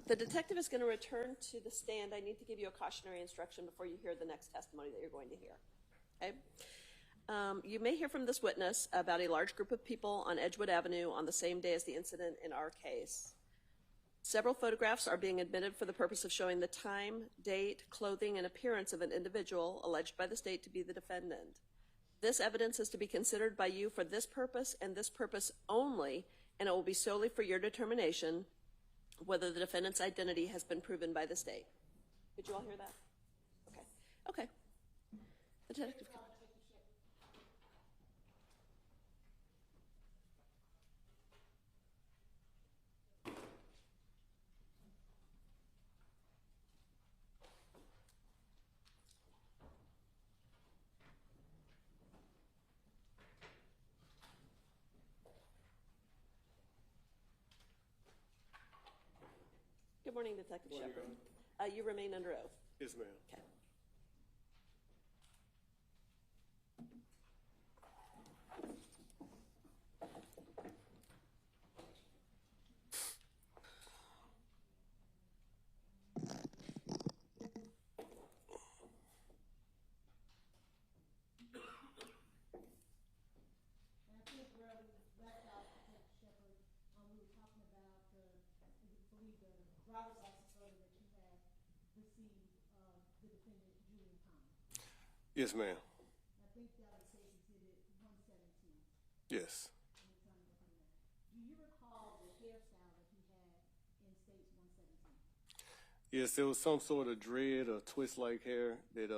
The detective is going to return to the stand. I need to give you a cautionary instruction before you hear the next testimony that you're going to hear. Okay? You may hear from this witness about a large group of people on Edgewood Avenue on the same day as the incident in our case. Several photographs are being admitted for the purpose of showing the time, date, clothing, and appearance of an individual alleged by the state to be the defendant. This evidence is to be considered by you for this purpose and this purpose only, and it will be solely for your determination whether the defendant's identity has been proven by the state. Did you all hear that? Okay. Okay. The detective. Good morning, Detective Shepard. You remain under oath. Yes, ma'am. Okay. driver's license photo that you had received the defendant, Julian Conley. Yes, ma'am. I think that was State's Exhibit 117. Yes. Do you recall the hairstyle that he had in State's 117? Yes, there was some sort of dread or twist-like hair that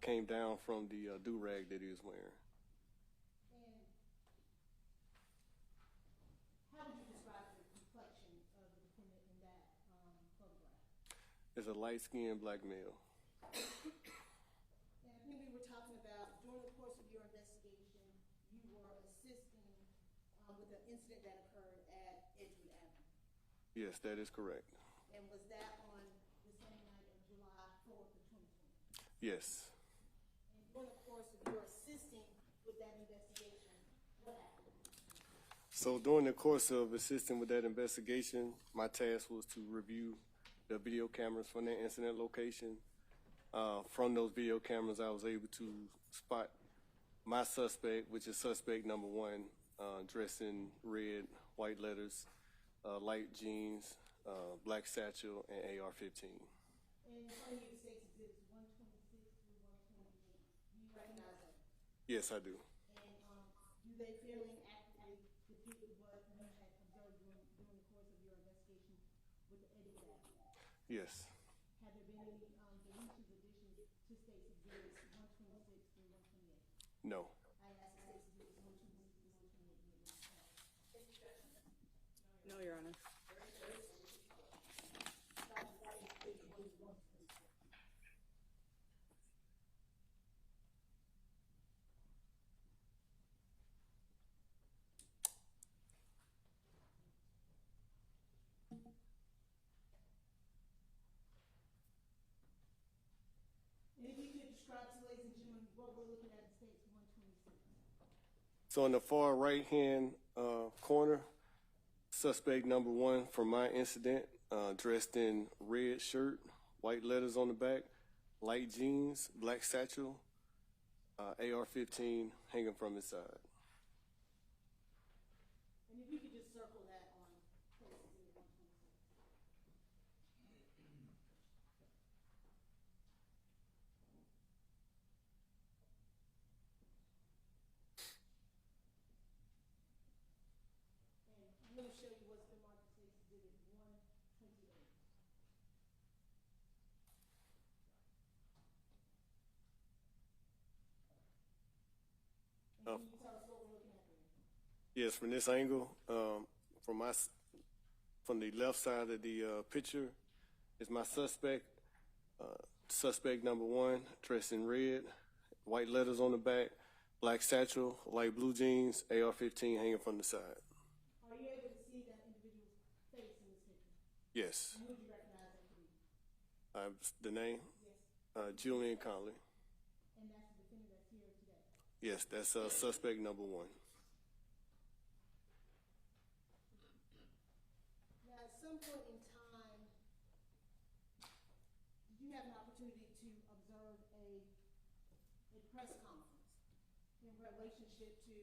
came down from the do-rag that he was wearing. And how would you describe the complexion of the defendant in that photograph? It's a light-skinned black male. And I think we were talking about, during the course of your investigation, you were assisting with the incident that occurred at Edgewood Avenue. Yes, that is correct. And was that on the same night of July 4th of 2020? Yes. And during the course of your assisting with that investigation, what happened? So during the course of assisting with that investigation, my task was to review the video cameras from that incident location. From those video cameras, I was able to spot my suspect, which is suspect number one, dressed in red, white letters, light jeans, black satchel, and AR-15. And some of you State's Exhibits 126 through 128, do you recognize them? Yes, I do. And do they fairly accurately depict what you had observed during the course of your investigation with the Edgewood Avenue? Yes. Have there been any deletions, additions to State's Exhibits 126 through 128? No. I asked State's Exhibits 126 through 128. No, Your Honor. And if you could describe to ladies and gentlemen what we're looking at in State's 126. So in the far right-hand corner, suspect number one from my incident, dressed in red shirt, white letters on the back, light jeans, black satchel, AR-15 hanging from his side. And if you could just circle that on State's Exhibit 126. And I'm going to show you what's been marked as State's Exhibit 128. And can you tell us what we're looking at there? Yes, from this angle, from the left side of the picture is my suspect. Suspect number one, dressed in red, white letters on the back, black satchel, light blue jeans, AR-15 hanging from the side. Are you able to see that individual's face in this picture? Yes. And who do you recognize that to be? The name? Yes. Julian Conley. And that's the defendant that's here today? Yes, that's suspect number one. Now, at some point in time opportunity to observe a press conference in relationship to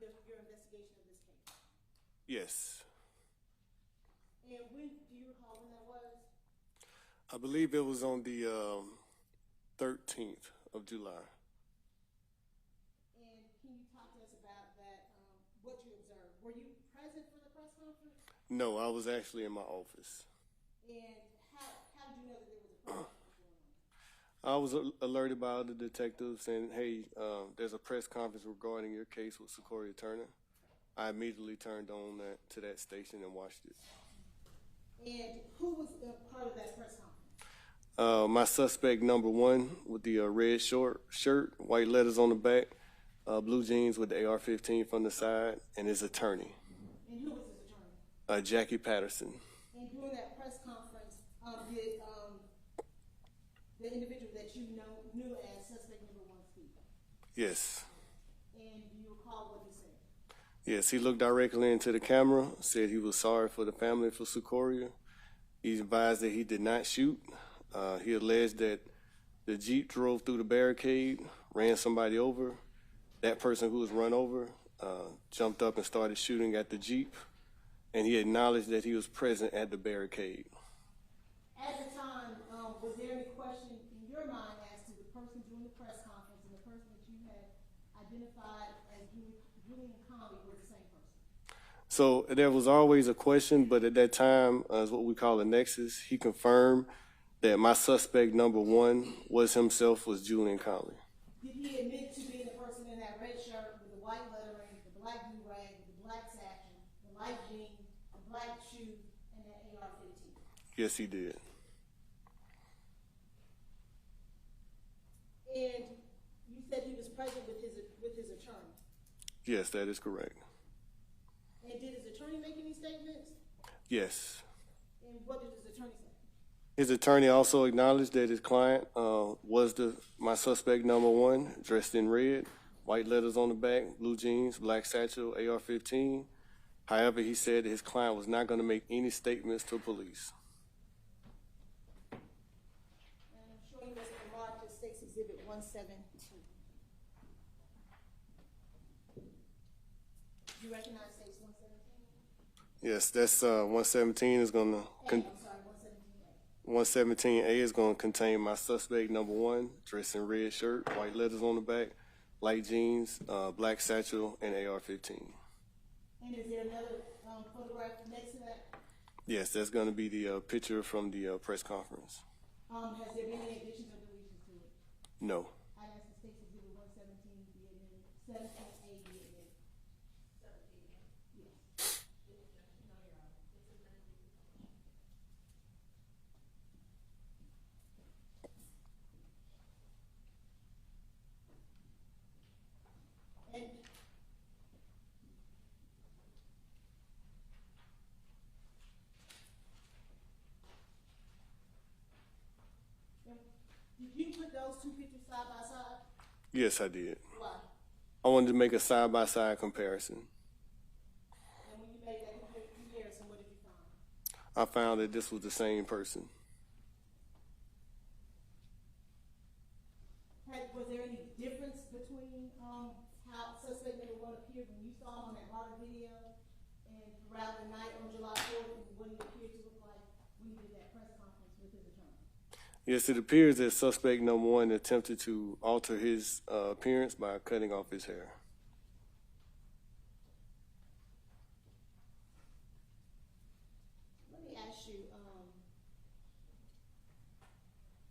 your investigation of this case. Yes. And when, do you recall when that was? I believe it was on the 13th of July. And can you talk to us about that, what you observed? Were you present for the press conference? No, I was actually in my office. And how did you know that there was a press conference going on? I was alerted by other detectives saying, hey, there's a press conference regarding your case with Secoriea Turner. I immediately turned on to that station and watched it. And who was a part of that press conference? My suspect number one with the red short shirt, white letters on the back, blue jeans with the AR-15 from the side, and his attorney. And who was his attorney? Jackie Patterson. And during that press conference, did the individual that you knew as suspect number one speak? Yes. And do you recall what he said? Yes, he looked directly into the camera, said he was sorry for the family for Secoriea. He advised that he did not shoot. He alleged that the Jeep drove through the barricade, ran somebody over. That person who was run over jumped up and started shooting at the Jeep, and he acknowledged that he was present at the barricade. At the time, was there any question in your mind as to the person during the press conference and the person that you had identified as Julian Conley was the same person? So there was always a question, but at that time, as what we call a nexus, he confirmed that my suspect number one was Julian Conley. Did he admit to being the person in that red shirt with the white lettering, the black do-rag, the black satchel, the light jeans, the black shoe, and that AR-15? Yes, he did. And you said he was present with his attorney. Yes, that is correct. And did his attorney make any statements? Yes. And what did his attorney say? His attorney also acknowledged that his client was my suspect number one, dressed in red, white letters on the back, blue jeans, black satchel, AR-15. However, he said that his client was not going to make any statements to police. And I'm showing you this marked as State's Exhibit 117. Do you recognize State's 117? Yes, that's 117 is going to. I'm sorry, 117A. 117A is going to contain my suspect number one, dressed in red shirt, white letters on the back, light jeans, black satchel, and AR-15. And is there another photograph next to that? Yes, that's going to be the picture from the press conference. Has there been any additions or deletions to it? No. I asked the State's Exhibit 117 be admitted, 17A be admitted. 17A? Yes. No, Your Honor. It's amended. And did you put those two pictures side by side? Yes, I did. Why? I wanted to make a side-by-side comparison. And when you made that comparison, what did you find? I found that this was the same person. Was there any difference between how suspect number one appeared when you saw him on that water video and throughout the night on July 4th and what he appeared to look like when he did that press conference with his attorney? Yes, it appears that suspect number one attempted to alter his appearance by cutting off his hair. Let me ask you,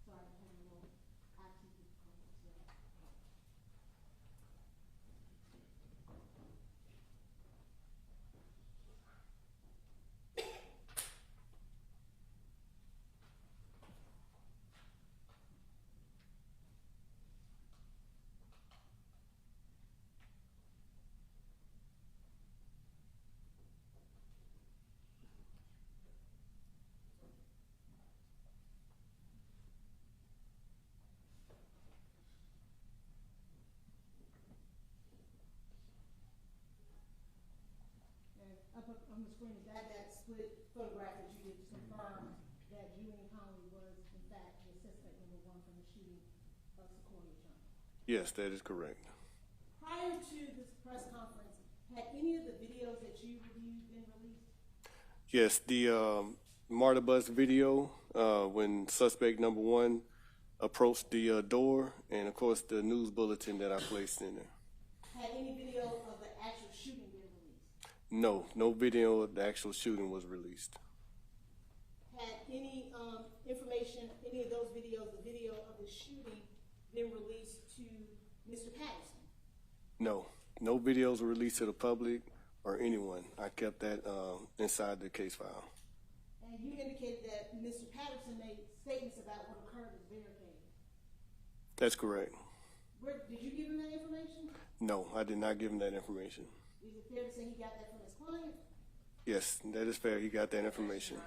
sorry, I'm having a little IT difficulties here. Up on the screen, is that split photograph that you did to confirm that you Julian Conley was, in fact, the suspect number one from the shooting of Secoriea Turner? Yes, that is correct. Prior to this press conference, had any of the videos that you reviewed been released? Yes, the Marta Bus video when suspect number one approached the door, and of course the news bulletin that I placed in there. Had any video of the actual shooting been released? No, no video of the actual shooting was released. Had any information, any of those videos, the video of the shooting, been released to Mr. Patterson? No, no videos were released to the public or anyone. I kept that inside the case file. And you indicated that Mr. Patterson made statements about what occurred at the barricade. That's correct. Did you give him that information? No, I did not give him that information. Is it fair to say he got that from his client? Yes, that is fair. He got that information.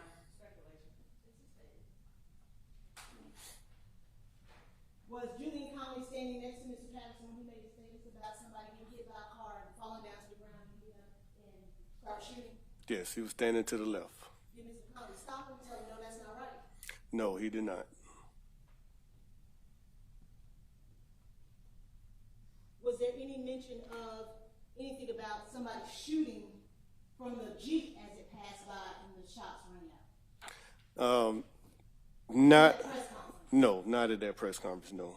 Was Julian Conley standing next to Mr. Patterson when he made statements about somebody getting hit by a car and falling down to the ground and getting up and start shooting? Yes, he was standing to the left. Did Mr. Conley stop him and tell him, no, that's not right? No, he did not. Was there any mention of anything about somebody shooting from the Jeep as it passed by and the shots rang out? Not. At the press conference? No, not at that press conference, no.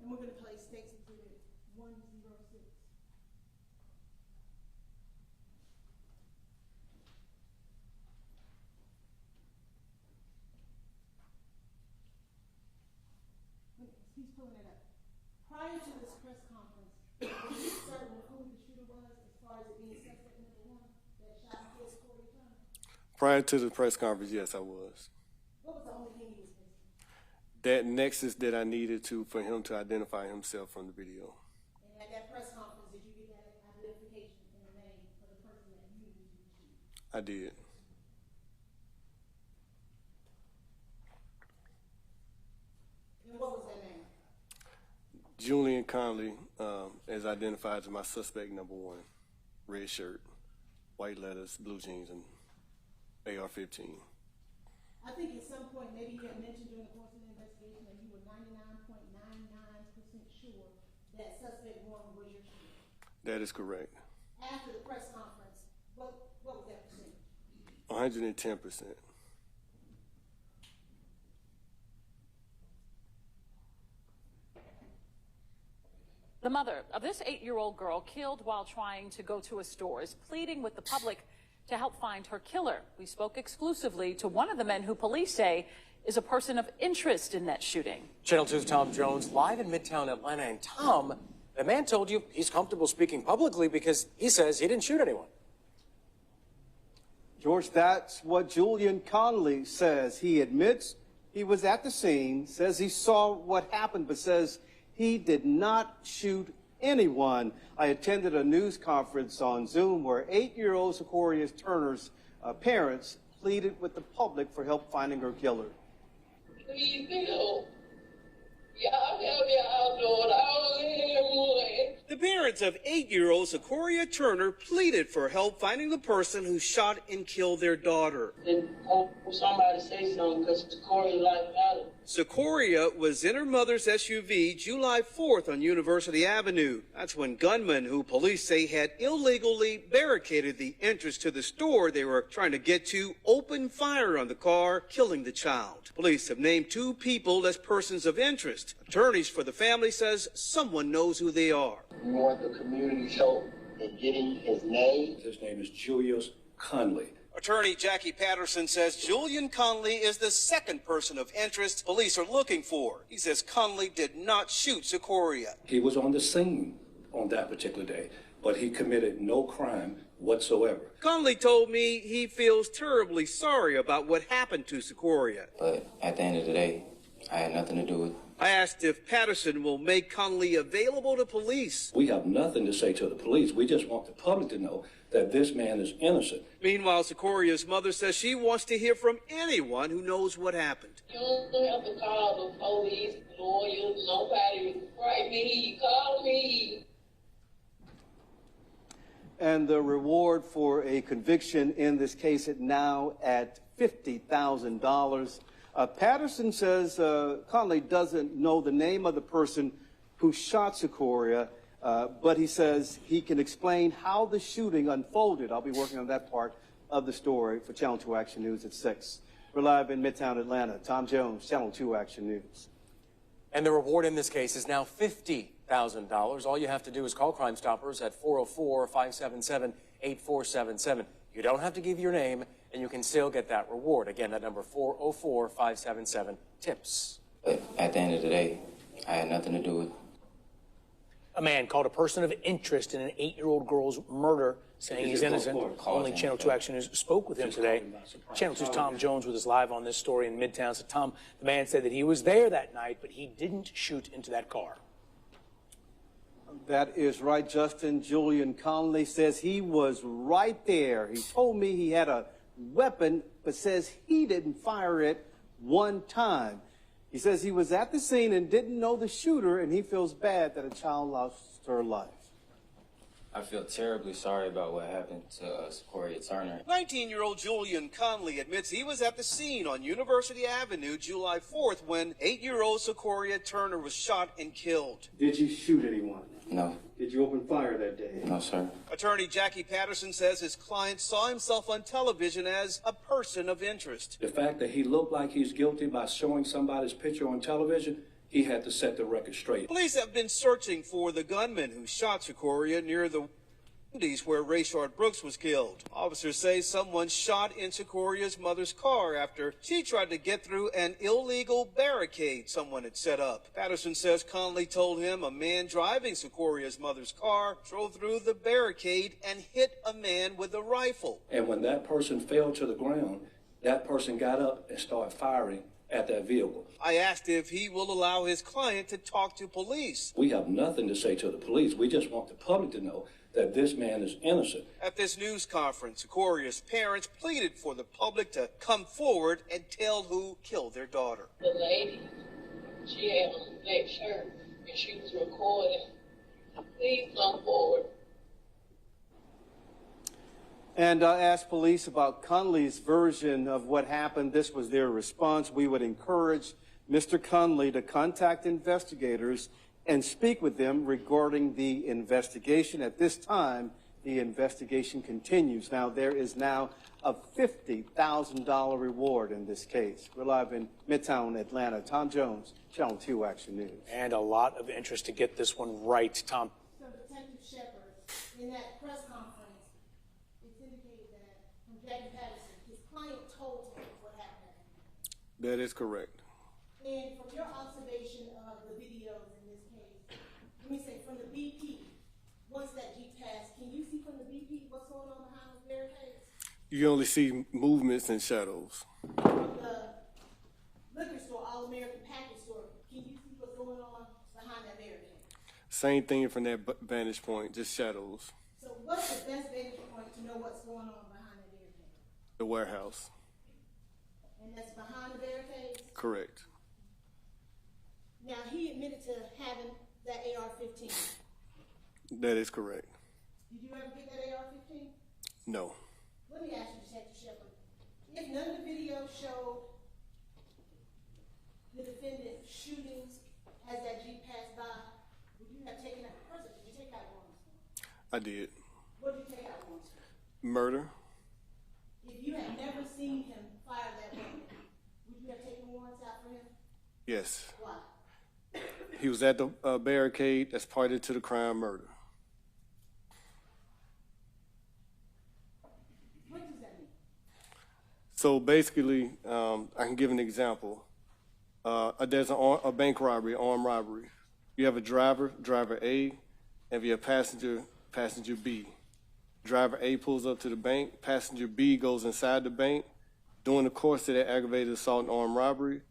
And we're going to play State's Exhibit 106. He's pulling it up. Prior to this press conference, were you certain of who the shooter was as far as it being suspect number one that shot and killed Secoriea Turner? Prior to the press conference, yes, I was. What was the only thing he was missing? That nexus that I needed for him to identify himself from the video. And at that press conference, did you get that identification in the name for the person that you used to shoot? I did. And what was that name? Julian Conley, as identified as my suspect number one. Red shirt, white letters, blue jeans, and AR-15. I think at some point, maybe you had mentioned during the course of the investigation that you were 99.99% sure that suspect one was your shooter. That is correct. After the press conference, what was that percentage? 110%. The mother of this 8-year-old girl killed while trying to go to a store is pleading with the public to help find her killer. We spoke exclusively to one of the men who police say is a person of interest in that shooting. Channel 2's Tom Jones live in Midtown Atlanta. And Tom, the man told you he's comfortable speaking publicly because he says he didn't shoot anyone. George, that's what Julian Conley says. He admits he was at the scene, says he saw what happened, but says he did not shoot anyone. I attended a news conference on Zoom where 8-year-old Secoriea Turner's parents pleaded with the public for help finding her killer. Please help. Y'all help y'all daughter. I only have one. The parents of 8-year-old Secoriea Turner pleaded for help finding the person who shot and killed their daughter. Then hope somebody say something because Secoriea life matters. Secoriea was in her mother's SUV July 4th on University Avenue. That's when gunmen, who police say had illegally barricaded the entrance to the store they were trying to get to, opened fire on the car, killing the child. Police have named 2 people as persons of interest. Attorneys for the family says someone knows who they are. We want the community's help in getting his name. His name is Julian Conley. Attorney Jackie Patterson says Julian Conley is the second person of interest police are looking for. He says Conley did not shoot Secoriea. He was on the scene on that particular day, but he committed no crime whatsoever. Conley told me he feels terribly sorry about what happened to Secoriea. But at the end of the day, I had nothing to do with it. I asked if Patterson will make Conley available to police. We have nothing to say to the police. We just want the public to know that this man is innocent. Meanwhile, Secoria's mother says she wants to hear from anyone who knows what happened. You don't have to call the police, lawyers, nobody. Right me, call me. And the reward for a conviction in this case is now at $50,000. Patterson says Conley doesn't know the name of the person who shot Secoriea, but he says he can explain how the shooting unfolded. I'll be working on that part of the story for Channel 2 Action News at 6. We're live in Midtown Atlanta. Tom Jones, Channel 2 Action News. And the reward in this case is now $50,000. All you have to do is call Crime Stoppers at 404-577-8477. You don't have to give your name, and you can still get that reward. Again, that number 404-577-TIPS. But at the end of the day, I had nothing to do with it. A man called a person of interest in an 8-year-old girl's murder, saying he's innocent. Only Channel 2 Action News spoke with him today. Channel 2's Tom Jones with us live on this story in Midtown. So, Tom, the man said that he was there that night, but he didn't shoot into that car. That is right, Justin. Julian Conley says he was right there. He told me he had a weapon, but says he didn't fire it one time. He says he was at the scene and didn't know the shooter, and he feels bad that a child lost her life. I feel terribly sorry about what happened to Secoriea Turner. 19-year-old Julian Conley admits he was at the scene on University Avenue July 4th when 8-year-old Secoriea Turner was shot and killed. Did you shoot anyone? No. Did you open fire that day? No, sir. Attorney Jackie Patterson says his client saw himself on television as a person of interest. The fact that he looked like he's guilty by showing somebody's picture on television, he had to set the record straight. Police have been searching for the gunman who shot Secoriea near the Wendy's where Rayshard Brooks was killed. Officers say someone shot in Secoria's mother's car after she tried to get through an illegal barricade someone had set up. Patterson says Conley told him a man driving Secoria's mother's car drove through the barricade and hit a man with a rifle. And when that person fell to the ground, that person got up and started firing at that vehicle. I asked if he will allow his client to talk to police. We have nothing to say to the police. We just want the public to know that this man is innocent. At this news conference, Secoria's parents pleaded for the public to come forward and tell who killed their daughter. The lady, she had on a black shirt and she was recording. Please come forward. And I asked police about Conley's version of what happened. This was their response. We would encourage Mr. Conley to contact investigators and speak with them regarding the investigation. At this time, the investigation continues. Now, there is now a $50,000 reward in this case. We're live in Midtown Atlanta. Tom Jones, Channel 2 Action News. And a lot of interest to get this one right, Tom. So Detective Shepard, in that press conference, it's indicated that from Jackie Patterson, his client told him what happened. That is correct. And from your observation of the videos in this case, let me say from the BP, once that Jeep passed, can you see from the BP what's going on behind those barricades? You only see movements and shadows. From the liquor store, All American Package Store, can you see what's going on behind that barricade? Same thing from that vantage point, just shadows. So what's the best vantage point to know what's going on behind that barricade? The warehouse. And that's behind the barricades? Correct. Now, he admitted to having that AR-15. That is correct. Did you ever get that AR-15? No. Let me ask you, Detective Shepard. If none of the videos showed the defendant shooting as that Jeep passed by, would you have taken out, first, did you take out warrants? I did. What did you take out warrants? Murder. If you had never seen him fire that weapon, would you have taken warrants out for him? Yes. Why? He was at the barricade that's party to the crime murder. What does that mean? So basically, I can give an example. There's a bank robbery, armed robbery. You have a driver A, and you have passenger B. Driver A pulls up to the bank. Passenger B goes inside the bank. During the course of that aggravated assault and armed robbery,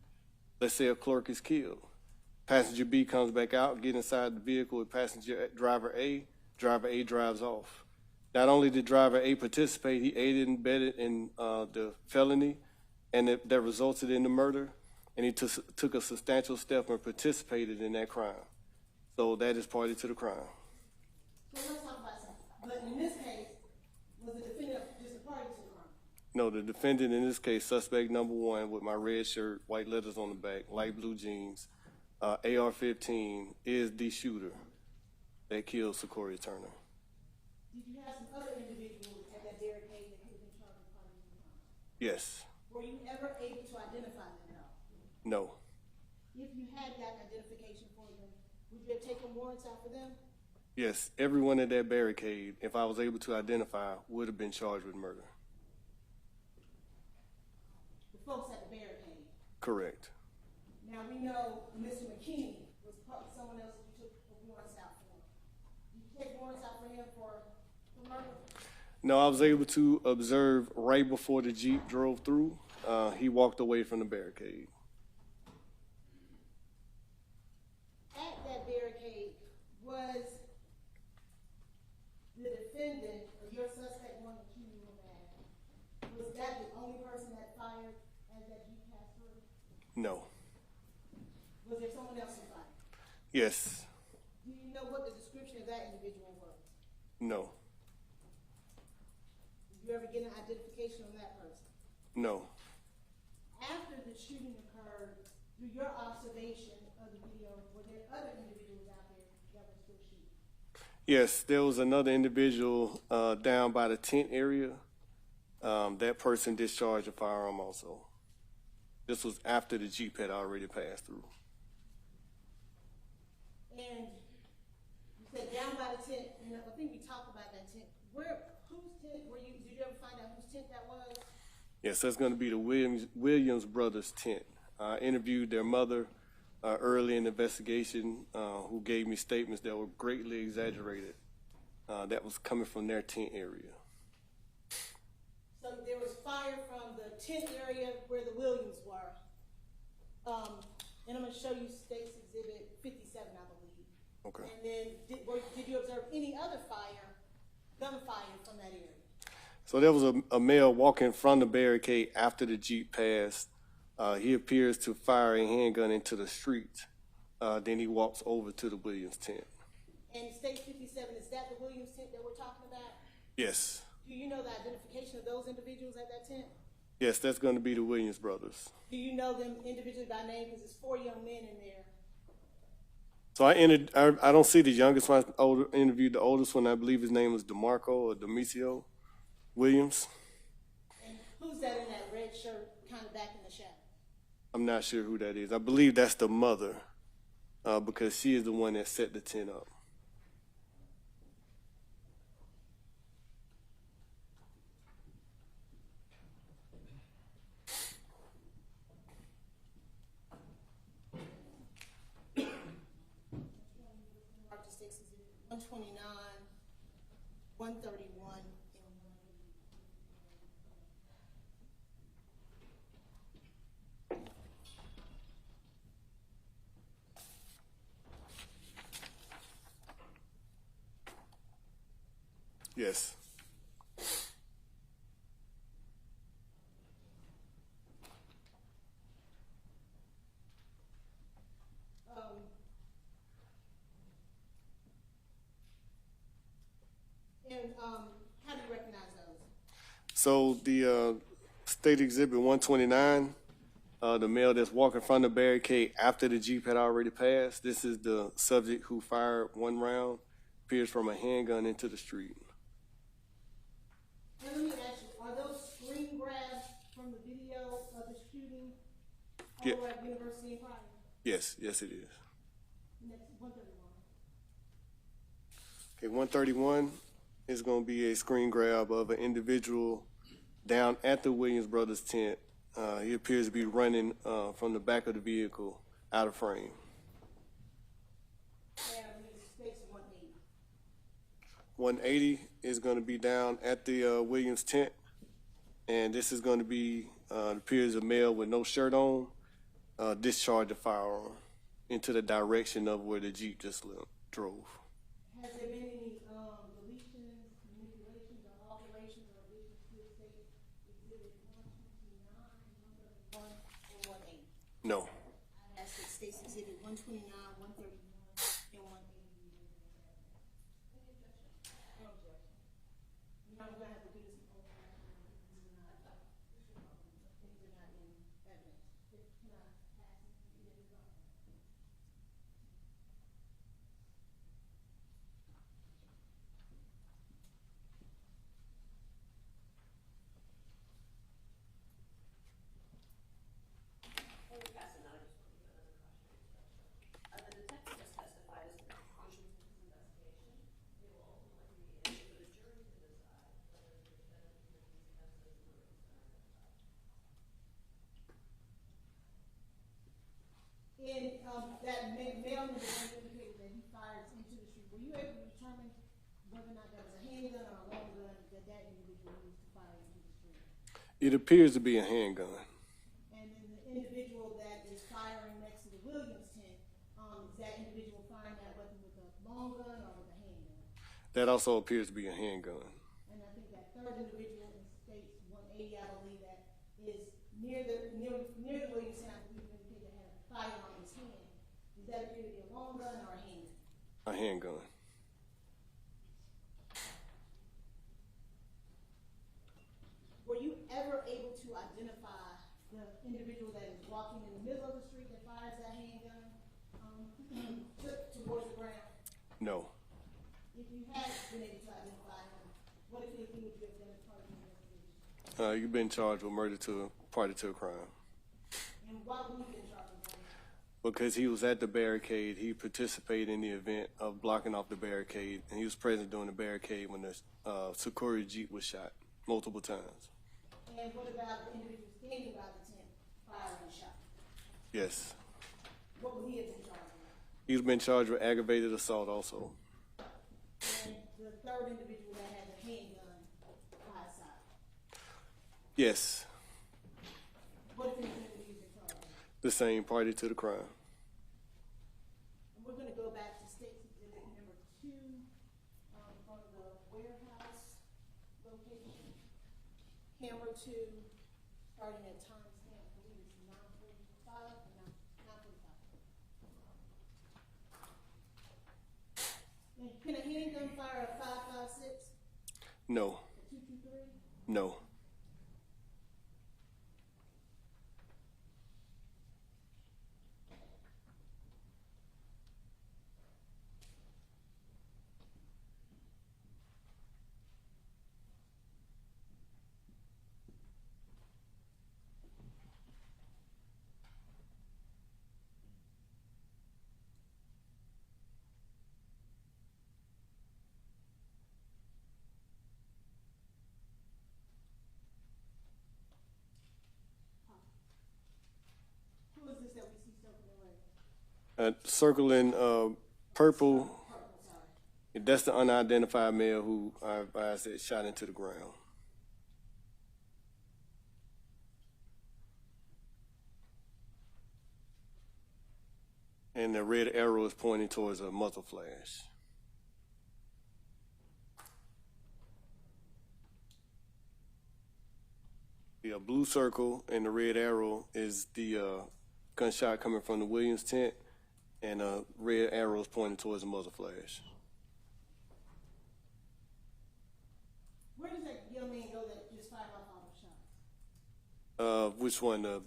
let's say a clerk is killed. Passenger B comes back out, get inside the vehicle with driver A drives off. Not only did driver A participate, he aided and abetted in the felony, and that resulted in the murder, and he took a substantial step and participated in that crime. So that is party to the crime. So let's talk about something. But in this case, No, the defendant in this case, suspect number one, with my red shirt, white letters on the back, light blue jeans, AR-15, is the shooter that killed Secoriea Turner. Did you have some other individuals at that barricade that could have been charged with part of the crime? Yes. Were you ever able to identify them, though? No. If you had that identification for them, would you have taken warrants out for them? Yes, everyone at that barricade, if I was able to identify, would have been charged with murder. The folks at the barricade? Correct. Now, we know Mr. McKinney was someone else that you took warrants out for. Did you take warrants out for him for murder? No, I was able to observe right before the Jeep drove through. He walked away from the barricade. At that barricade, was the defendant, or your suspect one that you knew about, was that the only person that fired as that Jeep passed through? No. Was there someone else who fired? Yes. Do you know what the description of that individual was? No. Did you ever get an identification on that person? No. After the shooting occurred, through your observation of the video, were there other individuals out there that were still shooting? Yes, there was another individual down by the tent area. That person discharged a firearm also. This was after the Jeep had already passed through. And you said down by the tent, and I think we talked about that tent. Whose tent were you, did you ever find out whose tent that was? Yes, that's going to be the Williams brothers' tent. I interviewed their mother early in the investigation, who gave me statements that were greatly exaggerated. That was coming from their tent area. So there was fire from the tent area where the Williams were. And I'm going to show you State's Exhibit 57, I believe. Okay. And then did you observe any other fire, gunfire from that area? So there was a male walking from the barricade after the Jeep passed. He appears to fire a handgun into the street. Then he walks over to the Williams tent. And State 57, is that the Williams tent that we're talking about? Yes. Do you know the identification of those individuals at that tent? Yes, that's going to be the Williams brothers. Do you know them individually by name? Because there's 4 young men in there. So I don't see the youngest one. I interviewed the oldest one. I believe his name was DeMarco or Demisio Williams. And who's that in that red shirt kind of back in the shadow? I'm not sure who that is. I believe that's the mother because she is the one that set the tent up. States Exhibit 129, 131, and 132. Yes. How do you recognize those? So the State Exhibit 129, the male that's walking from the barricade after the Jeep had already passed, this is the subject who fired 1 round, appears from a handgun into the street. And let me ask you, are those screen grabs from the video of the shooting over at University of Ohio? Yes, yes it is. And that's 131. Okay, 131 is going to be a screen grab of an individual down at the Williams brothers tent. He appears to be running from the back of the vehicle out of frame. And State's 180. 180 is going to be down at the Williams tent, and this is going to be appears a male with no shirt on, discharge the firearm into the direction of where the Jeep just drove. Has there been any deletions, manipulations, or alterations or additions to State Exhibit 129, 131, or 180? No. I asked State's Exhibit 129, 131, and 180. No objection. You're not going to have to do this. whether or not that was a handgun or a long gun that that individual used to fire into the street? It appears to be a handgun. And then the individual that is firing next to the Williams tent, is that individual firing that weapon with a long gun or with a handgun? That also appears to be a handgun. And I think that third individual in States 180, I believe that is near the Williams tent, I believe indicated that had a firearm in his hand. Does that appear to be a long gun or a handgun? A handgun. Were you ever able to identify the individual that is walking in the middle of the street that fires that handgun towards the ground? No. If you had been able to identify him, what if anything would you have done as part of the investigation? You've been charged with murder to party to a crime. And why would you have been charged with murder? Because he was at the barricade. He participated in the event of blocking off the barricade, and he was present during the barricade when the Secoriea Jeep was shot multiple times. And what about the individual standing by the tent firing a shot? Yes. What would he have been charged with? He's been charged with aggravated assault also. And the third individual that had the handgun by his side? Yes. What if anything would he have been charged with? The same party to the crime. And we're going to go back to State Exhibit number 2 from the warehouse location. Camera 2, starting at timestamp, I believe it's 9:45 or 9:45. And can a handgun fire a 5.56? No. A 223? No. Who is this that we see circling red? Circling purple, that's the unidentified male who I advised that shot into the ground. And the red arrow is pointing towards a muzzle flash. The blue circle and the red arrow is the gunshot coming from the Williams tent, and red arrow is pointing towards the muzzle flash. Where does that young man go that just fired off all the shots? Which one? On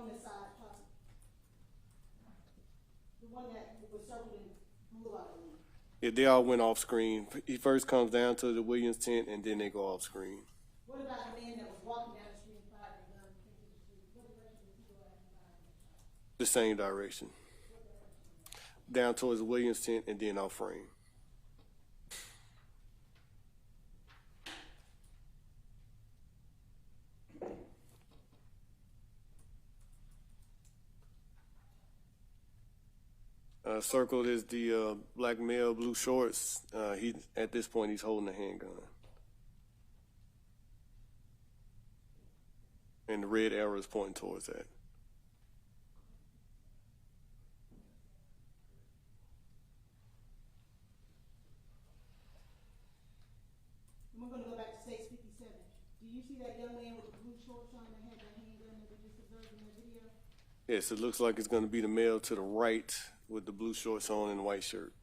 this side, possibly. The one that was circled in blue, I believe. Yeah, they all went off screen. He first comes down to the Williams tent, and then they go off screen. What about the man that was walking down the street and fired a gun into the street? What direction did he go after firing that shot? The same direction. Down towards the Williams tent and then off frame. Circled is the black male, blue shorts. At this point, he's holding a handgun. And the red arrow is pointing towards that. We're going to go back to States 57. Do you see that young man with the blue shorts on that had that handgun that we just observed in the video? Yes, it looks like it's going to be the male to the right with the blue shorts on and the white shirt.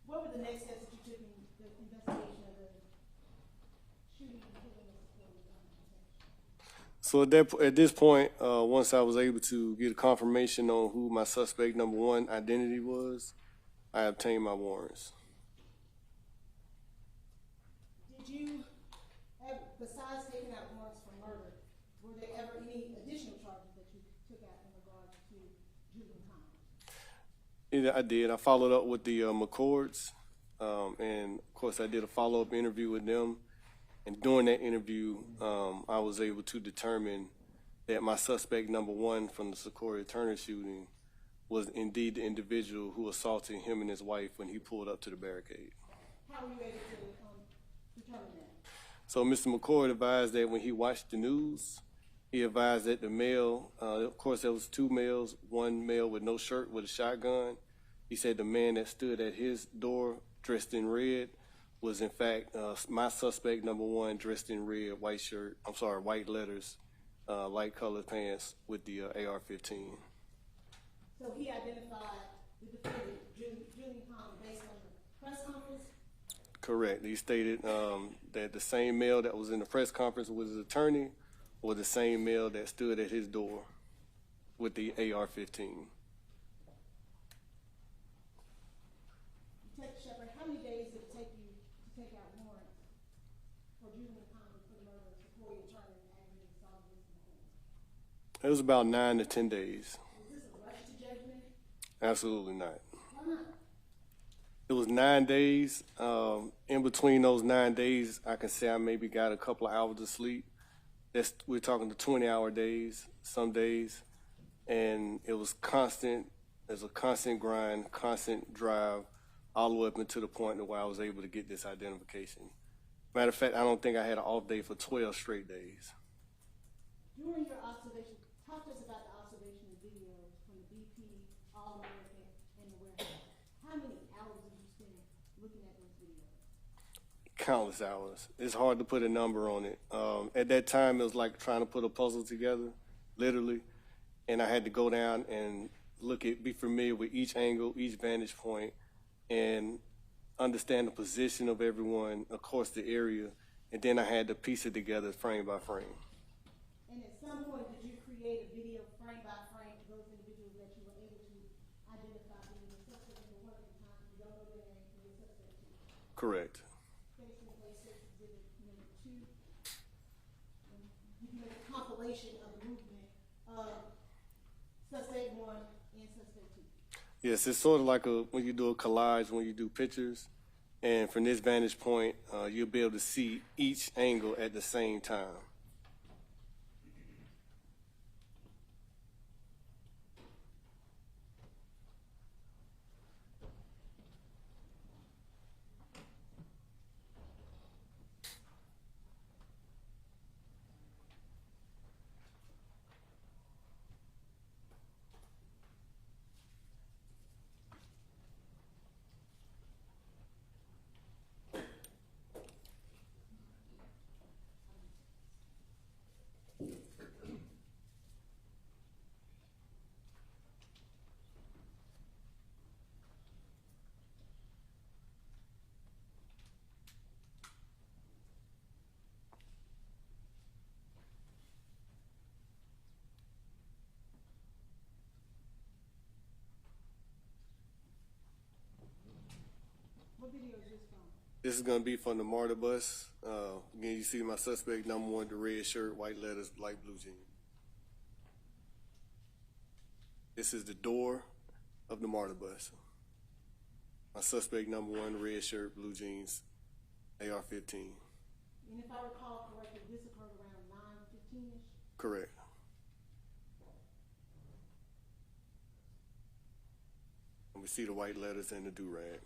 What were the next steps that you took in the investigation of the shooting and killing of the So at this point, once I was able to get a confirmation on who my suspect number one identity was, I obtained my warrants. Did you, besides taking out warrants for murder, were there ever any additional charges that you took out in regards to Julian Conley? Yeah, I did. I followed up with the McCords, and of course I did a follow-up interview with them. And during that interview, I was able to determine that my suspect number one from the Secoriea Turner shooting was indeed the individual who assaulted him and his wife when he pulled up to the barricade. How were you able to determine that? So Mr. McCord advised that when he watched the news, he advised that the male, of course there was two males, one male with no shirt with a shotgun. He said the man that stood at his door dressed in red was in fact my suspect number one, dressed in red, white letters, light colored pants with the AR-15. So he identified the defendant, Julian Conley, based on the press conference? Correct. He stated that the same male that was in the press conference with his attorney or the same male that stood at his door with the AR-15. Detective Shepard, how many days did it take you to take out warrants for Julian Conley for the murder of Secoriea Turner and aggravated assault against the home? It was about 9 to 10 days. Was this a rush to judgment? Absolutely not. Why not? It was 9 days. In between those 9 days, I can say I maybe got a couple of hours of sleep. We're talking to 20-hour days, some days, and it was constant. There's a constant grind, constant drive, all the way up until the point where I was able to get this identification. Matter of fact, I don't think I had an off day for 12 straight days. During your observation, talk to us about the observation of videos from the BP, All-American, and the warehouse. How many hours did you spend looking at those videos? Countless hours. It's hard to put a number on it. At that time, it was like trying to put a puzzle together, literally. And I had to go down and be familiar with each angle, each vantage point, and understand the position of everyone across the area. And then I had to piece it together frame by frame. And at some point, did you create a video frame by frame of those individuals that you were able to identify being the suspect number one at the time? You don't know their name, you're the suspect two. Correct. You make a compilation of the movement of suspect one and suspect two. Yes, it's sort of like when you do a collage, when you do pictures. And from this vantage point, you'll be able to see each angle at the same time. What video is this from? This is going to be from the MARTA bus. Again, you see my suspect number one, the red shirt, white letters, light blue jeans. This is the door of the MARTA bus. My suspect number one, red shirt, blue jeans, AR-15. And if I recall correctly, this occurred around 9:15-ish? Correct. And we see the white letters and the do-rag.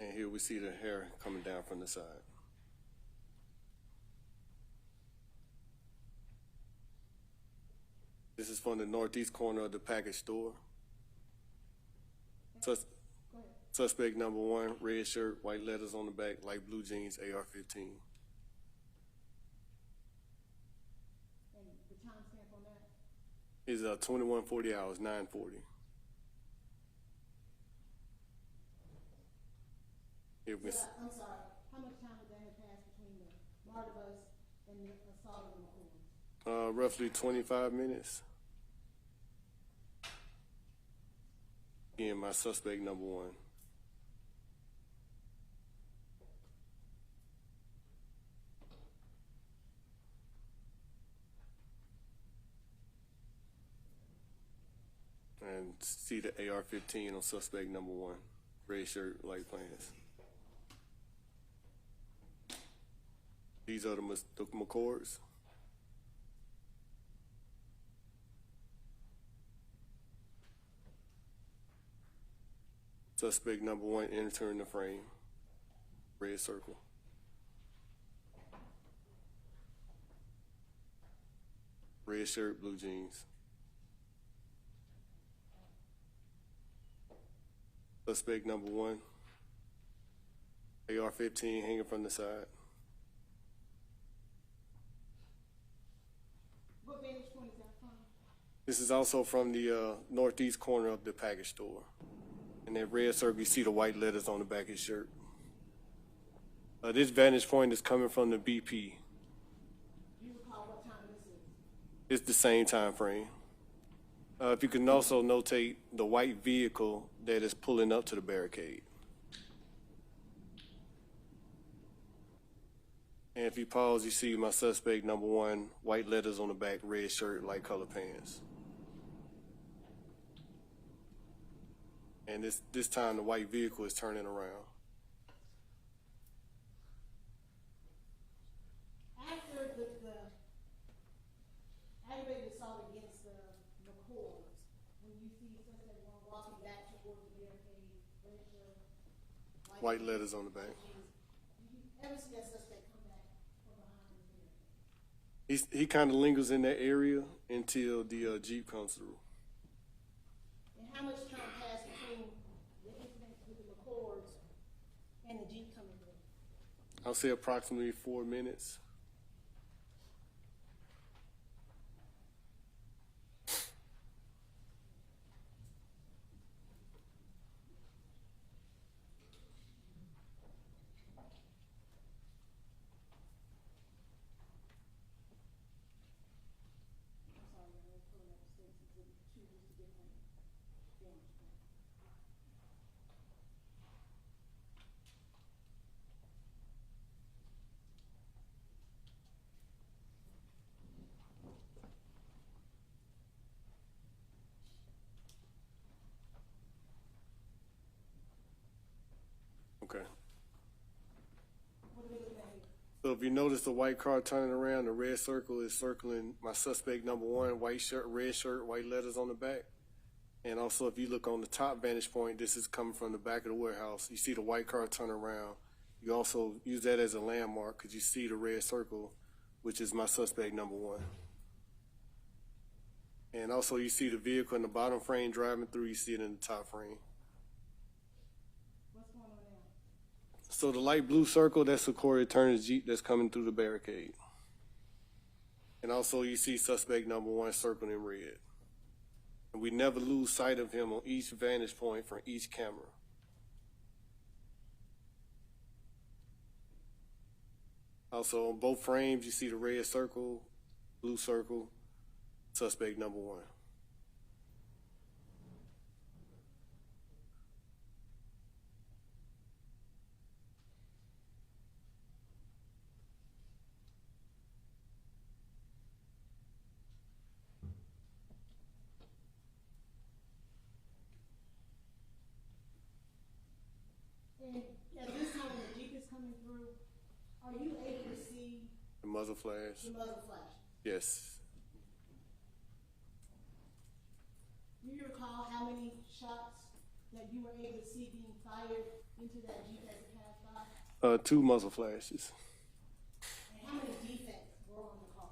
And here we see the hair coming down from the side. This is from the northeast corner of the package store. Suspect number one, red shirt, white letters on the back, light blue jeans, AR-15. And the timestamp on that? Is 21:40 hours, 9:40. I'm sorry, how much time would that have passed between the MARTA bus and the assault of the McCoy? Roughly 25 minutes. Again, my suspect number one. And see the AR-15 on suspect number one. Red shirt, light pants. These are the McCords. Suspect number 1 entering the frame. Red circle. Red shirt, blue jeans. Suspect number 1. AR-15 hanging from the side. What vantage point is that from? This is also from the northeast corner of the package store. In that red circle, you see the white letters on the back of his shirt. This vantage point is coming from the BP. Do you recall what time this is? It's the same time frame. If you can also notate the white vehicle that is pulling up to the barricade. And if you pause, you see my suspect number 1, white letters on the back, red shirt, light color pants. And this time the white vehicle is turning around. After the aggravated assault against the McCords, when you see suspect 1 walking back towards the barricade, red shirt, White letters on the back. did you ever see that suspect come back from behind the barricade? He kind of lingers in that area until the Jeep comes through. And how much time passed between the incident with the McCords and the Jeep coming through? I'll say approximately 4 minutes. Okay. So if you notice the white car turning around, the red circle is circling my suspect number 1, white shirt, white letters on the back. And also if you look on the top vantage point, this is coming from the back of the warehouse. You see the white car turn around. You also use that as a landmark because you see the red circle, which is my suspect number 1. And also you see the vehicle in the bottom frame driving through, you see it in the top frame. What's going on now? So the light blue circle, that's Secoriea Turner's Jeep that's coming through the barricade. And also you see suspect number 1 circled in red. And we never lose sight of him on each vantage point from each camera. Also on both frames, you see the red circle, blue circle, suspect number 1. And at this time when the Jeep is coming through, are you able to see The muzzle flash. the muzzle flash? Yes. Do you recall how many shots that you were able to see being fired into that Jeep as it passed by? 2 muzzle flashes. And how many defects were on the car?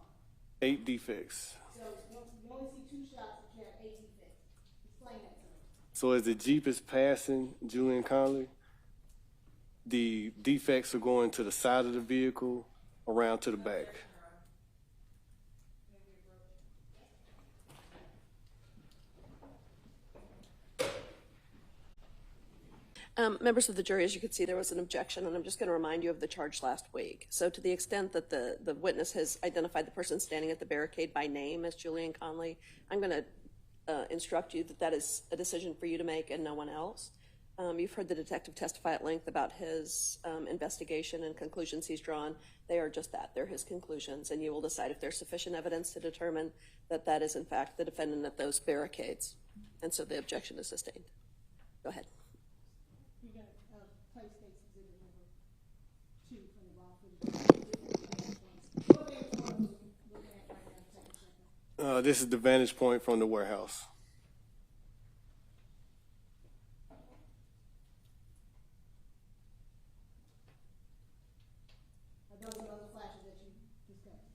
8 defects. So you only see 2 shots, but you have 8 defects. Explain that to me. So as the Jeep is passing Julian Conley, the defects are going to the side of the vehicle, around to the back. Members of the jury, as you can see, there was an objection, and I'm just going to remind you of the charge last week. So to the extent that the witness has identified the person standing at the barricade by name as Julian Conley, I'm going to instruct you that that is a decision for you to make and no one else. You've heard the detective testify at length about his investigation and conclusions he's drawn. They are just that. They're his conclusions, and you will decide if there's sufficient evidence to determine that that is, in fact, the defendant at those barricades. And so the objection is sustained. Go ahead. You're going to place case exhibit number 2 from the law for the This is the vantage point from the warehouse. Are those the other flashes that you discussed?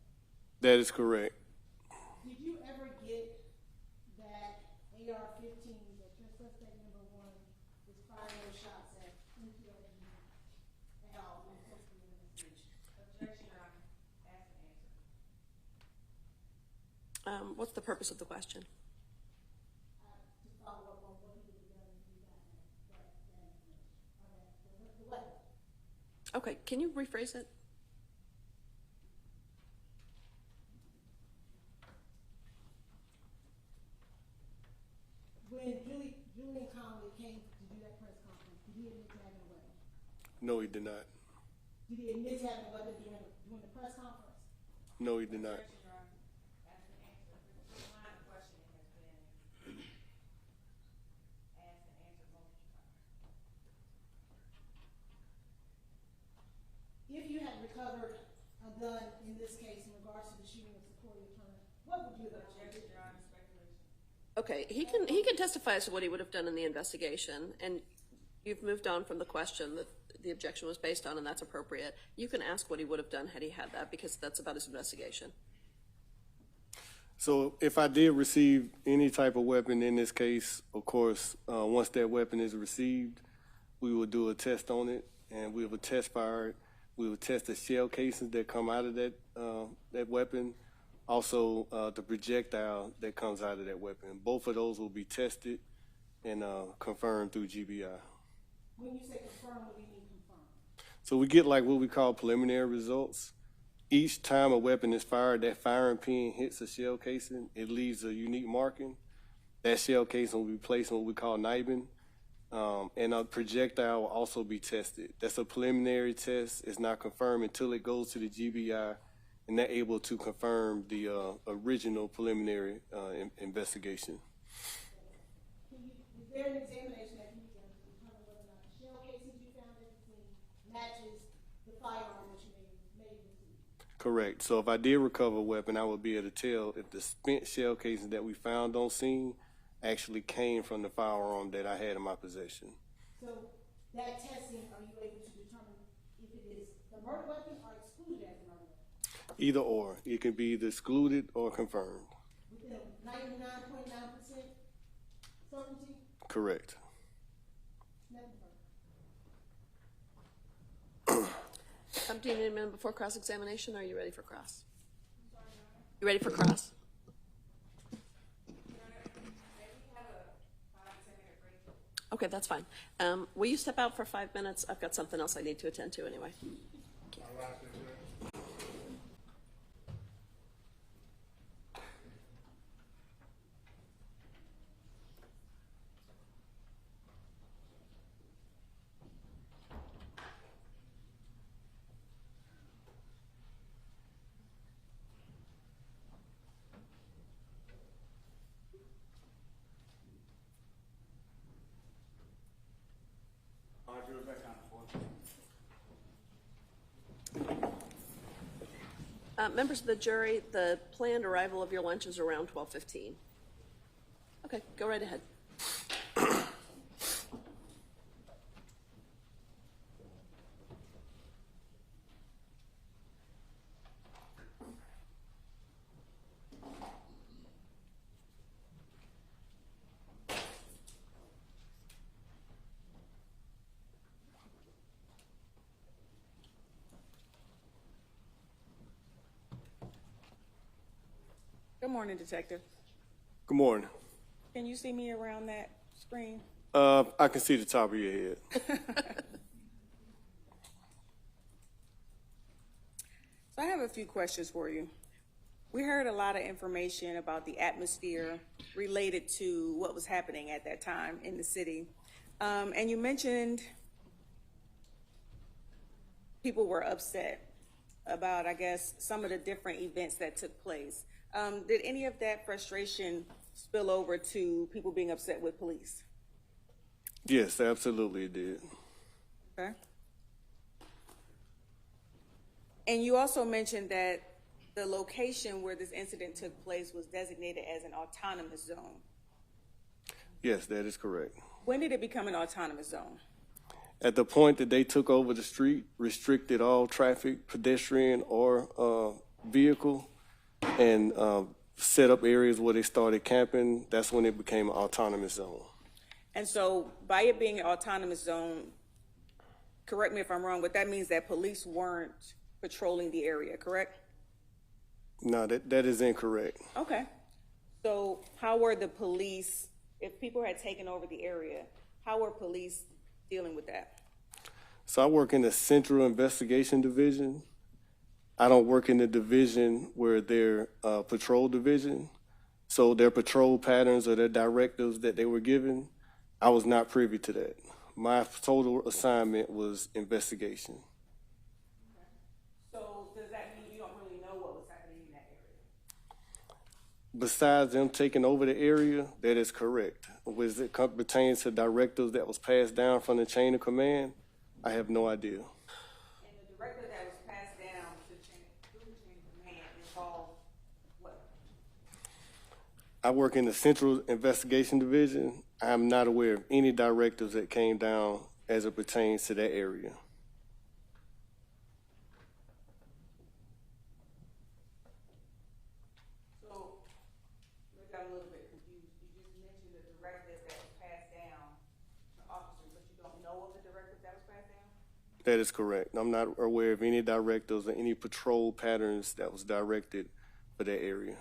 That is correct. Did you ever get that AR-15 that your suspect number one was firing those shots at into that unit at all? Objection, Your Honor. Ask and answer. What's the purpose of the question? To follow up on what he would have done if he got that information. The weapon. Okay, can you rephrase it? When Julian Conley came to do that press conference, did he admit to having a weapon? No, he did not. Did he admit to having a weapon during the press conference? No, he did not. If you had recovered a gun in this case in regards to the shooting of Secoriea Turner, what would you have done? Okay, he can testify as to what he would have done in the investigation, and you've moved on from the question that the objection was based on, and that's appropriate. You can ask what he would have done had he had that, because that's about his investigation. So if I did receive any type of weapon in this case, of course, once that weapon is received, we will do a test on it, and we will test fire it. We will test the shell casings that come out of that weapon, also the projectile that comes out of that weapon. Both of those will be tested and confirmed through GBI. When you say confirm, what do you mean confirm? So we get like what we call preliminary results. Each time a weapon is fired, that firing pin hits a shell casing, it leaves a unique marking. That shell casing will be placed in what we call nibing. And a projectile will also be tested. That's a preliminary test. It's not confirmed until it goes to the GBI, and they're able to confirm the original preliminary investigation. Is there an examination that can be done to determine whether or not the shell casings you found at the scene matches the firearm that you may receive? Correct. So if I did recover a weapon, I would be able to tell if the spent shell casings that we found on scene actually came from the firearm that I had in my possession. So that testing, are you able to determine if it is the murder weapon or excluded as a murder weapon? Either or. It can be either excluded or confirmed. Within 99.9% certainty? Correct. Do you need a minute before cross-examination, or are you ready for cross? You ready for cross? Okay, that's fine. Will you step out for 5 minutes? I've got something else I need to attend to anyway. Members of the jury, the planned arrival of your lunch is around 12:15. Okay, go right ahead. Good morning, Detective. Good morning. Can you see me around that screen? I can see the top of your head. So I have a few questions for you. We heard a lot of information about the atmosphere related to what was happening at that time in the city. And you mentioned people were upset about, I guess, some of the different events that took place. Did any of that frustration spill over to people being upset with police? Yes, absolutely it did. Okay. And you also mentioned that the location where this incident took place was designated as an autonomous zone. Yes, that is correct. When did it become an autonomous zone? At the point that they took over the street, restricted all traffic, pedestrian or vehicle, and set up areas where they started camping, that's when it became an autonomous zone. And so by it being an autonomous zone, correct me if I'm wrong, but that means that police weren't patrolling the area, correct? No, that is incorrect. Okay. So how were the police, if people had taken over the area, how were police dealing with that? So I work in the Central Investigation Division. I don't work in the division where they're patrol division. So their patrol patterns or their directives that they were given, I was not privy to that. My total assignment was investigation. Okay. So does that mean you don't really know what was happening in that area? Besides them taking over the area, that is correct. As it pertains to directives that was passed down from the chain of command, I have no idea. And the directive that was passed down through the chain of command involved what? I work in the Central Investigation Division. I'm not aware of any directives that came down as it pertains to that area. So, I got a little bit confused. You just mentioned the directive that was passed down to officers, but you don't know of the directive that was passed down? That is correct. I'm not aware of any directives or any patrol patterns that was directed for that area.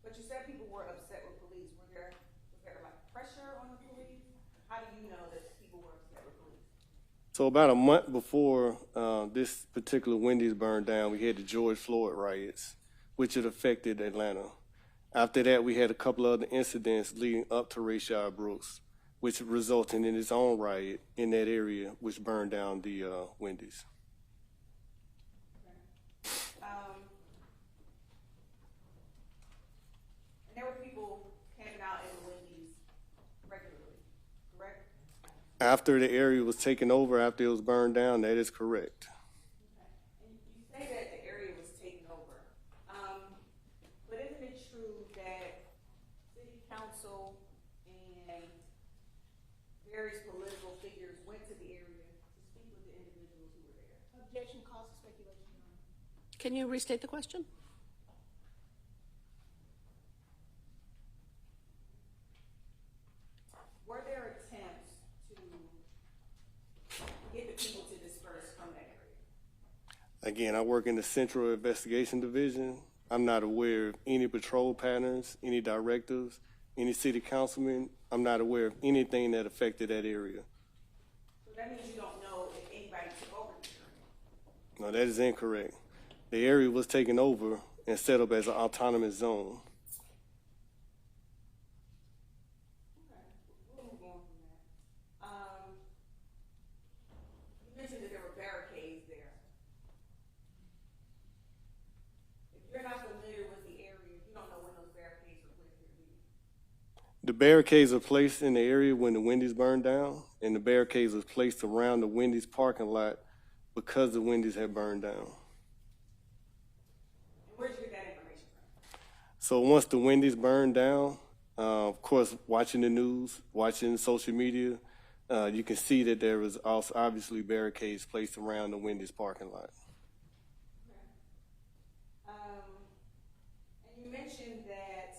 But you said people were upset with police. Was there like pressure on the police? How do you know that people were upset with police? So about a month before this particular Wendy's burned down, we had the George Floyd riots, which had affected Atlanta. After that, we had a couple other incidents leading up to Rayshard Brooks, which resulted in its own riot in that area, which burned down the Wendy's. And there were people camping out in the Wendy's regularly, correct? After the area was taken over, after it was burned down, that is correct. Okay. And you say that the area was taken over. But isn't it true that city council and various political figures went to the area to speak with the individuals who were there? Objection calls for speculation, Your Honor. Can you restate the question? Were there attempts to get the people to disperse from that area? Again, I work in the Central Investigation Division. I'm not aware of any patrol patterns, any directives, any city councilman. I'm not aware of anything that affected that area. So that means you don't know if anybody took over the area? No, that is incorrect. The area was taken over and set up as an autonomous zone. Okay, we'll move on from that. You mentioned that there were barricades there. If you're not familiar with the area, you don't know when those barricades were placed there, do you? The barricades were placed in the area when the Wendy's burned down, and the barricades was placed around the Wendy's parking lot because the Wendy's had burned down. Where'd you get that information from? So once the Wendy's burned down, of course, watching the news, watching social media, you can see that there was also obviously barricades placed around the Wendy's parking lot. Okay. And you mentioned that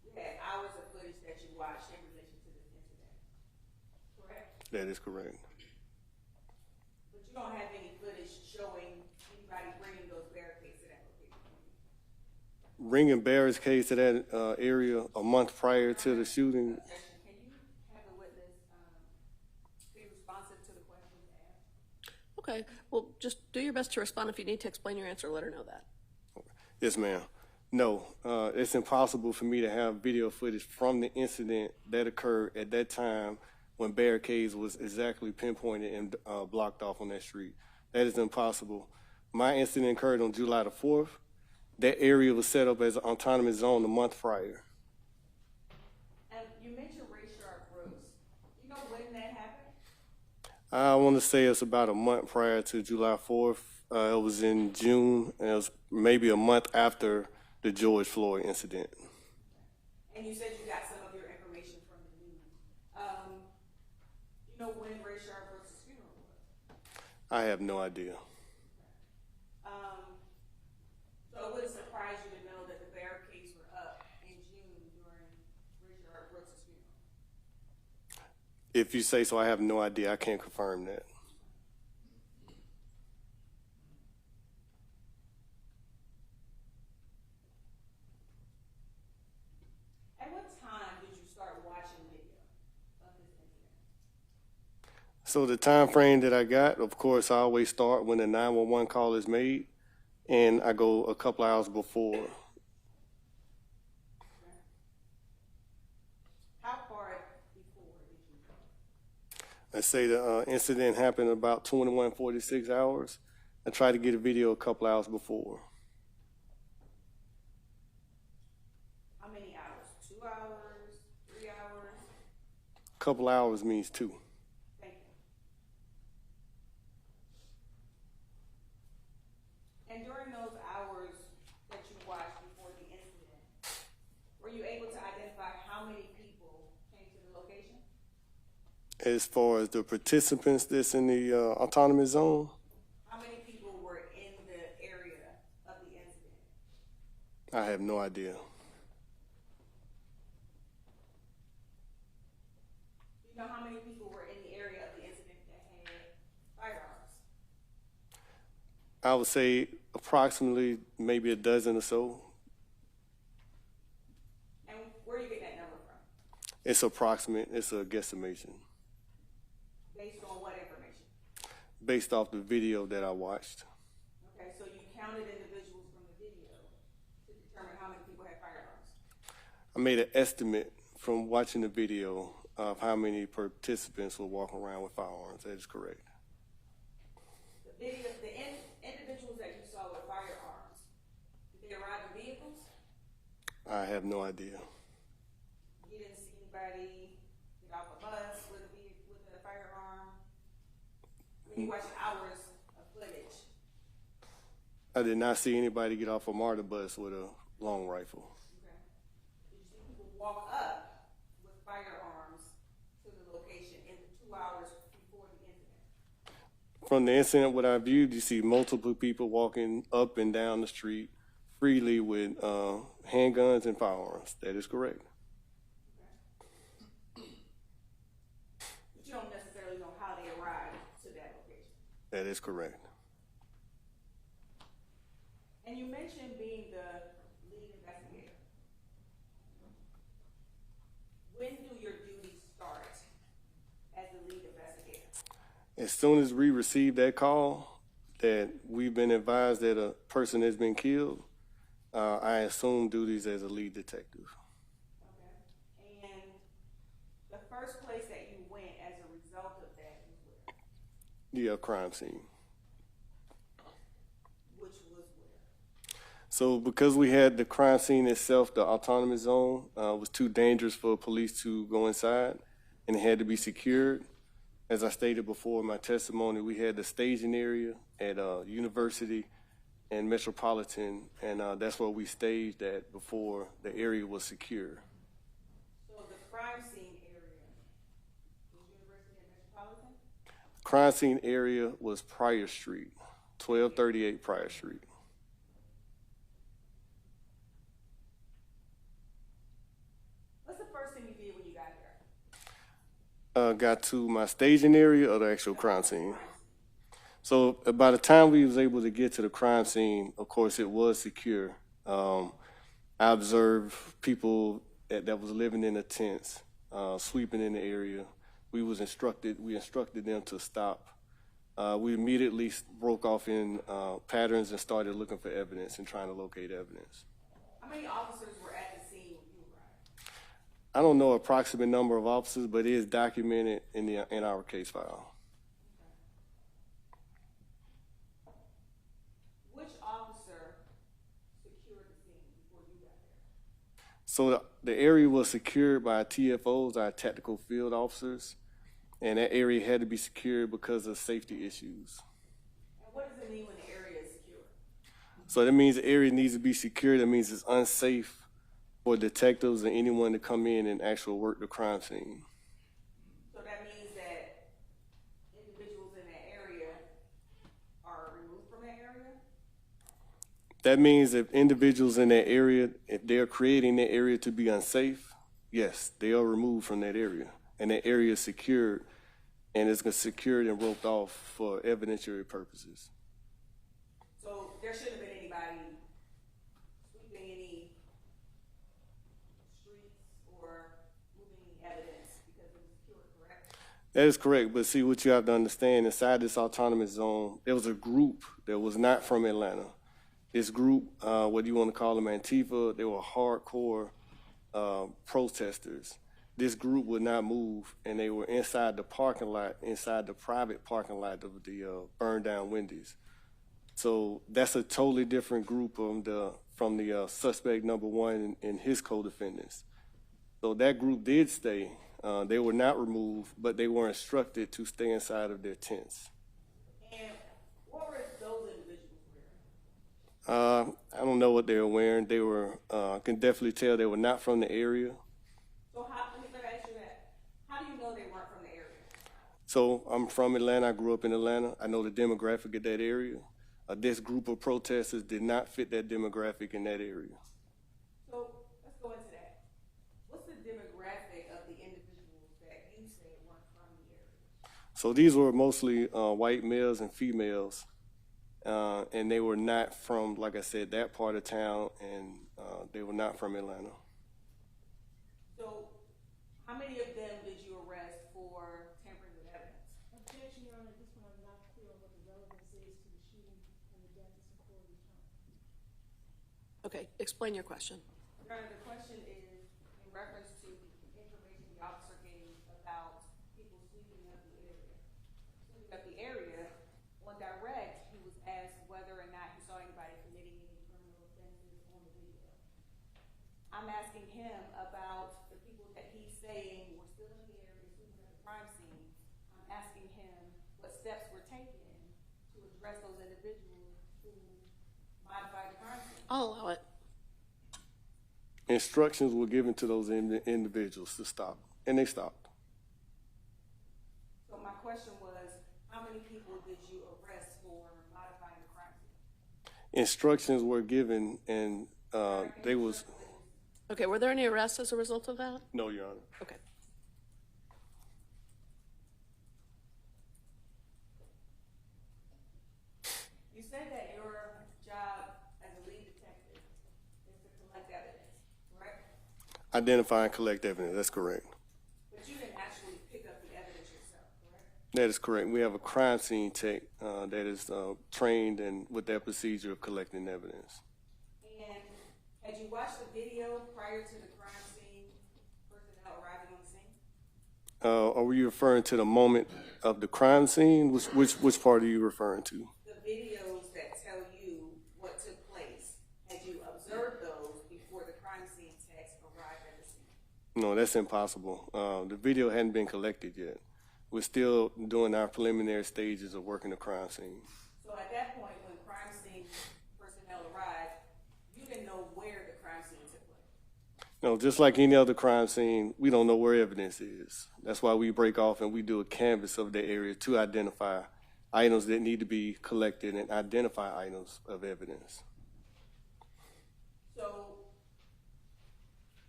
you had hours of footage that you watched in relation to this incident, correct? That is correct. But you don't have any footage showing anybody bringing those barricades to that location? Bringing barricades to that area a month prior to the shooting. Can you have the witness be responsive to the questions asked? Okay, well, just do your best to respond. If you need to explain your answer, let her know that. Yes, ma'am. No, it's impossible for me to have video footage from the incident that occurred at that time when barricades was exactly pinpointed and blocked off on that street. That is impossible. My incident occurred on July the 4th. That area was set up as an autonomous zone a month prior. And you mentioned Rayshard Brooks. You know when that happened? I want to say it's about a month prior to July 4th. It was in June, and it was maybe a month after the George Floyd incident. And you said you got some of your information from the news. You know when Ray Sharp's funeral was? I have no idea. So it wouldn't surprise you to know that the barricades were up in June during Richard Brooks' funeral. If you say so, I have no idea. I can't confirm that. At what time did you start watching video of this incident? So the time frame that I got, of course, I always start when the 911 call is made, and I go a couple hours before. How far before did you go? Let's say the incident happened about 21:46 hours. I try to get a video a couple hours before. How many hours? 2 hours? 3 hours? A couple hours means 2. Thank you. And during those hours that you watched before the incident, were you able to identify how many people came to the location? As far as the participants that's in the autonomous zone, How many people were in the area of the incident? I have no idea. Do you know how many people were in the area of the incident that had firearms? I would say approximately maybe a dozen or so. And where are you getting that number from? It's approximate. It's a guesstimation Based on what information? based off the video that I watched. Okay, so you counted individuals from the video to determine how many people had firearms. I made an estimate from watching the video of how many participants were walking around with firearms. That is correct. The video, individuals that you saw with firearms, did they arrive in vehicles? I have no idea. You didn't see anybody get off a bus with a firearm? I mean, you watched hours of footage. I did not see anybody get off a MARTA bus with a long rifle. Okay. Did you see people walk up with firearms to the location in the 2 hours before the incident? From the incident, what I viewed, you see multiple people walking up and down the street freely with handguns and firearms. That is correct. But you don't necessarily know how they arrived to that location. That is correct. And you mentioned being the lead investigator. When do your duties start as the lead investigator? As soon as we received that call that we've been advised that a person has been killed, I assumed duties as a lead detective. Okay. And the first place that you went as a result of that was where? The crime scene. Which was where? So because we had the crime scene itself, the autonomous zone, was too dangerous for police to go inside, and it had to be secured. As I stated before in my testimony, we had the staging area at University and Metropolitan, and that's where we staged at before the area was secure. So the crime scene area was University and Metropolitan? Crime scene area was Pryor Street, 1238 Pryor Street. What's the first thing you did when you got there? Got to my staging area or the actual crime scene. So by the time we was able to get to the crime scene, of course, it was secure. I observed people that was living in the tents, sweeping in the area. We instructed them to stop. We immediately broke off in patterns and started looking for evidence and trying to locate evidence. How many officers were at the scene when you arrived? I don't know approximate number of officers, but it is documented in our case file. Which officer secured the scene before you got there? So the area was secured by TFOs, our tactical field officers, and that area had to be secured because of safety issues. And what does it mean when the area is secure? So that means the area needs to be secured. That means it's unsafe for detectives and anyone to come in and actually work the crime scene. So that means that individuals in that area are removed from that area? That means if individuals in that area, if they're creating that area to be unsafe, yes, they are removed from that area. And that area is secured, and it's secured and roped off for evidentiary purposes. So there shouldn't have been anybody sweeping any streets or moving any evidence because it was secure, correct? That is correct, but see, what you have to understand, inside this autonomous zone, there was a group that was not from Atlanta. This group, what you want to call them, Antifa, they were hardcore protesters. This group would not move, and they were inside the parking lot, inside the private parking lot of the burned down Wendy's. So that's a totally different group from the suspect number one and his co-defendants. So that group did stay. They were not removed, but they were instructed to stay inside of their tents. And what were those individuals wearing? I don't know what they were wearing. They were, I can definitely tell they were not from the area. So let me ask you that. How do you know they weren't from the area? So I'm from Atlanta. I grew up in Atlanta. I know the demographic of that area. This group of protesters did not fit that demographic in that area. So let's go into that. What's the demographic of the individuals that you say weren't from the area? So these were mostly white males and females, and they were not from, like I said, that part of town, and they were not from Atlanta. So how many of them did you arrest for tampering with evidence? Objection, Your Honor, this one I'm not clear on what the relevance is to the shooting and the death of Secoriea Turner. Okay, explain your question. Your Honor, the question is in reference to the information the officer gave about people sweeping up the area. Sweeping up the area, on direct, he was asked whether or not he saw anybody committing any criminal offenses on the video. I'm asking him about the people that he's saying were still in the area sweeping up the crime scene. I'm asking him what steps were taken to address those individuals who modified the crime scene. I'll allow it. Instructions were given to those individuals to stop, and they stopped. So my question was, how many people did you arrest for modifying the crime scene? Instructions were given, and they was. Okay, were there any arrests as a result of that? No, Your Honor. Okay. You said that your job as a lead detective is to collect evidence, correct? Identify and collect evidence. That's correct. But you didn't actually pick up the evidence yourself, correct? That is correct. We have a crime scene tech that is trained and with that procedure of collecting evidence. And had you watched the video prior to the crime scene personnel arriving on the scene? Are you referring to the moment of the crime scene? Which part are you referring to? The videos that tell you what took place, had you observed those before the crime scene techs arrived at the scene? No, that's impossible. The video hadn't been collected yet. We're still doing our preliminary stages of working the crime scene. So at that point, when crime scene personnel arrived, you didn't know where the crime scene took place? No, just like any other crime scene, we don't know where evidence is. That's why we break off and we do a canvass of the area to identify items that need to be collected and identify items of evidence. So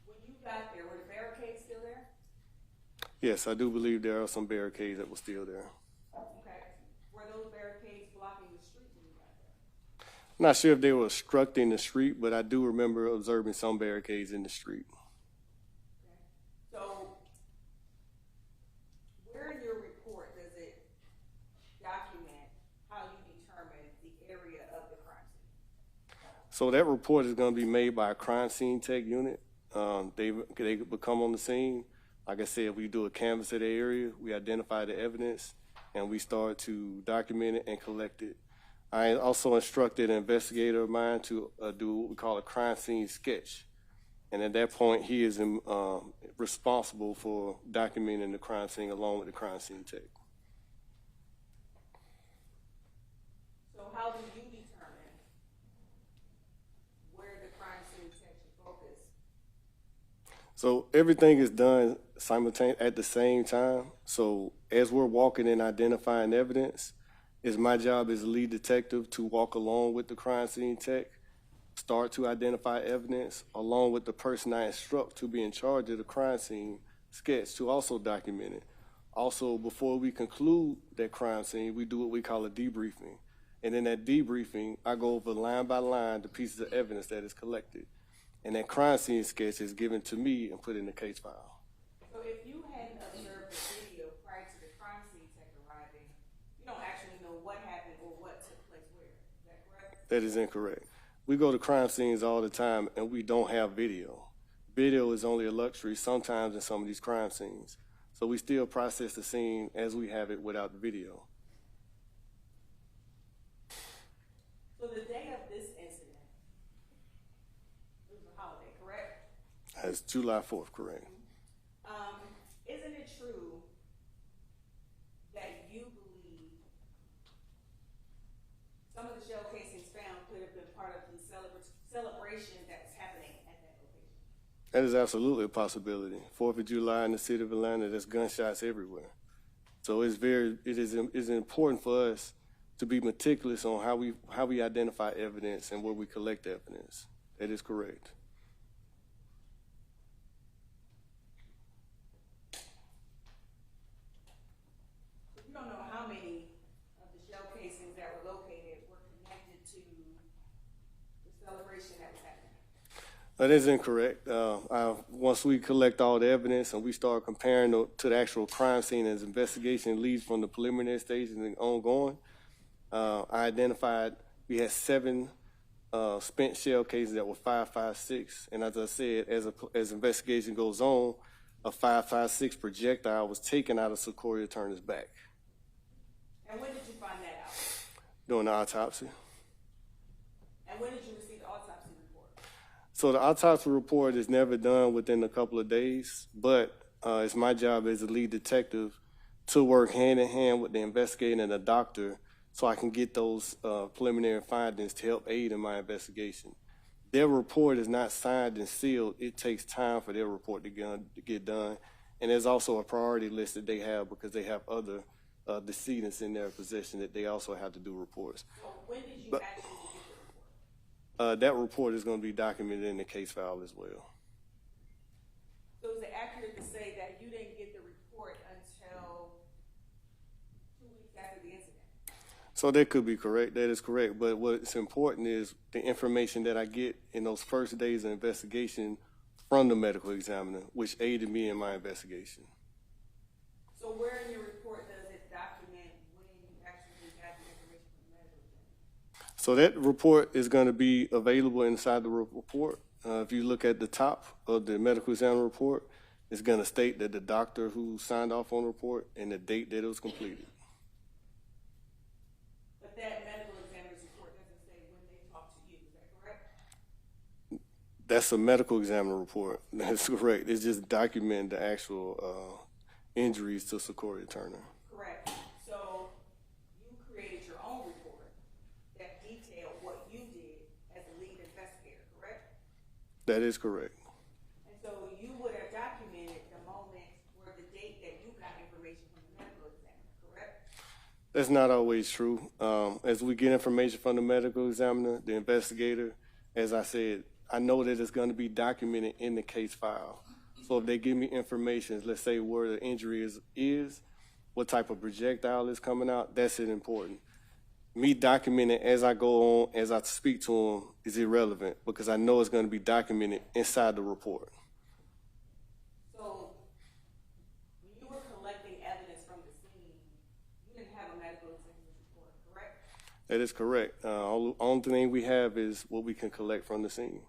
when you got there, were the barricades still there? Yes, I do believe there are some barricades that were still there. Okay. Were those barricades blocking the street when you got there? I'm not sure if they were obstructing the street, but I do remember observing some barricades in the street. Okay. So where in your report does it document how you determined the area of the crime scene? So that report is going to be made by a crime scene tech unit. They would come on the scene. Like I said, we do a canvass of the area, we identify the evidence, and we start to document it and collect it. I also instructed an investigator of mine to do what we call a crime scene sketch. And at that point, he is responsible for documenting the crime scene along with the crime scene tech. So how do you determine where the crime scene tech should focus? So everything is done simultaneously at the same time. So as we're walking and identifying evidence, it's my job as a lead detective to walk along with the crime scene tech, start to identify evidence, along with the person I instruct to be in charge of the crime scene sketch to also document it. Also, before we conclude that crime scene, we do what we call a debriefing. And in that debriefing, I go over line by line the pieces of evidence that is collected. And that crime scene sketch is given to me and put in the case file. So if you hadn't observed the video prior to the crime scene tech arriving, you don't actually know what happened or what took place where. Is that correct? That is incorrect. We go to crime scenes all the time and we don't have video. Video is only a luxury sometimes in some of these crime scenes. So we still process the scene as we have it without the video. So the day of this incident, it was a holiday, correct? That's July 4th, correct. Isn't it true that you believe some of the shell casings found could have been part of the celebration that was happening at that location? That is absolutely a possibility. 4th of July in the city of Atlanta, there's gunshots everywhere. So it is important for us to be meticulous on how we identify evidence and where we collect evidence. That is correct. You don't know how many of the shell casings that were located were connected to the celebration that was happening? That is incorrect. Once we collect all the evidence and we start comparing to the actual crime scene as investigation leads from the preliminary stages and ongoing, I identified we had 7 spent shell cases that were 5.56, and as I said, as investigation goes on, a 5.56 projectile was taken out of Secoriea Turner's back. And when did you find that out? During the autopsy. And when did you receive the autopsy report? So the autopsy report is never done within a couple of days, but it's my job as a lead detective to work hand in hand with the investigator and the doctor so I can get those preliminary findings to help aid in my investigation. Their report is not signed and sealed. It takes time for their report to get done. And there's also a priority list that they have because they have other decedents in their possession that they also have to do reports. So when did you actually get the report? That report is going to be documented in the case file as well. So is it accurate to say that you didn't get the report until 2 weeks after the incident? So that could be correct. That is correct. But what's important is the information that I get in those first days of investigation from the medical examiner, which aided me in my investigation. So where in your report does it document when you actually got the information from the medical examiner? So that report is going to be available inside the report. If you look at the top of the medical examiner report, it's going to state that the doctor who signed off on the report and the date that it was completed. But that medical examiner's report doesn't say when they talked to you, is that correct? That's a medical examiner report. That's correct. It's just documenting the actual injuries to Secoriea Turner. Correct. So you created your own report that detailed what you did as a lead investigator, correct? That is correct. And so you would have documented the moment or the date that you got information from the medical examiner, correct? That's not always true. As we get information from the medical examiner, the investigator, as I said, I know that it's going to be documented in the case file. So if they give me information, let's say where the injury is, what type of projectile is coming out, that's it important. Me documenting as I go on, as I speak to them, is irrelevant because I know it's going to be documented inside the report. So when you were collecting evidence from the scene, you didn't have a medical examiner's report, correct? That is correct. Only thing we have is what we can collect from the scene.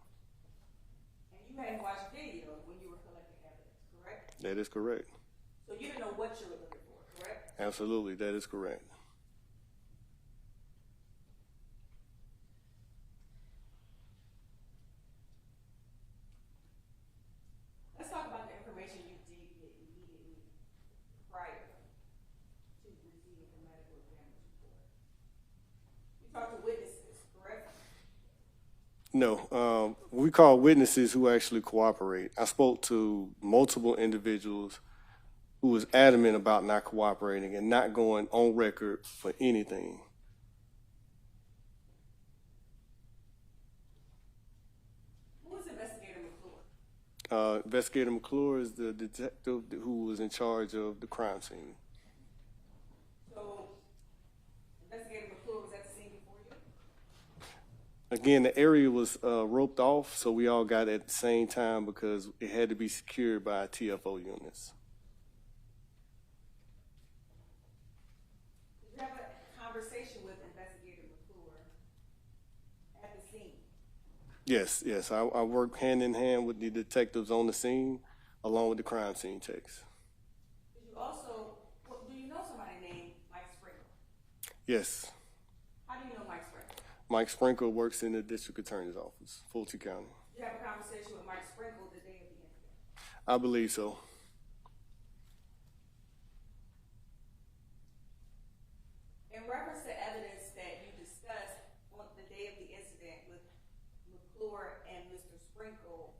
And you hadn't watched video when you were collecting evidence, correct? That is correct. So you didn't know what you were looking for, correct? Absolutely, that is correct. talked to witnesses, correct? No, we call witnesses who actually cooperate. I spoke to multiple individuals who was adamant about not cooperating and not going on record for anything. Who is Investigator McClure? Investigator McClure is the detective who was in charge of the crime scene. So, Investigator McClure was at the scene before you? Again, the area was roped off, so we all got at the same time because it had to be secured by TFO units. Did you have a conversation with Investigator McClure at the scene? Yes. I work hand in hand with the detectives on the scene, along with the crime scene techs. Did you also, do you know somebody named Mike Sprinkle? Yes. How do you know Mike Sprinkle? Mike Sprinkle works in the district attorney's office, Fulton County. Did you have a conversation with Mike Sprinkle the day of the incident? I believe so. In reference to evidence that you discussed on the day of the incident with McClure and Mr. Sprinkle,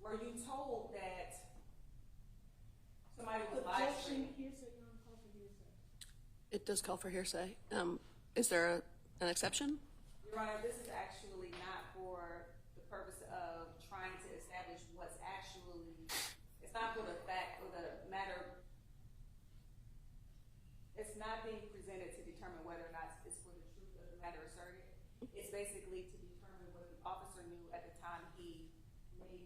were you told that somebody was live streaming? It does call for hearsay. Is there an exception? Your Honor, this is actually not for the purpose of trying to establish what's actually, it's not for the fact or the matter, it's not being presented to determine whether or not it's for the truth of the matter asserted. It's basically to determine what the officer knew at the time he made his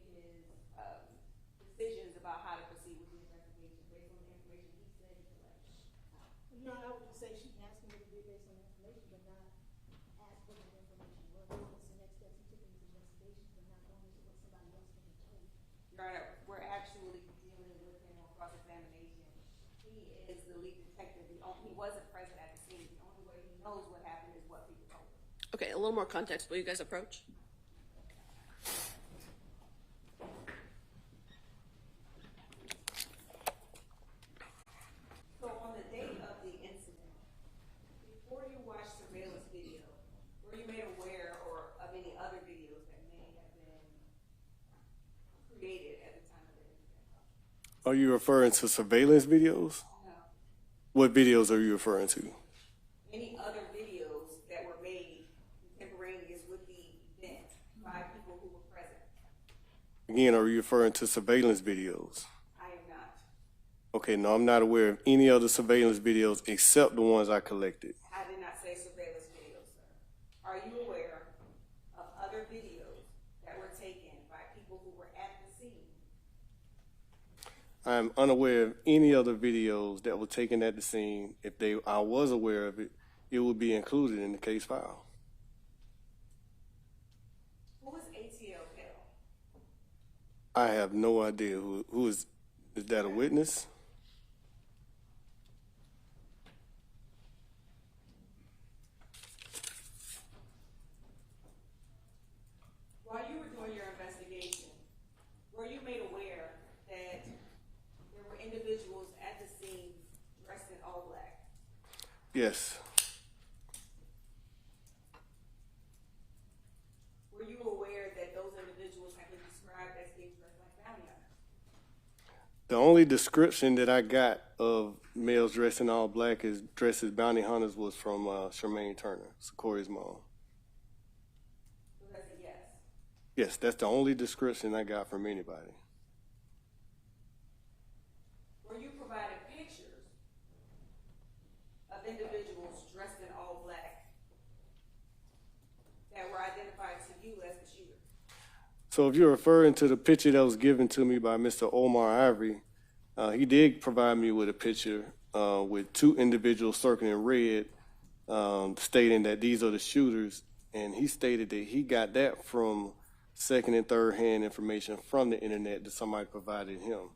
decisions about how to proceed with the investigation based on the information he said he collected. Your Honor, I would say she asked him what he did based on information, but not ask what the information was. What's the next steps he took in his investigation, but not going into what somebody else may have told. Your Honor, we're actually dealing with him on cross-examination. He is the lead detective. He wasn't present at the scene. The only way he knows what happened is what people told him. Okay, a little more context. Will you guys approach? So on the day of the incident, before you watched surveillance video, were you made aware of any other videos that may have been created at the time of the incident? Are you referring to surveillance videos? No. What videos are you referring to? Any other videos that were made contemporaneous with the event by people who were present? Again, are you referring to surveillance videos? I am not. Okay, no, I'm not aware of any other surveillance videos except the ones I collected. I did not say surveillance videos, sir. Are you aware of other videos that were taken by people who were at the scene? I am unaware of any other videos that were taken at the scene. If I was aware of it, it would be included in the case file. Who is ATL Kell? I have no idea who is that a witness? While you were doing your investigation, were you made aware that there were individuals at the scene dressed in all black? Yes. Were you aware that those individuals have been described as being dressed like bounty hunters? The only description that I got of males dressed in all black as dressed as bounty hunters was from Julian Turner, Secoria's mom. So that's a yes. Yes, that's the only description I got from anybody. Were you provided pictures of individuals dressed in all black that were identified to you as the shooter? So if you're referring to the picture that was given to me by Mr. Omar Ivory, he did provide me with a picture with two individuals circled in red, stating that these are the shooters, and he stated that he got that from second and third hand information from the internet that somebody provided him.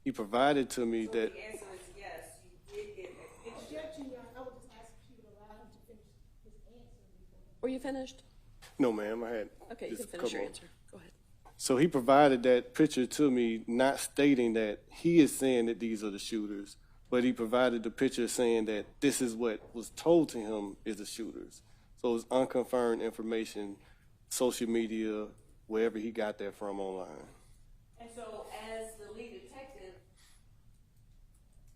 He provided to me So that. the answer is yes, you did get a picture. Objection, Your Honor. I would just ask if you would allow him to finish his answer before. Were you finished? No, ma'am, I had. Okay, you can just a finish your couple. answer. Go ahead. So he provided that picture to me, not stating that he is saying that these are the shooters, but he provided the picture saying that this is what was told to him is the shooters. So it's unconfirmed information, social media, wherever he got that from online. And so, as the lead detective,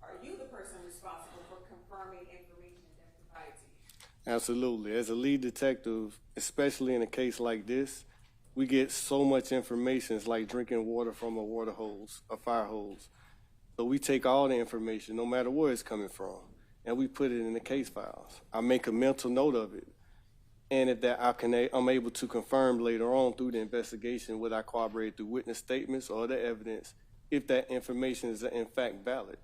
are you the person responsible for confirming information that's provided to you? Absolutely. As a lead detective, especially in a case like this, we get so much information. It's like drinking water from a water hose, a fire hose. So we take all the information, no matter where it's coming from, and we put it in the case files. I make a mental note of it. And if that I'm able to confirm later on through the investigation, whether I corroborate through witness statements or other evidence, if that information is in fact valid.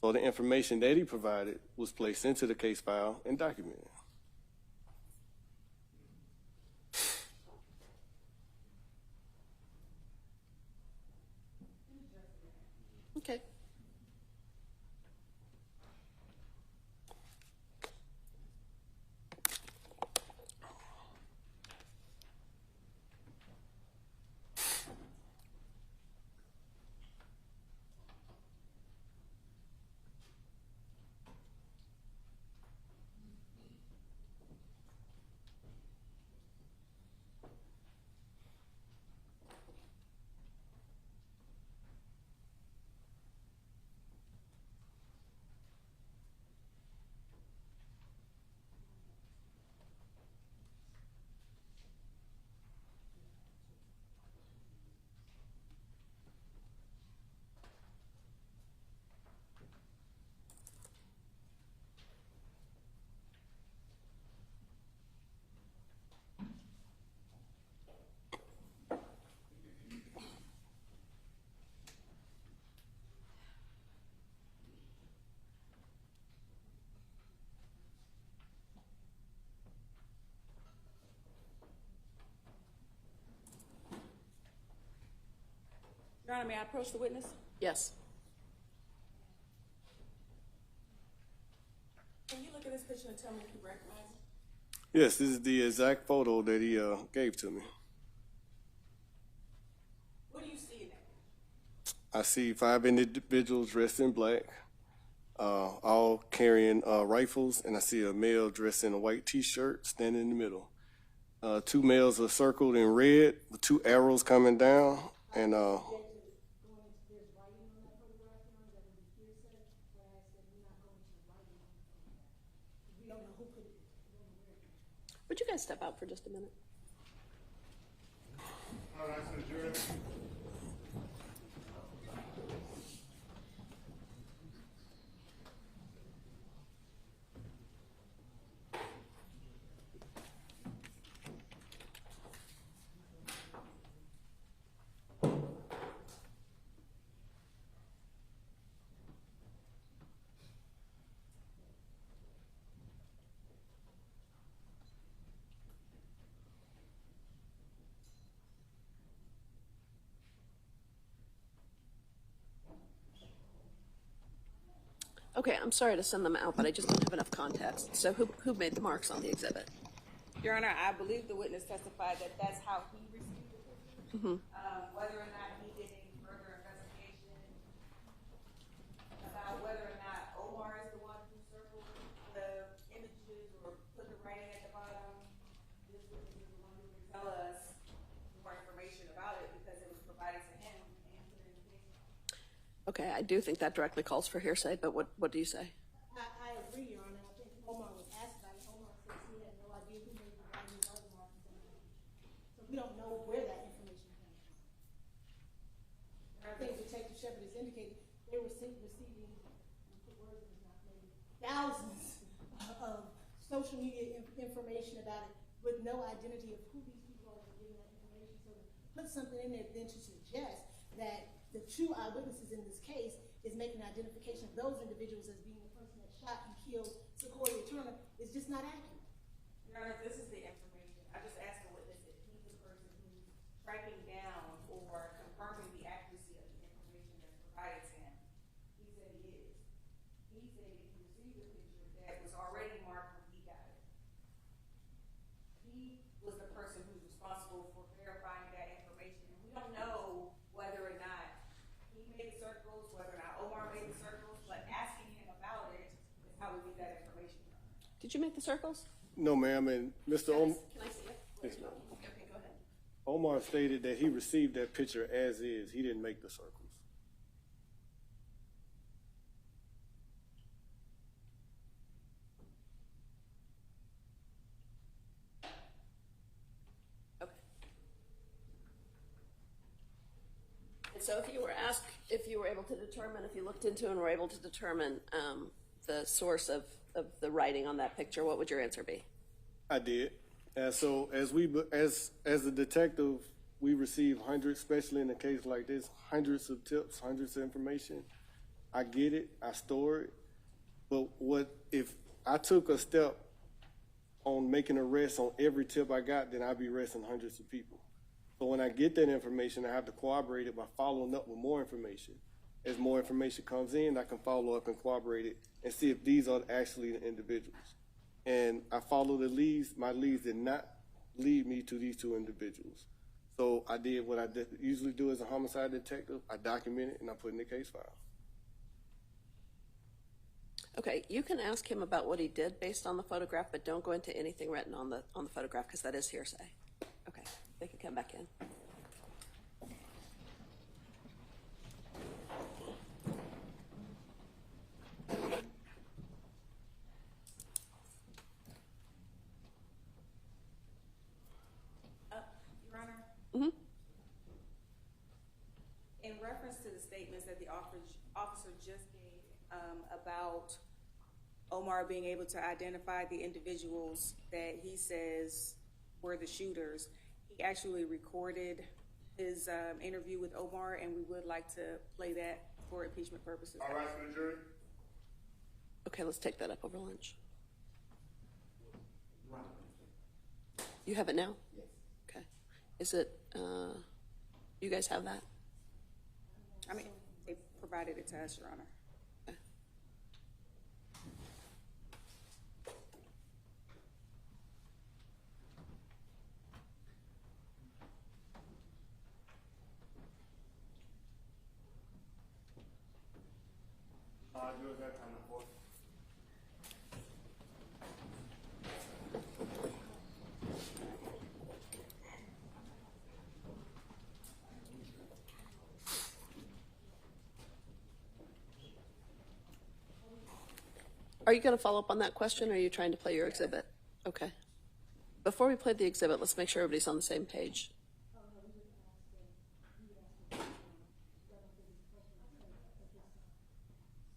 So the information that he provided was placed into the case file and documented. Okay. Your Honor, may I approach the witness? Yes. Can you look at this picture and tell me if you recognize it? Yes, this is the exact photo that he gave to me. What do you see in that? I see 5 individuals dressed in black, all carrying rifles, and I see a male dressed in a white T-shirt standing in the middle. 2 males are circled in red with 2 arrows coming down, and Would you guys step out for just a minute? Okay, I'm sorry to send them out, but I just don't have enough context. So who made the marks on the exhibit? Your Honor, I believe the witness testified that that's how he received the picture. Whether or not he did any further investigation about whether or not Omar is the one who circled the images or put the writing at the bottom, this witness is the one who can tell us more information about it because it was provided to him and put in the case. Okay, I do think that directly calls for hearsay, but what do you say? I agree, Your Honor. I think Omar was asked about it. Omar says he had no idea who made the writing of the marks. So we don't know where that information came from. I think Detective Shepard has indicated they were receiving thousands of social media information about it with no identity of who these people are giving that information. So to put something in there then to suggest that the 2 eyewitnesses in this case is making identification of those individuals as being the person that shot and killed Secoriea Turner is just not accurate. Your Honor, this is the information. I just asked the witness if he's the person who's tracking down or confirming the accuracy of the information that's provided to him. He said he is. He said if he received a picture that was already marked when he got it, he was the person who's responsible for verifying that information. And we don't know whether or not he made the circles, whether or not Omar made the circles, but asking him about it is how we get that information. Did you make the circles? No, ma'am, and Mr. Can I see it? Yes, ma'am. Okay, go ahead. Omar stated that he received that picture as is. He didn't make the circles. Okay. And so if you were asked, if you were able to determine, if you looked into and were able to determine the source of the writing on that picture, what would your answer be? I did. So as a detective, we receive hundreds, especially in a case like this, hundreds of tips, hundreds of information. I get it, I store it. But what if I took a step on making arrests on every tip I got, then I'd be arresting hundreds of people. So when I get that information, I have to corroborate it by following up with more information. As more information comes in, I can follow up and corroborate it and see if these are actually the individuals. And I follow the leads. My leads did not lead me to these two individuals. So I did what I usually do as a homicide detective. I document it and I put it in the case file. Okay, you can ask him about what he did based on the photograph, but don't go into anything written on the photograph because that is hearsay. Okay, they can come back in. Your Honor, Mm-hmm. in reference to the statements that the officer just gave about Omar being able to identify the individuals that he says were the shooters, he actually recorded his interview with Omar, and we would like to play that for impeachment purposes. All right, for the jury. Okay, let's take that up over lunch. You have it now? Yes. Okay. Is it, you guys have that? I mean, they provided it to us, Your Honor. Okay. Do it that time, boy. Are you going to follow up on that question, or are you trying to play your exhibit? Okay. Before we play the exhibit, let's make sure everybody's on the same page.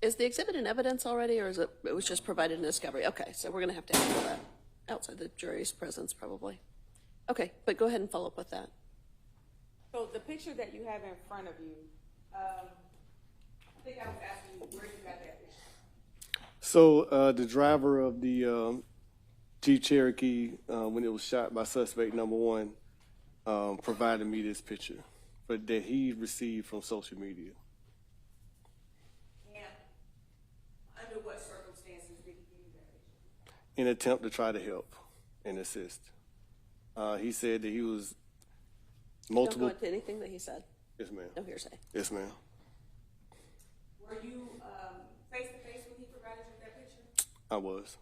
Is the exhibit in evidence already, or is it was just provided in discovery? Okay, so we're going to have to handle that outside the jury's presence, probably. Okay, but go ahead and follow up with that. So the picture that you have in front of you, I think I was asking you where you got that picture. So the driver of the Jeep Cherokee, when it was shot by suspect number one, provided me this picture that he received from social media. And under what circumstances did he give you that picture? In an attempt to try to help and assist. He said that he was multiple. Don't go into anything that he said. Yes, ma'am. No hearsay. Yes, ma'am. Were you face to face when he provided you that picture? I was.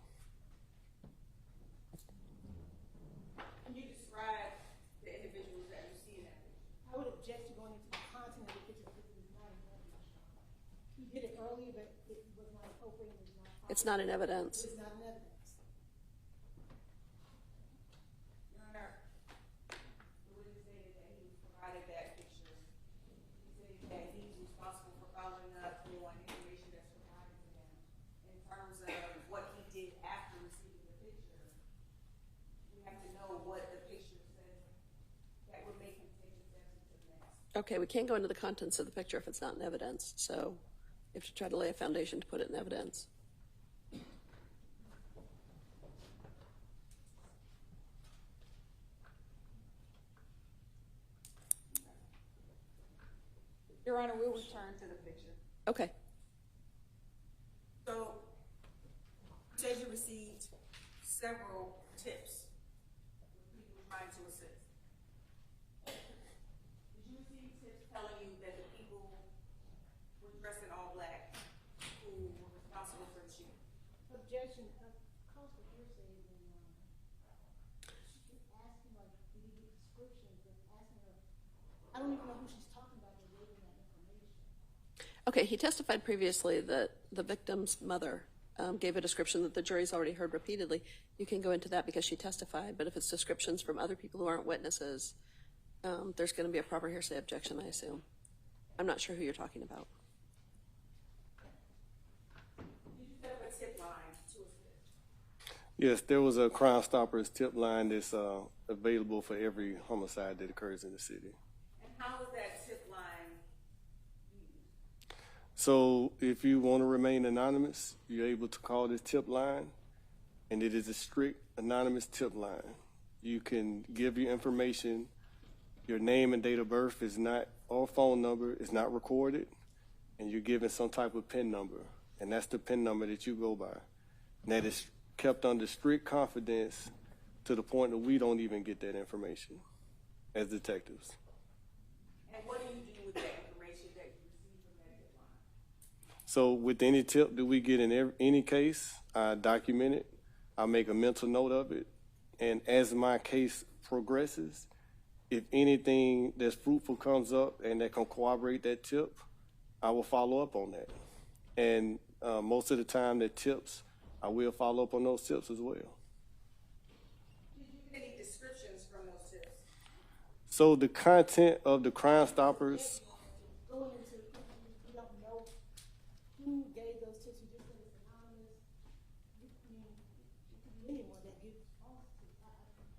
Can you describe the individuals that you see in that picture? I would object to going into the content of the picture because it is not in evidence. He did it earlier, but it was not appropriate and it was not proper. It's not in evidence. It is not in evidence. Your Honor, the witness stated that he provided that picture. He said that he's responsible for following up on information that's provided to him. In terms of what he did after receiving the picture, we have to know what the picture says that would make him take the steps into the next. Okay, we can't go into the contents of the picture if it's not in evidence. So you have to try to lay a foundation to put it in evidence. Your Honor, we'll return to the picture. Okay. So, you said you received several tips with people trying to assist. Did you receive tips telling you that the people were dressed in all black who were responsible for the shooting? Objection. Cause for hearsay is in I don't even know who she's talking about that gave me that information. Okay, he testified previously that the victim's mother gave a description that the jury's already heard repeatedly. You can go into that because she testified, but if it's descriptions from other people who aren't witnesses, there's going to be a proper hearsay objection, I assume. I'm not sure who you're talking about. Did you set up a tip line to assist? Yes, there was a Crime Stoppers tip line that's available for every homicide that occurs in the city. And how is that tip line used? So if you want to remain anonymous, you're able to call this tip line, and it is a strict anonymous tip line. You can give your information. Your name and date of birth is not, or phone number is not recorded, and you're given some type of PIN number, and that's the PIN number that you go by. And that is kept under strict confidence to the point that we don't even get that information as detectives. And what do you do with that information that you receive from that tip line? So with any tip that we get in any case, I document it. I make a mental note of it. And as my case progresses, if anything that's fruitful comes up and that can corroborate that tip, I will follow up on that. And most of the time, the tips, I will follow up on those tips as well. Did you get any descriptions from those tips? So the content of the Crime Stoppers, Going into, you don't know who gave those tips, you just said it's anonymous. I mean, it could be anyone that gives false tips. I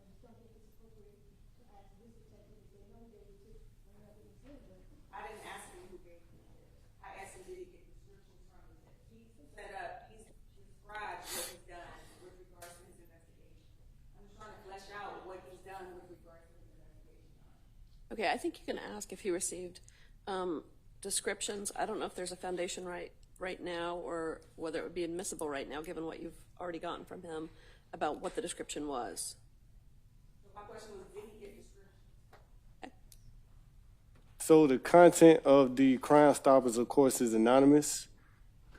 just don't think it's appropriate to ask this detective if they know who gave the tips when nothing is said. I didn't ask him who gave the tips. I asked him, did he get descriptions from the tips? He set up, he's described what he's done with regards to his investigation. I'm just trying to flesh out what he's done with regards to his investigation. Okay, I think you can ask if he received descriptions. I don't know if there's a foundation right now or whether it would be admissible right now, given what you've already gotten from him about what the description was. So my question was, did he get descriptions? so the content of the Crime Stoppers, of course, is anonymous.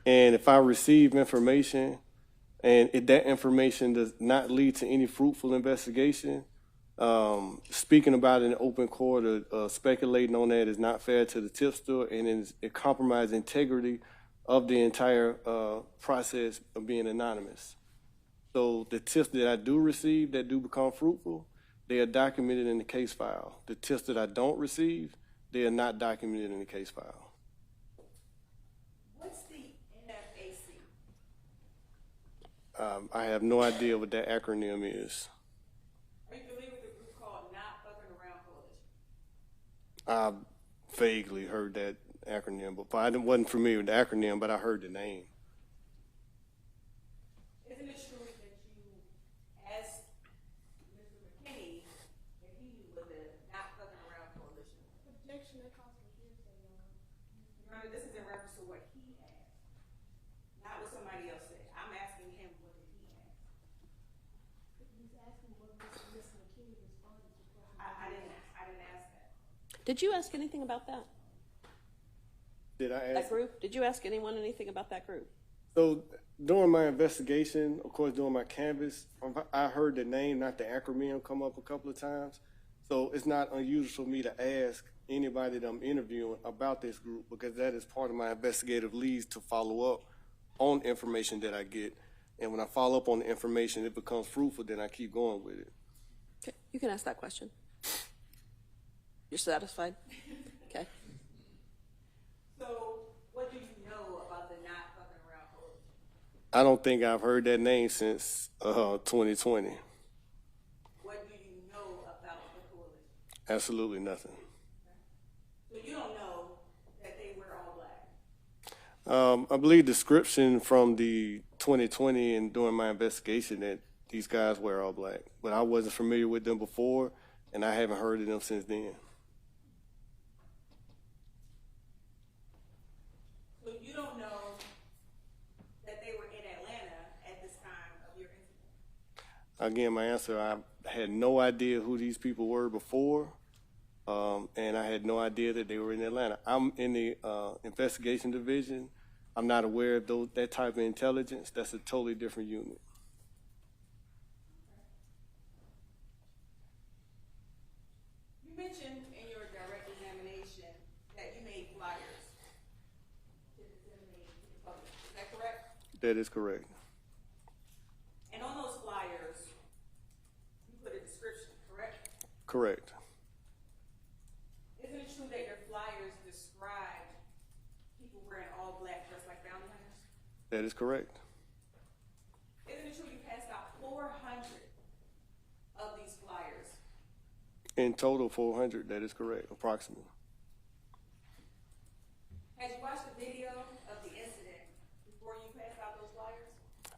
And if I receive information and if that information does not lead to any fruitful investigation, speaking about it in open court or speculating on that is not fair to the tipster, and it compromises the integrity of the entire process of being anonymous. So the tips that I do receive that do become fruitful, they are documented in the case file. The tips that I don't receive, they are not documented in the case file. What's the NFAC? I have no idea what that acronym is. Are you familiar with the group called Not Fucking Around Coalition? I vaguely heard that acronym, but I wasn't familiar with the acronym, but I heard the name. Isn't it true that you asked Mr. McKinney if he knew what the Not Fucking Around Coalition was? Objection, that calls for hearsay, Remember, this is in reference to what he asked, not what somebody else said. I'm asking him, what did he ask? He's asking what Mr. McKinney responded to questions. I didn't ask that. Did you ask anything about that? Did I ask? That group? Did you ask anyone anything about that group? So during my investigation, of course, during my canvas, I heard the name, not the acronym, come up a couple of times. So it's not unusual for me to ask anybody that I'm interviewing about this group, because that is part of my investigative leads to follow up on information that I get. And when I follow up on the information, it becomes fruitful, then I keep going with it. Okay, you can ask that question. You're satisfied? Okay. So, what do you know about the Not Fucking Around Coalition? I don't think I've heard that name since 2020. What do you know about the coalition? Absolutely nothing. So you don't know that they were all black? I believe description from the 2020 and during my investigation that these guys were all black, but I wasn't familiar with them before, and I haven't heard of them since then. So you don't know that they were in Atlanta at this time of your incident? Again, my answer, I had no idea who these people were before, and I had no idea that they were in Atlanta. I'm in the investigation division. I'm not aware of that type of intelligence. That's a totally different unit. You mentioned in your direct examination made flyers to disseminate to the public. Is that correct? That is correct. And on those flyers, you put a description, correct? Correct. Isn't it true that your flyers describe people wearing all black dressed like bounty hunters? That is correct. Isn't it true you passed out 400 of these flyers? In total, 400. That is correct, approximately. Had you watched the video of the incident before you passed out those flyers?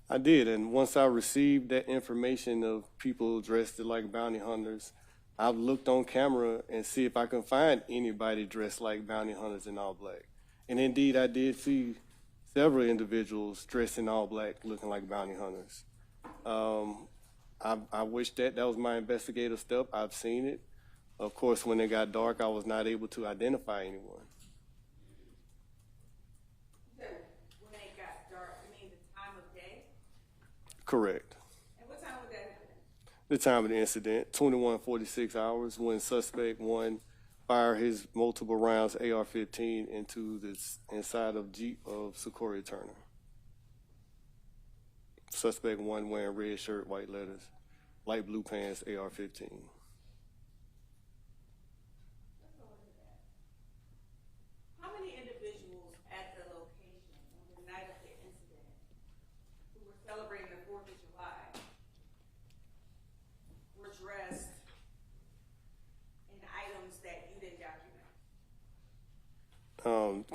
I did, and once I received that information of people dressed like bounty hunters, I've looked on camera and see if I can find anybody dressed like bounty hunters in all black. And indeed, I did see several individuals dressed in all black looking like bounty hunters. I wish that was my investigative step. I've seen it. Of course, when it got dark, I was not able to identify anyone. So when it got dark, you mean the time of day? Correct. And what time would that happen? The time of the incident, 21:46 hours, when suspect 1 fired his multiple rounds AR-15 into the inside of Jeep of Secoriea Turner. Suspect 1 wearing red shirt, white letters, light blue pants, AR-15. How many individuals at the location on the night of the incident who were celebrating the 4th of July were dressed in items that you didn't document?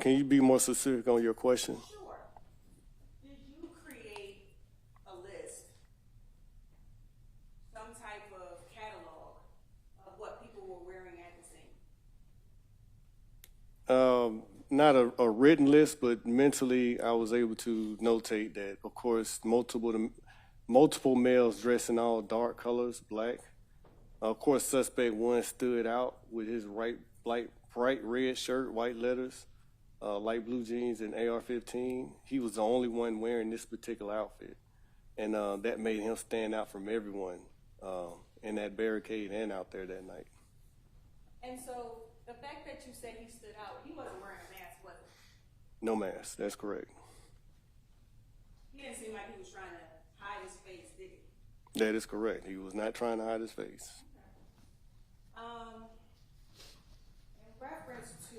Can you be more specific on your question? Sure. Did you create a list, some type of catalog of what people were wearing at the scene? Not a written list, but mentally I was able to notate that, of course, multiple males dressed in all dark colors, black. Of course, suspect 1 stood out with his bright red shirt, white letters, light blue jeans, and AR-15. He was the only one wearing this particular outfit, and that made him stand out from everyone in that barricade and out there that night. And so the fact that you said he stood out, he wasn't wearing a mask, was he? No mask, that's correct. He didn't seem like he was trying to hide his face, did he? That is correct. He was not trying to hide his face. In reference to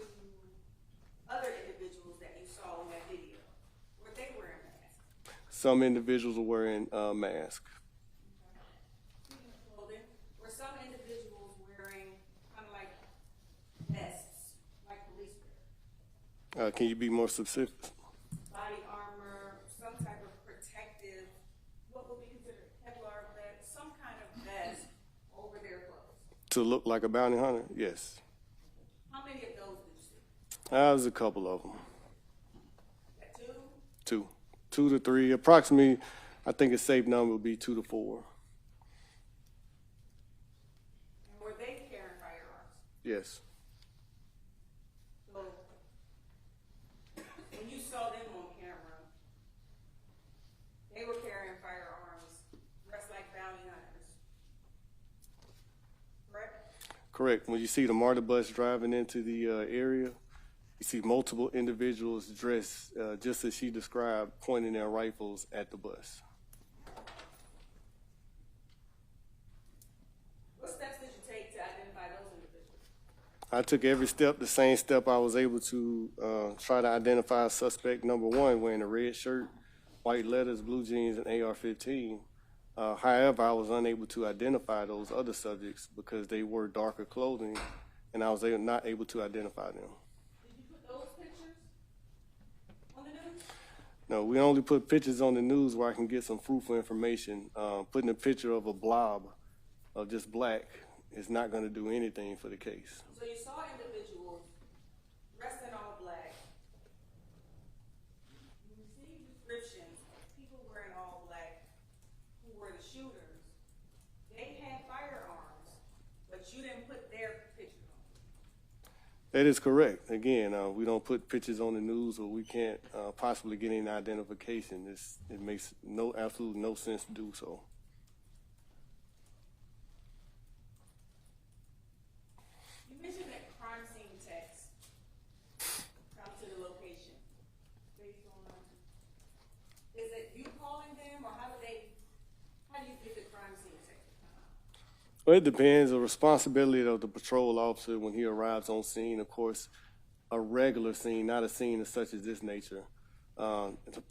other individuals that you saw in that video, were they wearing masks? Some individuals were wearing masks. Clothing. Were some individuals wearing kind of like vests, like police wear? Can you be more specific? Body armor, some type of protective, what would be considered Kevlar vest, some kind of vest over their clothes. To look like a bounty hunter? Yes. How many of those did you see? There's a couple of them. Two? 2 to 3, approximately. I think a safe number would be 2 to 4. And were they carrying firearms? Yes. So when you saw them on camera, they were carrying firearms dressed like bounty hunters, correct? Correct. When you see the MARTA bus driving into the area, you see multiple individuals dressed just as she described, pointing their rifles at the bus. What steps did you take to identify those individuals? I took every step, the same step I was able to try to identify suspect number 1 wearing a red shirt, white letters, blue jeans, and AR-15. However, I was unable to identify those other subjects because they wore darker clothing, and I was not able to identify them. Did you put those pictures on the news? No, we only put pictures on the news where I can get some fruitful information. Putting a picture of a blob of just black is not going to do anything for the case. So you saw individuals dressed in all black. You received descriptions of people wearing all black who were the shooters. They had firearms, but you didn't put their pictures on. That is correct. Again, we don't put pictures on the news, or we can't possibly get any identification. It makes absolutely no sense to do so. You mentioned that crime scene text Well, it depends. The responsibility of the patrol officer when he arrives on scene, of course, a regular scene, not a scene such as this nature.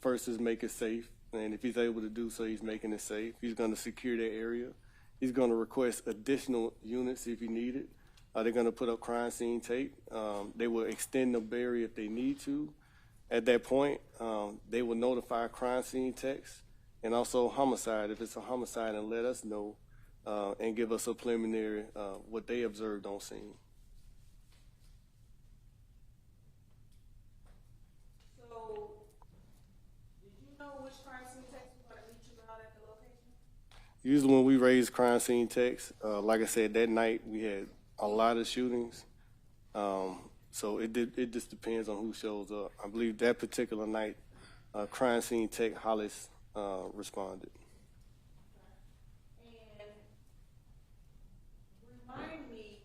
First is make it safe, and if he's able to do so, he's making it safe. He's going to secure that area. He's going to request additional units if he need it. They're going to put up crime scene tape. They will extend the barrier if they need to. At that point, they will notify crime scene techs and also homicide if it's a homicide, and let us know and give us a preliminary what they observed on scene. So, did you know which crime scene techs were going to meet you out at the location? Usually when we raise crime scene techs, like I said, that night we had a lot of shootings. So it just depends on who shows up. I believe that particular night, crime scene tech Hollis responded. And remind me,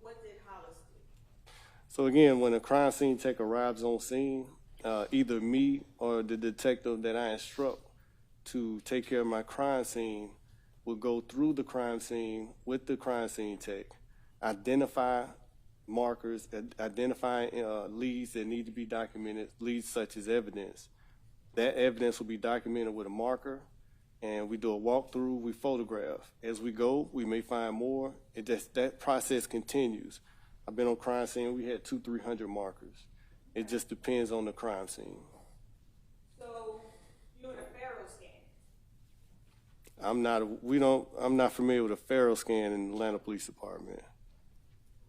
what did Hollis do? So again, when a crime scene tech arrives on scene, either me or the detective that I instruct to take care of my crime scene will go through the crime scene with the crime scene tech, identify markers, identify leads that need to be documented, leads such as evidence. That evidence will be documented with a marker, and we do a walkthrough, we photograph. As we go, we may find more. That process continues. I've been on crime scene, we had 200-300 markers. It just depends on the crime scene. So, you're in a Pharaoh scan? I'm not familiar with a Pharaoh scan in the Atlanta Police Department.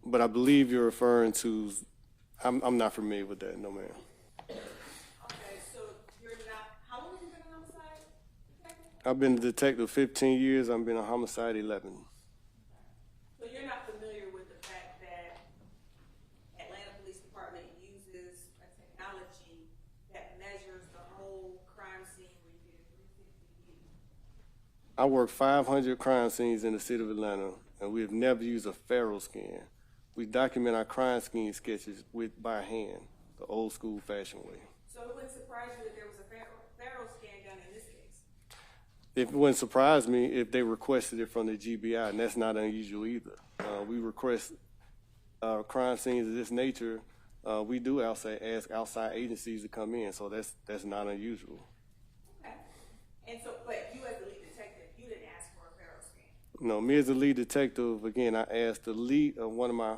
But I believe you're referring to, I'm not familiar with that, no ma'am. Okay, so you're not, how long have you been a homicide detective? I've been a detective 15 years, I've been a homicide 11. So you're not familiar with the fact that Atlanta Police Department uses a technology that measures the whole crime scene where you get a 360 view? I work 500 crime scenes in the city of Atlanta, and we have never used a Pharaoh scan. We document our crime scene sketches by hand, the old school fashioned way. So it wouldn't surprise you that there was a Pharaoh scan done in this case? It wouldn't surprise me if they requested it from the GBI, and that's not unusual either. We request crime scenes of this nature. We do ask outside agencies to come in, so that's not unusual. Okay. And so, but you as the lead detective, you didn't ask for a Pharaoh scan? No, me as the lead detective, again, I asked the lead of one of my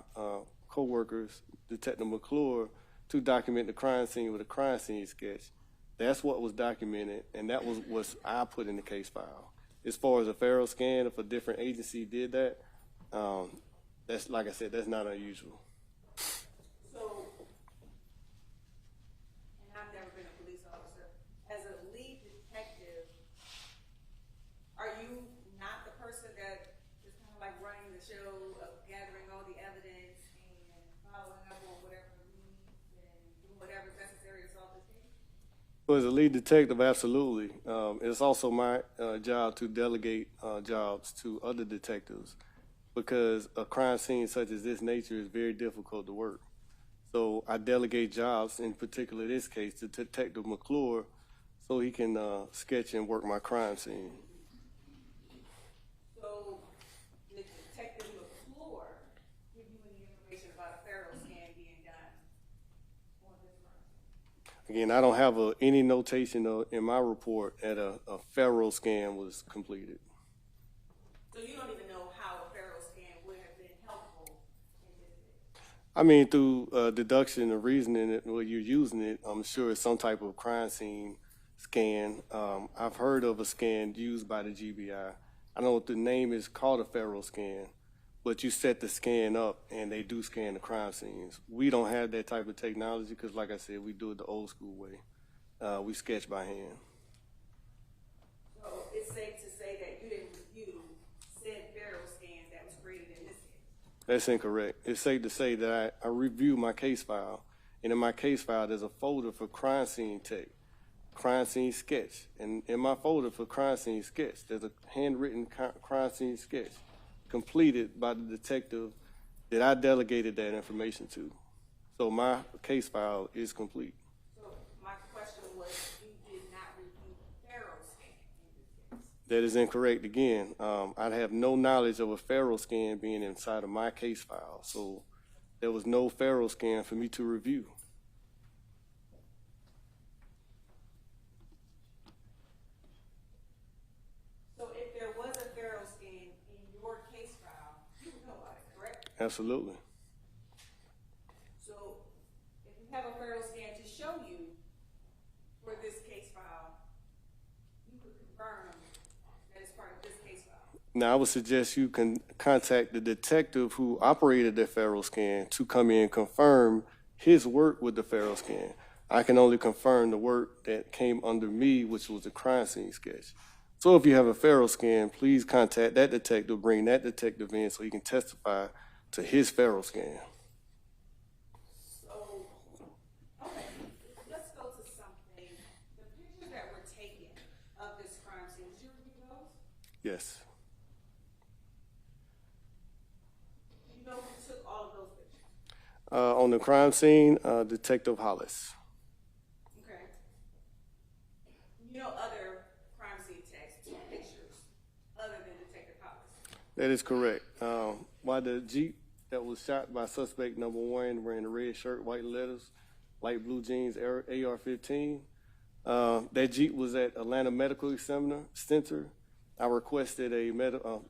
co-workers, Detective McClure, to document the crime scene with a crime scene sketch. That's what was documented, and that was what I put in the case file. As far as a Pharaoh scan, if a different agency did that, that's, like I said, that's not unusual. So, and I've never been a police officer, as a lead detective, are you not the person that is kind of like running the show of gathering all the evidence and following up on whatever leads and doing whatever's necessary to solve this case? Well, as a lead detective, absolutely. It's also my job to delegate jobs to other detectives, because a crime scene such as this nature is very difficult to work. So I delegate jobs, in particular this case, to Detective McClure, so he can sketch and work my crime scene. So, did Detective McClure give you any information about a Pharaoh scan being done on this crime? Again, I don't have any notation in my report that a Pharaoh scan was completed. So you don't even know how a Pharaoh scan would have been helpful in this case? I mean, through deduction and reasoning, where you're using it, I'm sure it's some type of crime scene scan. I've heard of a scan used by the GBI. I don't know what the name is called, a Pharaoh scan, but you set the scan up and they do scan the crime scenes. We don't have that type of technology because, like I said, we do it the old school way. We sketch by hand. So it's safe to say that you didn't review said Pharaoh scan that was created in this case? That's incorrect. It's safe to say that I review my case file, and in my case file there's a folder for crime scene tech, crime scene sketch. And in my folder for crime scene sketch, there's a handwritten crime scene sketch completed by the detective that I delegated that information to. So my case file is complete. So my question was, you did not review Pharaoh scan in this case? That is incorrect again. I have no knowledge of a federal scan being inside of my case file, so there was no federal scan for me to review. So if there was a federal scan in your case file, you would know about it, correct? Absolutely. So if you have a federal scan to show you for this case file, you could confirm that it's part of this case file. Now, I would suggest you can contact the detective who operated the federal scan to come in and confirm his work with the federal scan. I can only confirm the work that came under me, which was the crime scene sketch. So if you have a federal scan, please contact that detective, bring that detective in so he can testify to his federal scan. So, okay, let's go to something. The pictures that were taken of this crime scene, did you review those? Yes. You know who took all of those pictures? On the crime scene, Detective Hollis. Okay. You know other crime scene texts, pictures, other than Detective Hollis? That is correct. While the Jeep that was shot by suspect number 1 wearing a red shirt, white letters, light blue jeans, AR-15, that Jeep was at Atlanta Medical Center. I requested a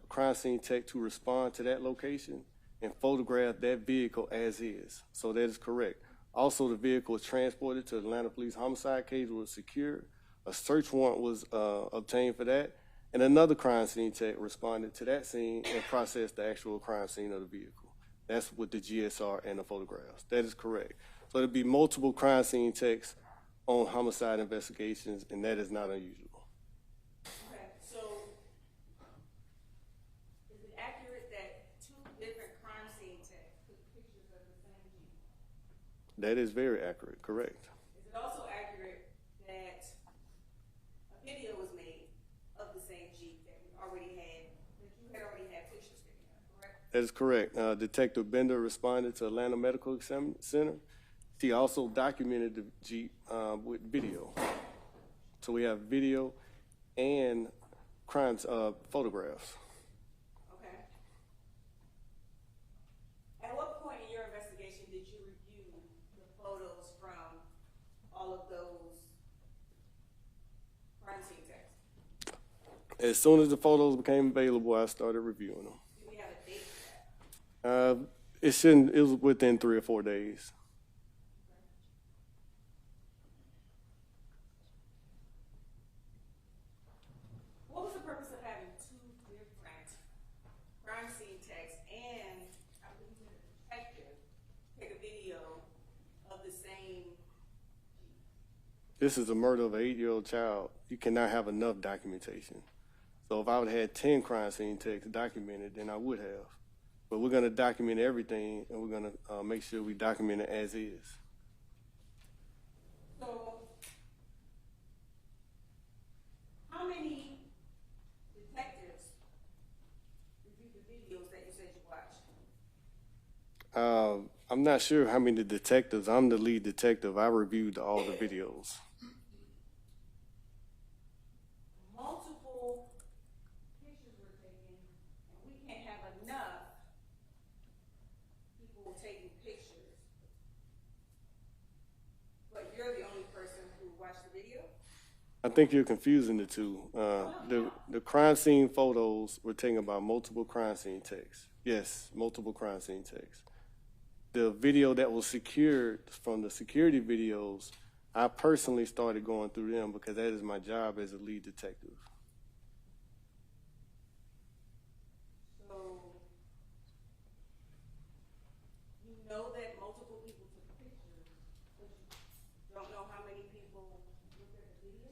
crime scene tech to respond to that location and photograph that vehicle as is. So that is correct. Also, the vehicle was transported to Atlanta Police Homicide Cage where it was secured. A search warrant was obtained for that. And another crime scene tech responded to that scene and processed the actual crime scene of the vehicle. That's with the GSR and the photographs. That is correct. So there'd be multiple crime scene techs on homicide investigations, and that is not unusual. Okay, so is it accurate that 2 different crime scene techs took pictures of the same Jeep? That is very accurate, correct. Is it also accurate that a video was made of the same Jeep that you had already had pictures taken of, correct? That is correct. Detective Bender responded to Atlanta Medical Center. He also documented the Jeep with video. So we have video and crimes photographs. Okay. At what point in your investigation did you review the photos from all of those crime scene texts? As soon as the photos became available, I started reviewing them. Do we have a date for that? It was within 3 or 4 days. What was the purpose of having 2 different crime scene texts and I believe a detective take a video of the same Jeep? This is a murder of an 8-year-old child. You cannot have enough documentation. So if I would have had 10 crime scene techs documented, then I would have. But we're going to document everything, and we're going to make sure we document it as is. So, how many detectives reviewed the videos that you said you watched? I'm not sure how many detectives. I'm the lead detective. I reviewed all the videos. Multiple pictures were taken, and we can't have enough people taking pictures. But you're the only person who watched the video? I think you're confusing the two. The crime scene photos were taken by multiple crime scene techs. Yes, multiple crime scene techs. The video that was secured from the security videos, I personally started going through them because that is my job as a lead detective. So, you know that multiple people took pictures, but you don't know how many people looked at the video?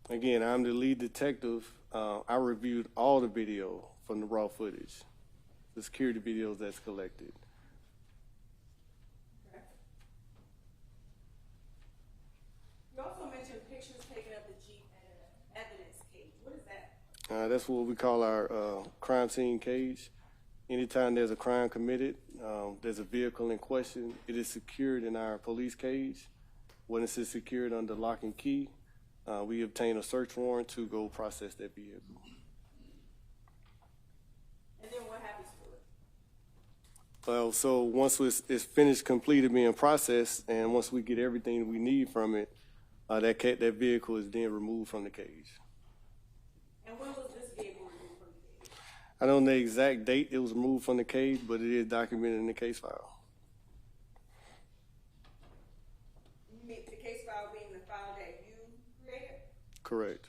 Again, I'm the lead detective. I reviewed all the video from the raw footage, the security videos that's collected. Okay. You also mentioned pictures taken of the Jeep at an evidence cage. What is that? That's what we call our crime scene cage. Anytime there's a crime committed, there's a vehicle in question, it is secured in our police cage. When it's secured under lock and key, we obtained a search warrant to go process that vehicle. And then what happens to it? Well, so once it's finished, completed being processed, and once we get everything we need from it, that vehicle is then removed from the cage. And when was this vehicle removed from the cage? I don't know the exact date it was removed from the cage, but it is documented in the case file. You mean the case file being the file that you created? Correct.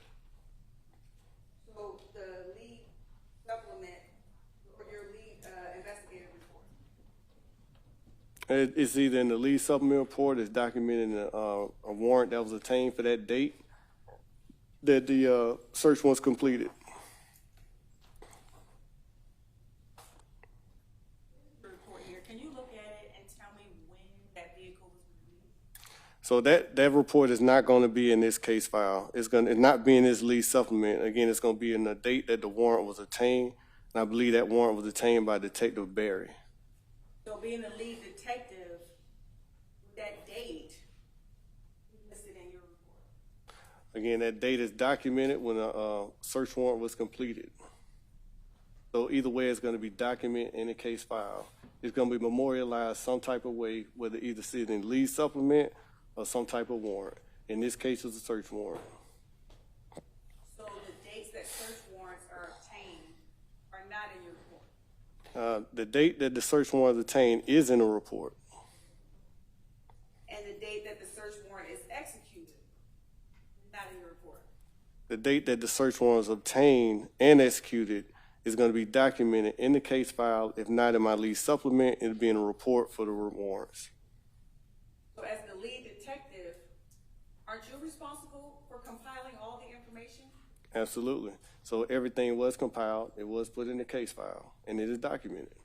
So the lead supplement or your lead investigative report? It's either in the lead supplement report, it's documented in a warrant that was obtained for that date that the search was completed. Report here. Can you look at it and tell me when that vehicle was removed? So that report is not going to be in this case file. It's not be in this lead supplement. Again, it's going to be in the date that the warrant was obtained, and I believe that warrant was obtained by Detective Barry. So being the lead detective, that date listed in your report? Again, that date is documented when a search warrant was completed. So either way, it's going to be documented in the case file. It's going to be memorialized some type of way, whether either sit in lead supplement or some type of warrant. In this case, it's a search warrant. So the dates that search warrants are obtained are not in your report? The date that the search warrant was obtained is in the report. And the date that the search warrant is executed, not in your report? The date that the search warrant was obtained and executed is going to be documented in the case file. If not in my lead supplement, it'll be in a report for the warrants. So as the lead detective, aren't you responsible for compiling all the information? Absolutely. So everything was compiled, it was put in the case file, and it is documented.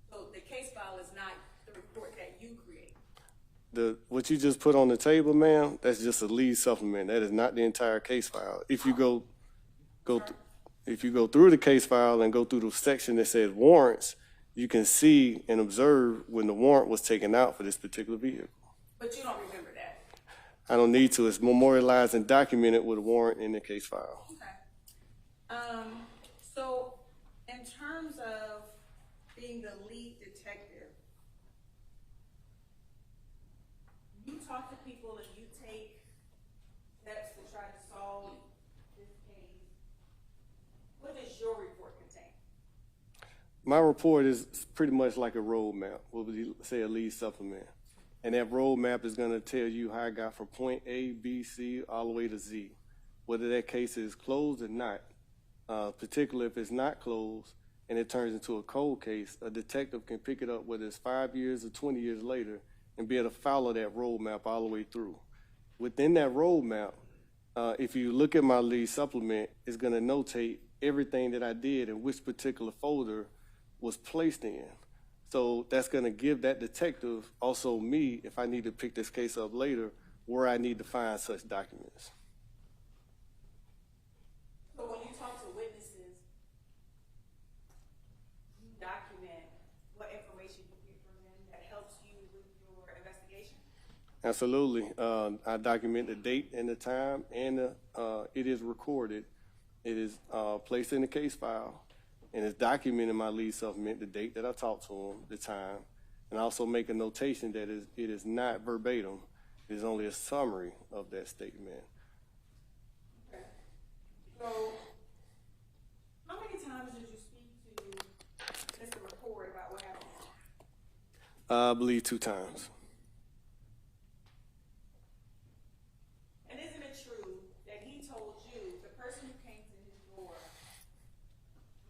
So the case file is not the report that you create? What you just put on the table, ma'am, that's just a lead supplement. That is not the entire case file. If you go through the case file and go through the section that says warrants, you can see and observe when the warrant was taken out for this particular vehicle. But you don't remember that? I don't need to. It's memorialized and documented with a warrant in the case file. Okay. So in terms of being the lead detective, you talk to people and you take steps to try to solve this case. What does your report contain? My report is pretty much like a roadmap, what would you say a lead supplement. And that roadmap is going to tell you how I got from point A, B, C, all the way to Z. Whether that case is closed or not, particularly if it's not closed and it turns into a cold case, a detective can pick it up whether it's 5 years or 20 years later and be able to follow that roadmap all the way through. Within that roadmap, if you look at my lead supplement, it's going to notate everything that I did and which particular folder was placed in. So that's going to give that detective, also me, if I need to pick this case up later, where I need to find such documents. So when you talk to witnesses, you document what information you get from them that helps you with your investigation? Absolutely. I document the date and the time, and it is recorded. It is placed in the case file, and it's documented in my lead supplement, the date that I talked to them, the time, and I also make a notation that it is not verbatim. It is only a summary of that statement. Okay. So how many times did you speak to Mr. McCord about what happened? I believe 2 times. And isn't it true that he told you the person who came to his door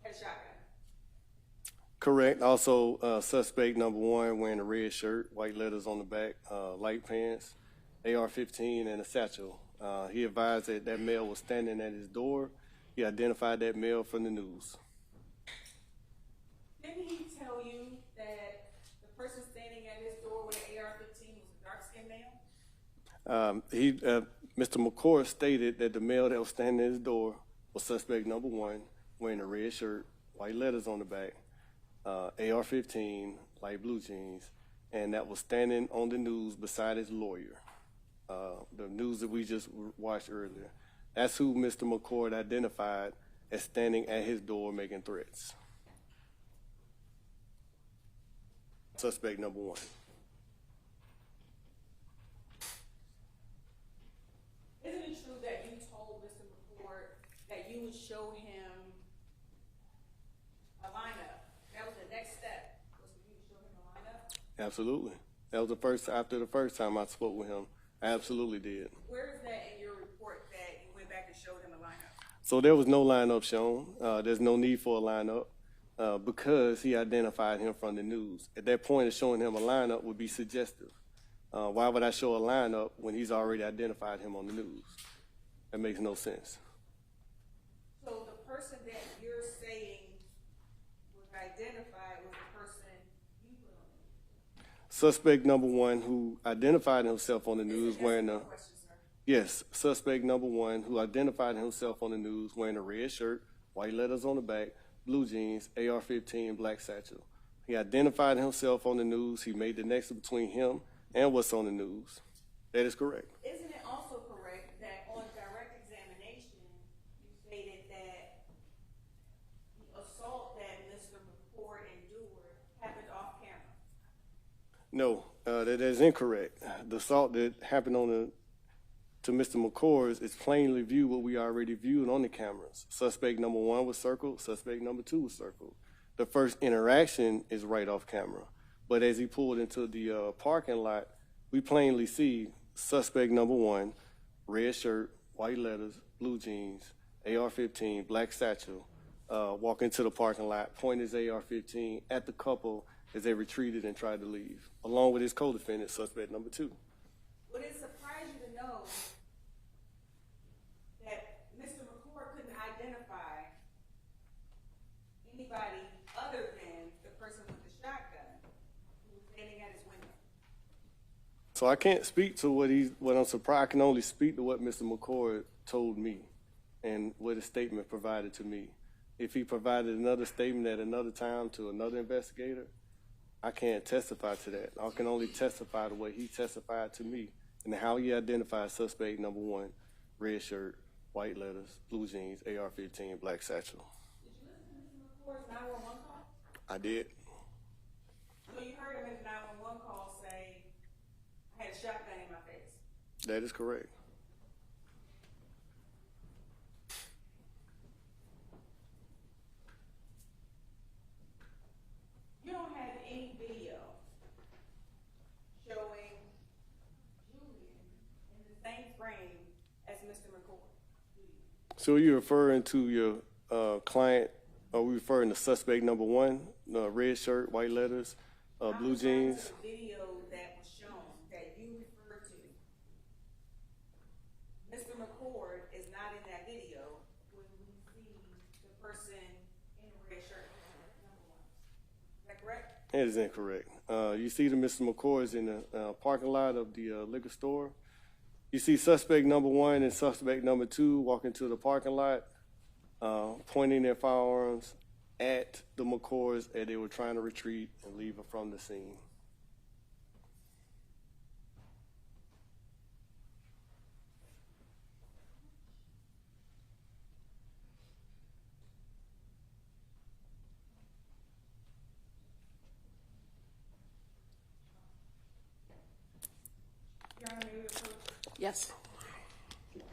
had a shotgun? Correct. Also, suspect number 1 wearing a red shirt, white letters on the back, light pants, AR-15, and a satchel. He advised that that male was standing at his door. He identified that male from the news. Didn't he tell you that the person standing at his door with an AR-15 was a dark-skinned male? Mr. McCord stated that the male that was standing at his door was suspect number 1, wearing a red shirt, white letters on the back, AR-15, light blue jeans, and that was standing on the news beside his lawyer. the news that we just watched earlier. That's who Mr. McCord identified as standing at his door making threats. Suspect number one. Isn't it true that you told Mr. McCord that you would show him a lineup? That was the next step, was for you to show him a lineup? Absolutely. That was after the first time I spoke with him. I absolutely did. Where is that in your report that you went back and showed him a lineup? So there was no lineup shown. There's no need for a lineup because he identified him from the news. At that point, showing him a lineup would be suggestive. Why would I show a lineup when he's already identified him on the news? That makes no sense. So the person that you're saying was identified was the person you put on the news? Suspect number one who identified himself on the news wearing a... Question, sir. Yes, suspect number one who identified himself on the news wearing a red shirt, white letters on the back, blue jeans, AR-15, black satchel. He identified himself on the news. He made the nexus between him and what's on the news. That is correct. Isn't it also correct that on direct examination, you stated that the assault that Mr. McCord endured happened off camera? No, that is incorrect. The assault that happened to Mr. McCord is plainly viewed what we already viewed on the cameras. Suspect number one was circled. Suspect number two was circled. The first interaction is right off camera. But as he pulled into the parking lot, we plainly see suspect number one, red shirt, white letters, blue jeans, AR-15, black satchel, walk into the parking lot, point his AR-15 at the couple as they retreated and tried to leave, along with his co-defendant, suspect number two. Would it surprise you to know that Mr. McCord couldn't identify anybody other than the person with the shotgun who was standing at his window? So I can't speak to what I'm surprised. I can only speak to what Mr. McCord told me and what his statement provided to me. If he provided another statement at another time to another investigator, I can't testify to that. I can only testify to what he testified to me and how he identified suspect number one, red shirt, white letters, blue jeans, AR-15, black satchel. Did you listen to Mr. McCord's 911 call? I did. So you heard him in the 911 call say, I had a shotgun in my face. That is correct. You don't have any video showing Julian in the same frame as Mr. McCord, do you? So you're referring to your client, are we referring to suspect number one, red shirt, white letters, blue jeans? The video that was shown that you referred to, Mr. McCord is not in that video when we see the person in a red shirt, number one. Is that correct? That is incorrect. You see the Mr. McCoys in the parking lot of the liquor store. You see suspect number one and suspect number two walk into the parking lot, pointing their firearms at the McCoys as they were trying to retreat and leave from the scene. Your Honor, may we approach? Yes. Did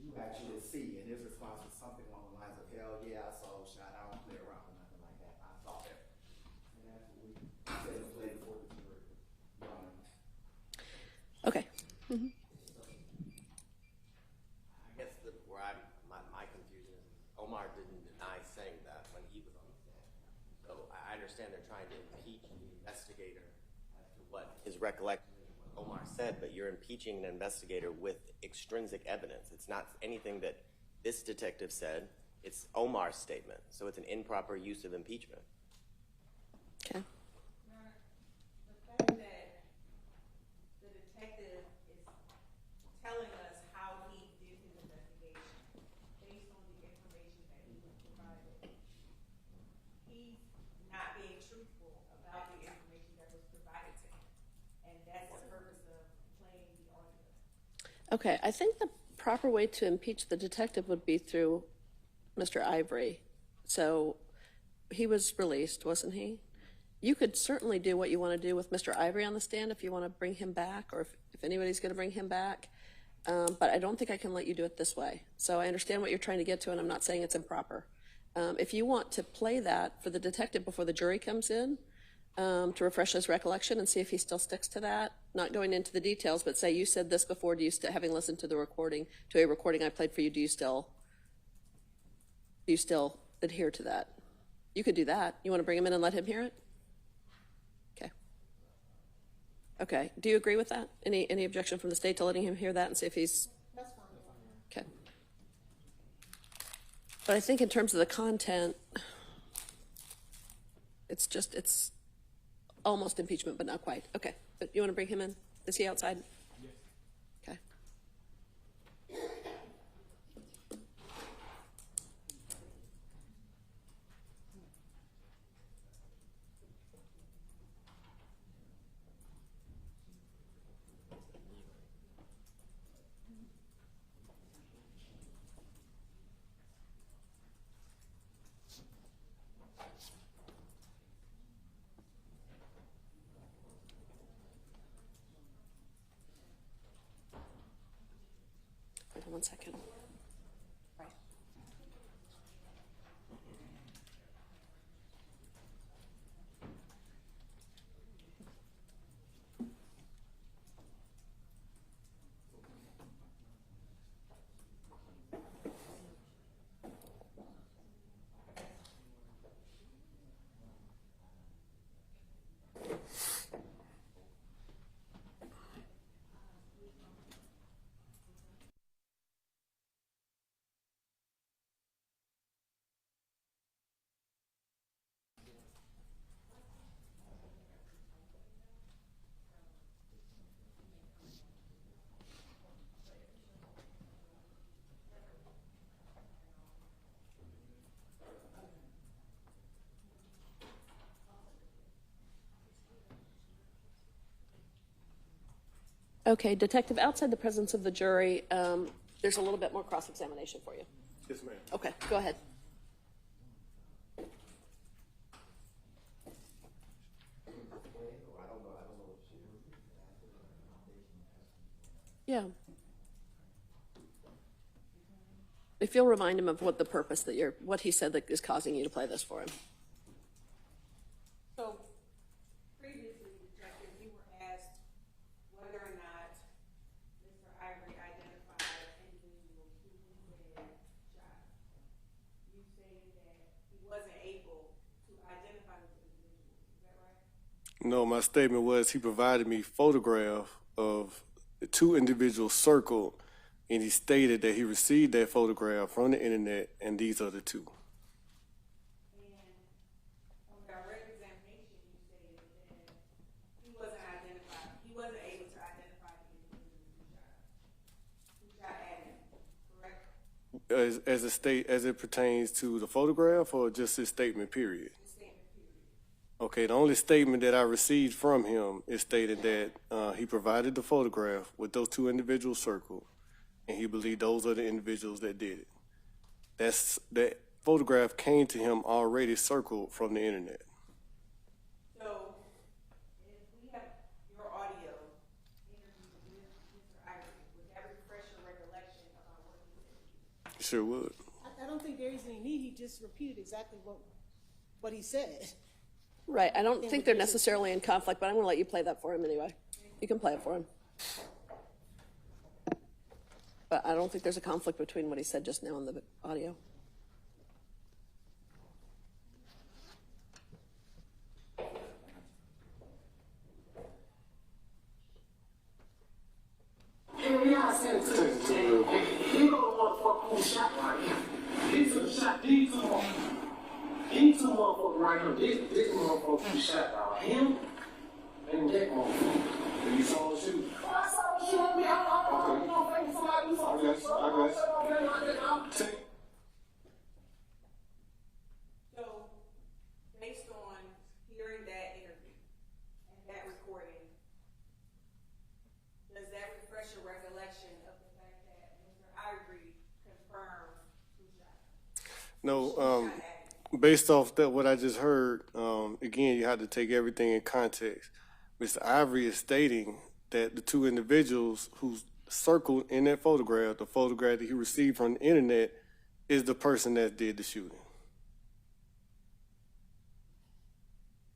you actually see? And his response was something along the lines of, hell yeah, I saw a shot. I don't play around with nothing like that. I saw it. And that's what we said was later for the jury. Okay. I guess where my confusion is Omar didn't deny saying that when he was on the stand. So I understand they're trying to impeach the investigator as to what his recollection is of what Omar said, but you're impeaching an investigator with extrinsic evidence. It's not anything that this detective said. It's Omar's statement. So it's an improper use of impeachment. Okay. The fact that the detective is telling us how he did his investigation based on that's the purpose of playing the audio. Okay, I think the proper way to impeach the detective would be through Mr. Ivory. So he was released, wasn't he? You could certainly do what you want to do with Mr. Ivory on the stand if you want to bring him back, or if anybody's going to bring him back. But I don't think I can let you do it this way. So I understand what you're trying to get to, and I'm not saying it's improper. If you want to play that for the detective before the jury comes in, to refresh his recollection and see if he still sticks to that, not going into the details, but say, you said this before, do you still, having listened to the recording, to a recording I played for you, do you still adhere to that? You could do that. You want to bring him in and let him hear it? Okay. Okay, do you agree with that? Any objection from the state to letting him hear that and see if he's? That's fine. Okay. But I think in terms of the content, it's almost impeachment, but not quite. Okay, but you want to bring him in? Is he outside? Yes. Okay. Hold on 1 second. Right. Okay, detective, outside the presence of the jury, there's a little bit more cross-examination for you. Yes, ma'am. Okay, go ahead. Yeah. If you'll remind him of what the purpose what he said that is causing you to play this for him. So previously, Detective, you were asked whether or not Mr. Ivory identified individuals who he said shot. You stated that he wasn't able to identify those individuals. Is that right? No, my statement was he provided me photograph of the two individuals circled, and he stated that he received that photograph from the internet, and these are the two. And on direct examination, you stated that he wasn't able to identify the individuals who shot at him, correct? As it pertains to the photograph, or just his statement, period? The statement, period. Okay, the only statement that I received from him is stated that he provided the photograph with those two individuals circled, and he believed those are the individuals that did it. That photograph came to him already circled from the internet. So, if we have your audio interview with Mr. Ivory, would that refresh your recollection about what he said? Sure would. I don't think there is any need. He just repeated exactly what he said. Right, I don't think they're necessarily in conflict, but I'm going to let you play that for him anyway. You can play it for him. But I don't think there's a conflict between what he said just now and the audio. Yeah, I said it to you. He go the motherfucker who shot right here. He took shot these two motherfuckers. These two motherfuckers right here. This motherfucker who shot him and that motherfucker. And you saw the shoot? I saw the shoot. I mean, I'm not thinking somebody who saw the shoot. I So, based on hearing that interview and that recording, Ivory confirm who shot? No, based off that, what I just heard, again, you have to take everything in context. Mr. Ivory is stating that the two individuals who circled in that photograph, the photograph that he received from the internet, is the person that did the shooting.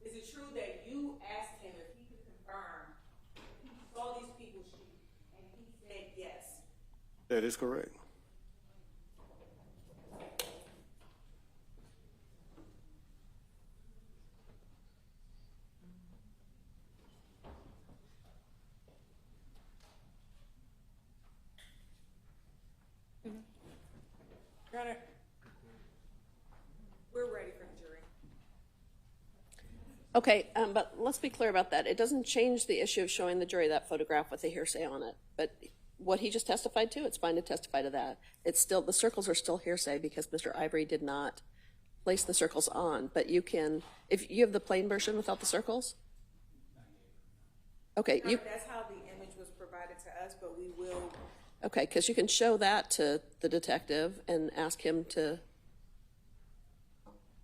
Is it true that you asked him if he could confirm if he saw these people shoot, and he said yes? That is correct. Your Honor, we're ready for the jury. Okay, but let's be clear about that. It doesn't change the issue of showing the jury that photograph with the hearsay on it. But what he just testified to, it's fine to testify to that. It's still, the circles are still hearsay because Mr. Ivory did not place the circles on. But you can, if you have the plain version without the circles? Okay, Your Honor, that's how the image was provided to us, but we will. Okay, because you can show that to the detective and ask him to,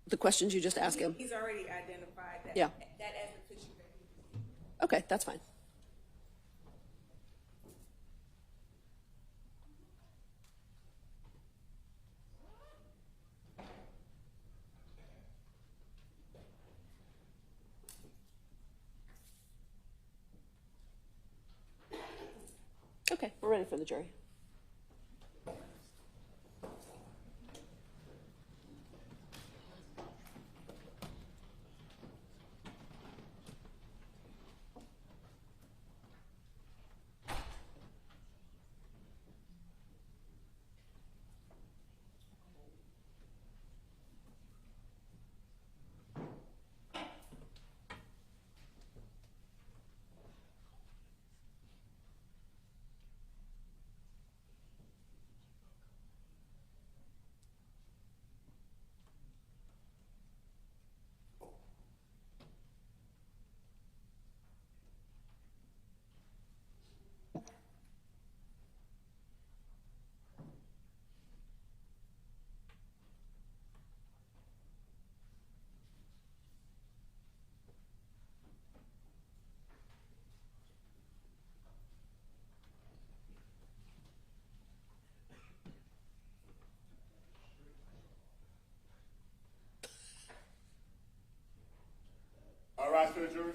the questions you just asked him. He's already identified that, Yeah. that as the picture that he received. Okay, that's fine. Okay, we're ready for the jury. All rise for the jury.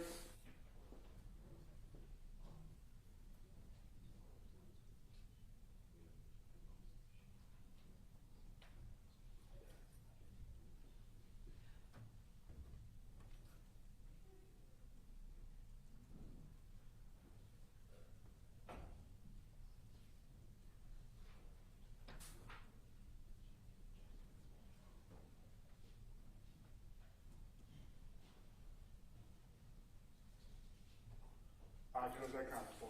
All right, Judge, that counts for.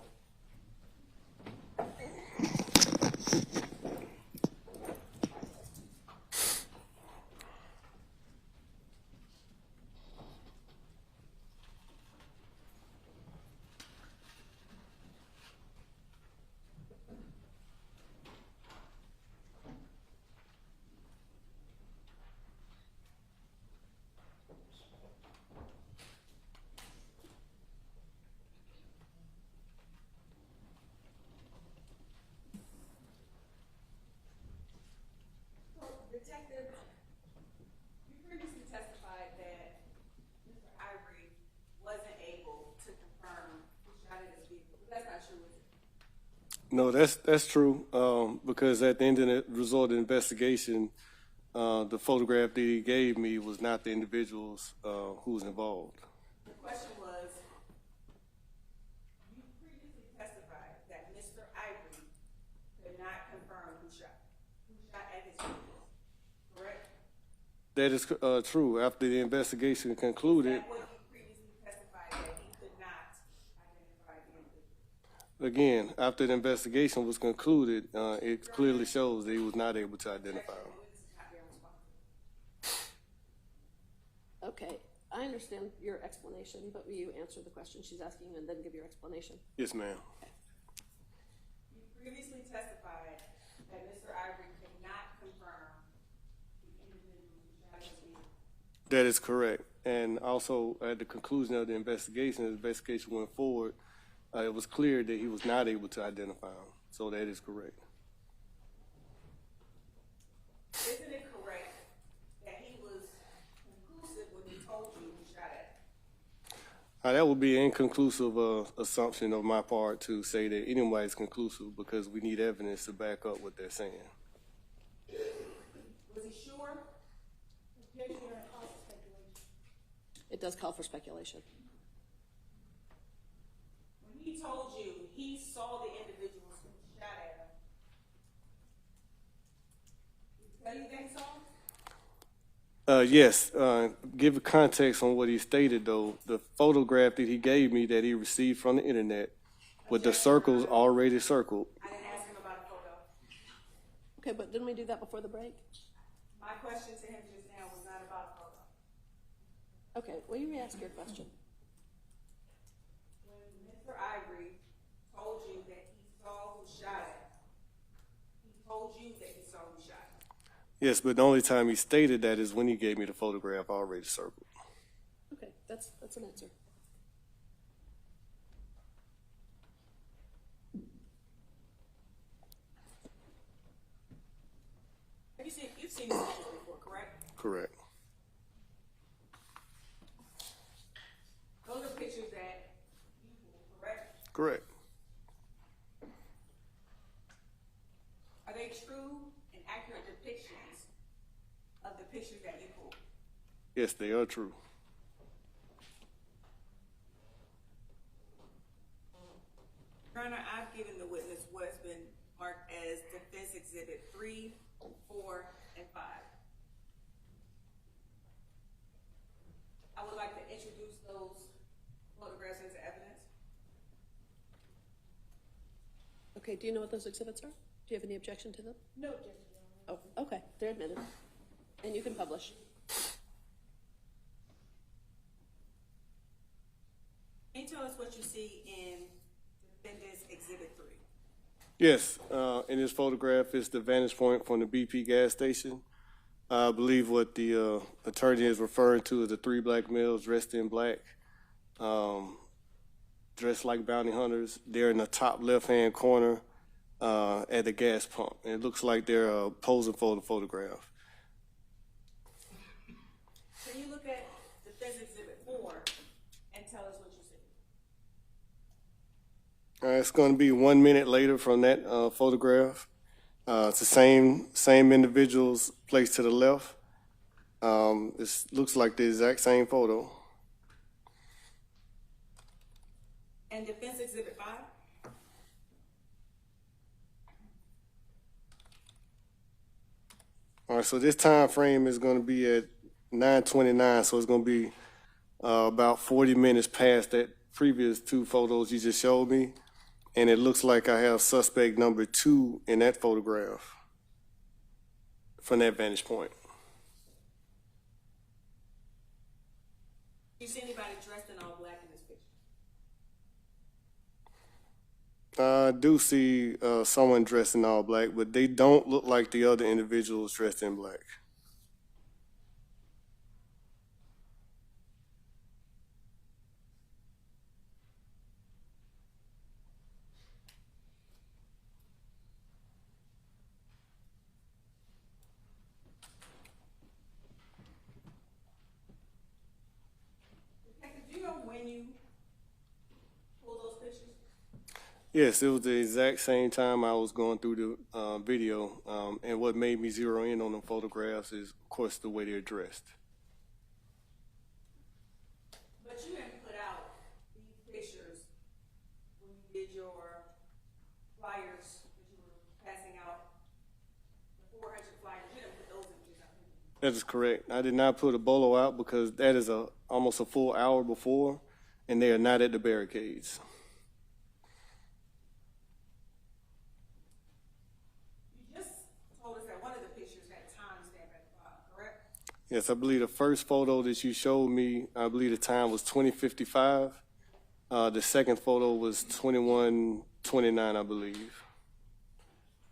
Detective, you previously testified that Mr. Ivory wasn't able to confirm who shot at his vehicle. That's not true, is it? No, that's true, because at the end of the result of the investigation, the photograph that he gave me was not the individuals who was involved. The question was, you previously testified that Mr. Ivory could not confirm who shot at his vehicle, correct? That is true. After the investigation concluded, Is that what you previously testified, that he could not identify the individual? again, after the investigation was concluded, it clearly shows that he was not able to identify him. Okay, I understand your explanation, but will you answer the question she's asking and then give your explanation? Yes, ma'am. You previously testified that Mr. That is correct. And also, at the conclusion of the investigation went forward, it was clear that he was not able to identify him. So that is correct. Isn't it correct that he was conclusive when he told you he shot at? That would be an inconclusive assumption of my part to say that anybody's conclusive because we need evidence to back up what they're saying. Was he sure? It does call for speculation. When he told you he saw the individuals who shot at him, did he tell you that he saw him? Yes. Give context on what he stated, though. The photograph that he gave me that he received from the internet with the circles already circled. I didn't ask him about a photo. Okay, but didn't we do that before the break? My question to him just now was not about a photo. Okay, will you re-ask your question? When Mr. Ivory told you that he saw who shot him, he told you that he saw who shot him. Yes, but the only time he stated that is when he gave me the photograph already circled. Okay, that's an answer. You've seen these pictures before, correct? Correct. Those are pictures that you pulled, correct? Correct. Are they true and accurate depictions of the pictures that you pulled? Yes, they are true. Turner, I've given the witness what's been marked as Defense Exhibit 3, 4, and 5. I would like to introduce those photographs into evidence. Okay, do you know what those exhibits are? Do you have any objection to them? No objection, Your Honor. Oh, okay, they're admitted. And you can publish. Can you tell us what you see in Defendant's Exhibit 3? Yes, in this photograph is the vantage point from the BP gas station. I believe what the attorney is referring to is the three black males dressed in black, dressed like bounty hunters. They're in the top left-hand corner at the gas pump. And it looks like they're posing for the photograph. Can you look at Defense Exhibit 4 and tell us what you see? It's going to be 1 minute later from that photograph. It's the same individuals placed to the left. It looks like the exact same photo. And Defense Exhibit 5? All right, so this time frame is going to be at 9:29, so it's going to be about 40 minutes past that previous two photos you just showed me. And it looks like I have suspect number 2 in that photograph from that vantage point. Do you see anybody dressed in all black in this picture? I do see someone dressed in all black, but they don't look like the other individuals dressed in black. Do you know when you pulled those pictures? Yes, it was the exact same time I was going through the video, and what made me zero in on the photographs is, of course, the way they're dressed. But you didn't put out these pictures when you did your flyers that you were passing out, the 400 flyers. You didn't put those images out. That is correct. I did not put a bolo out because that is almost a full hour before, and they are not at the barricades. Yes, I believe the first photo that you showed me, I believe the time was 20:55. The second photo was 21:29, I believe.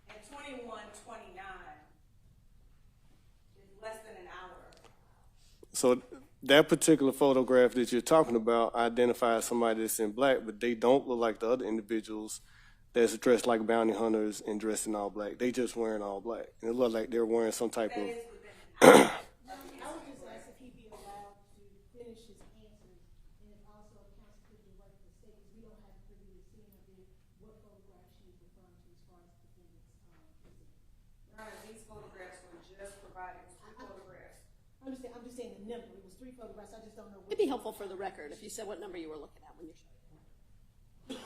And 21:29 is less than an hour. So that particular photograph that you're talking about identifies somebody that's in black, but they don't look like the other individuals that's dressed like bounty hunters and dressed in all black. They just wearing all black. And it looked like they're wearing some type of... I would just ask if he'd be allowed to finish his answers, and if also counsel could direct the state, because we don't have a pretty good scene of it, what photograph she was referring to as far as the defendant's visit. Your Honor, these photographs were just provided, 3 photographs. I'm just saying the number, it was 3 photographs, I just don't know. It'd be helpful for the record if you said what number you were looking at when you showed it.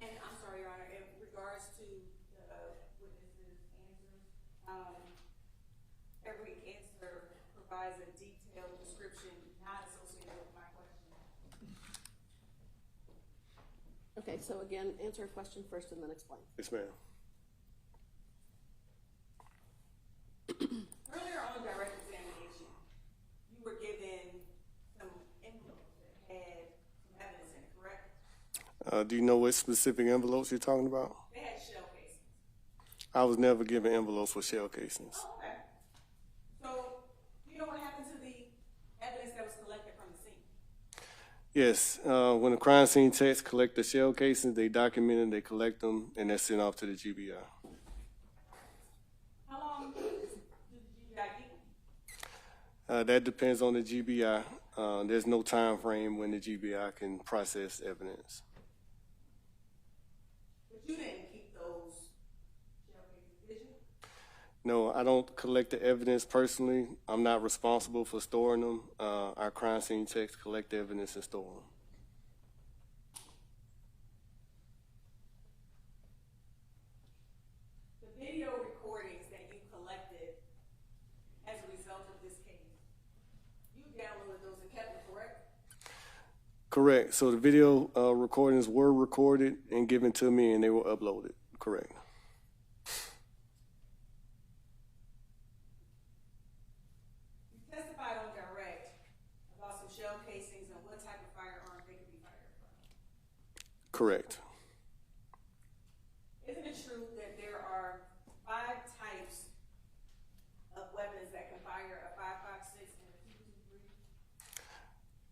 And I'm sorry, Your Honor, in regards to the witness's answers, every answer provides a detailed description not associated with my question. Okay, so again, answer a question first and then explain. Yes, ma'am. Earlier on direct examination, you were given some envelopes that had some evidence in it, correct? Do you know what specific envelopes you're talking about? They had shell casings. I was never given envelopes with shell casings. Oh, okay. So, do you know what happened to the evidence that was collected from the scene? Yes, when the crime scene techs collect the shell casings, they document them, they collect them, and they're sent off to the GBI. How long did the GBI keep? That depends on the GBI. There's no time frame when the GBI can process evidence. But you didn't keep those shell casings, did you? No, I don't collect the evidence personally. I'm not responsible for storing them. Our crime scene techs collect the evidence and store them. The video recordings that you collected as a result of this case, you downloaded those and kept them, correct? Correct. So the video recordings were recorded and given to me, and they were uploaded. Correct. You testified on direct about some shell casings and what type of firearm they could be fired from. Correct. Isn't it true that there are 5 types of weapons that can fire a 5.56 and a 2.23?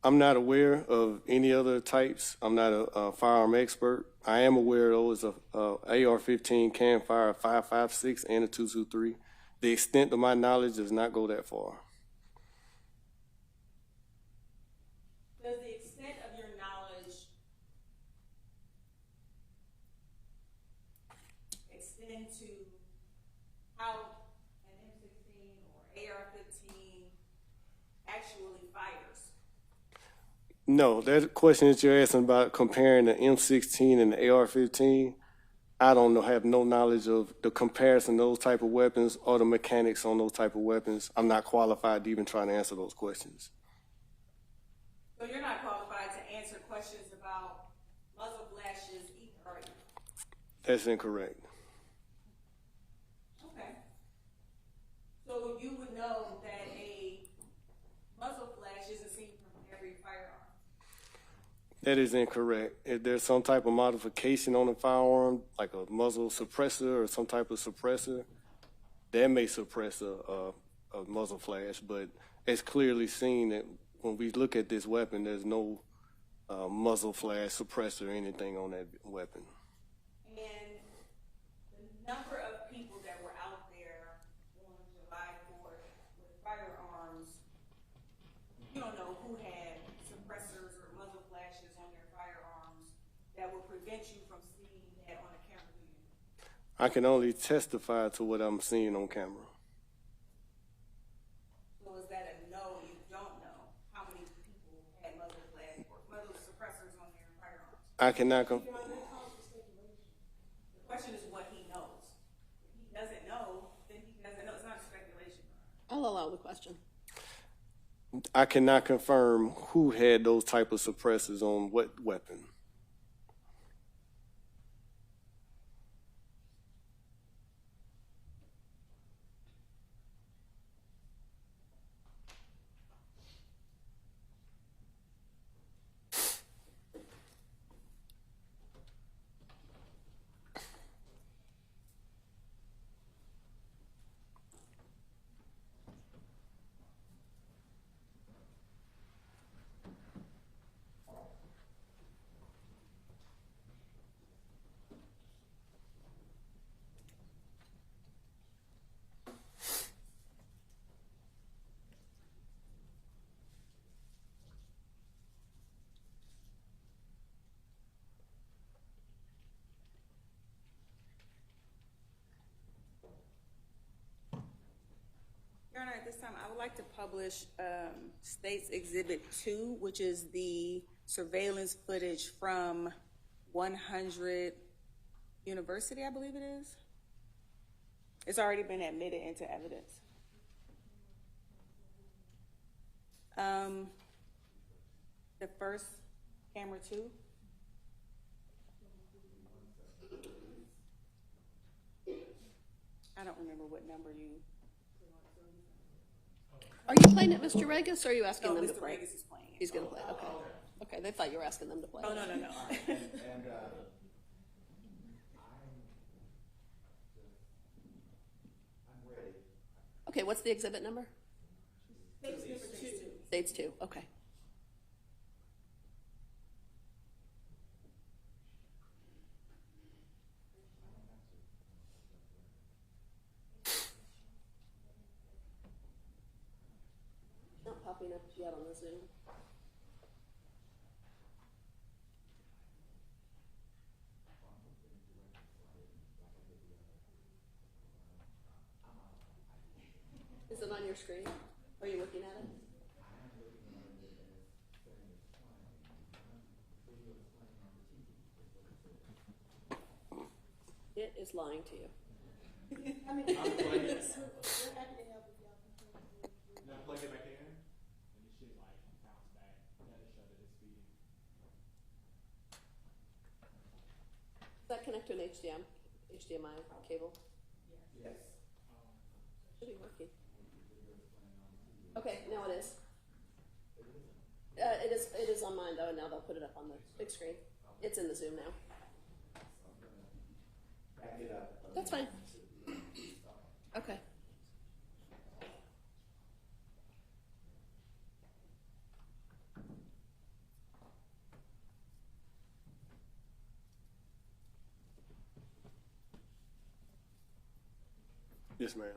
I'm not aware of any other types. I'm not a firearm expert. I am aware, though, is a AR-15 can fire a 5.56 and a 2.23. The extent of my knowledge does not go that far. Does the extent of your knowledge extend to how an M16 or AR-15 actually fires? No, that question that you're asking about comparing the M16 and the AR-15, I don't know, have no knowledge of the comparison of those type of weapons or the mechanics on those type of weapons. I'm not qualified to even try to answer those questions. So you're not qualified to answer questions about muzzle flashes either, are you? That's incorrect. Okay. So you would know that a muzzle flash isn't seen from every firearm? That is incorrect. If there's some type of modification on the firearm, like a muzzle suppressor or some type of suppressor, that may suppress a muzzle flash, but it's clearly seen that when we look at this weapon, there's no muzzle flash suppressor or anything on that weapon. And the number of people that were out there on July 4th with firearms, you don't know who had suppressors or muzzle flashes on their firearms that would prevent you from seeing that on a camera, do you? I can only testify to what I'm seeing on camera. So is that a no, you don't know how many people had muzzle flash or muzzle suppressors on their firearms? I cannot. The question is what he knows. If he doesn't know, then he doesn't know. It's not speculation. I'll allow the question. I cannot confirm who had those type of suppressors on what weapon. this time, I would like to publish State's Exhibit 2, which is the surveillance footage from 100 University, I believe it is. It's already been admitted into evidence. The first camera 2. I don't remember what number you. Are you playing it, Mr. Regis, or are you asking them to Mr. play? Regis is playing it. He's going to play it. Okay. Okay, they thought you were asking them to play. Oh, no. And I'm ready. Okay, what's the exhibit number? States 2. Okay. Not popping up yet on the Zoom. Is it on your screen? Are you looking at it? It is lying to you. I mean, we're happy to help if y'all can. Now plug it back in, and it should like bounce back. That'll show that it's speeding. Does that connect to an HDMI cable? Yes. Should be working. Okay, now it is. It is on mine though, and now they'll put it up on the big screen. It's in the Zoom now. Back it up. That's fine. Okay. Yes, ma'am.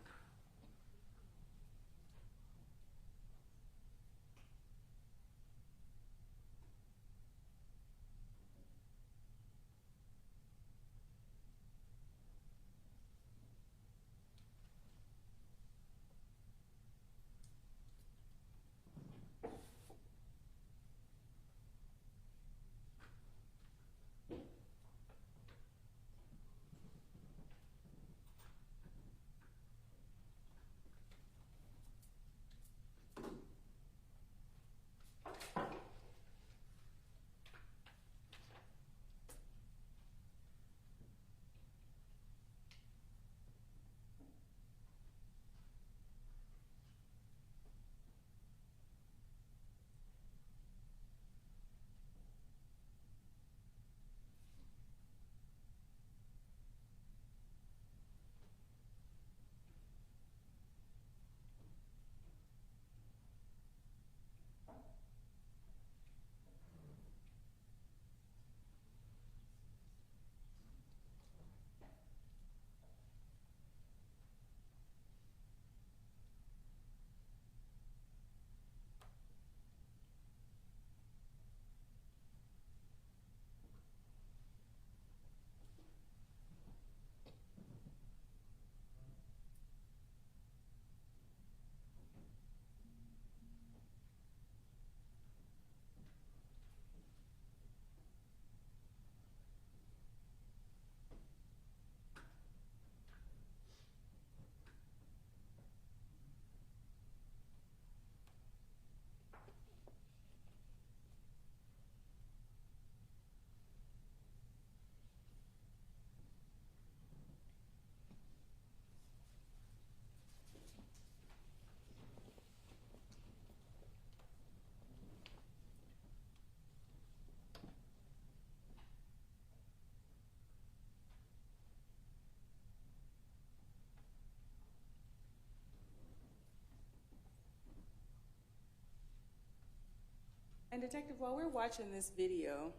And Detective, while we're watching this video,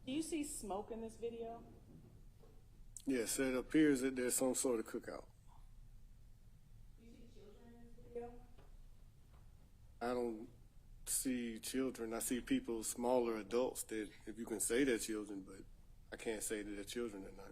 do you see smoke in this video? Yes, it appears that there's some sort of cookout. Do you see children in this video? I don't see children. I see people, smaller adults, that, if you can say they're children, but I can't say that they're children or not.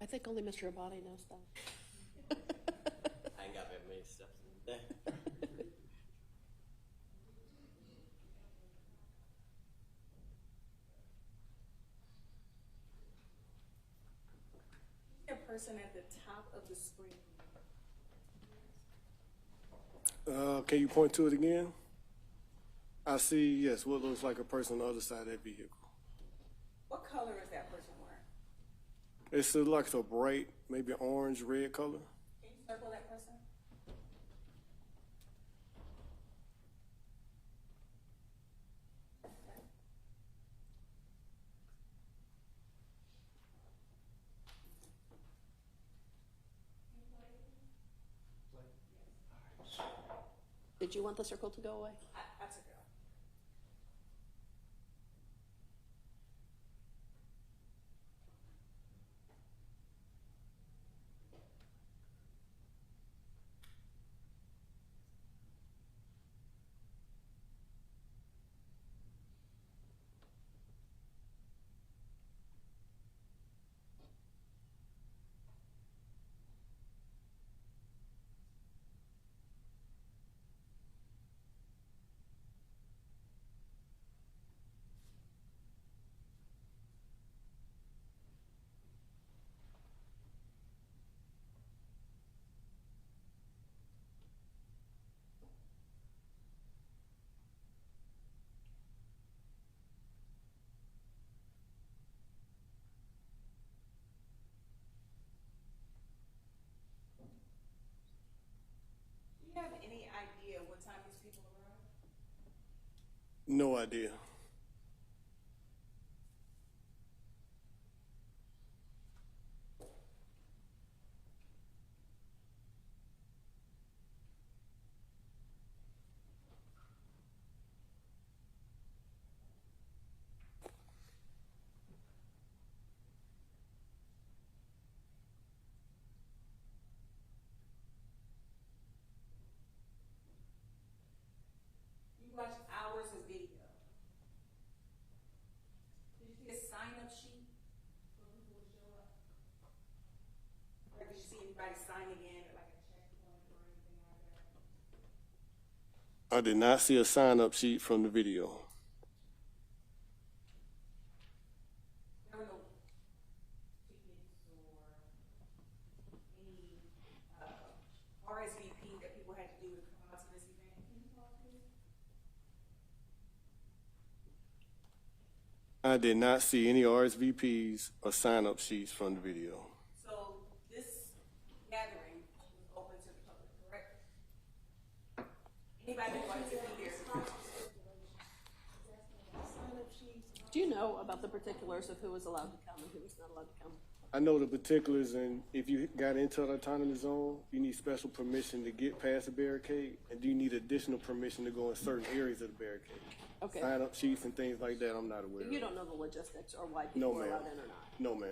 think only Mr. Abadi knows that. I ain't got that many steps in the day. A person at the top of the screen. Can you point to it again? I see, yes, what looks like a person on the other side of that vehicle. What color is that person wearing? It's like a bright, maybe orange, red color. Can you circle that person? Did you want the circle to go away? I took it off. Do you have any idea what time these people arrived? No idea. You watched hours of video. Did you see a sign-up sheet for people to show up? Or did you see anybody signing in at like a checkpoint or anything like that? I did not see a sign-up sheet from the video. There were no tickets or any RSVP that people had to do to come out to this event. Can you talk to me? I did not see any RSVPs or sign-up sheets from the video. So this gathering was open to the public, correct? Anybody that wanted to be here. Do you know about the particulars of who was allowed to come and who was not allowed to come? I know the particulars, and if you got into the autonomous zone, you need special permission to get past the barricade, and you need additional permission to go in certain areas of the barricade. Okay. Sign-up sheets and things like that, I'm not aware of. You don't know the logistics or why No, people were ma'am. allowed in or not? No, ma'am.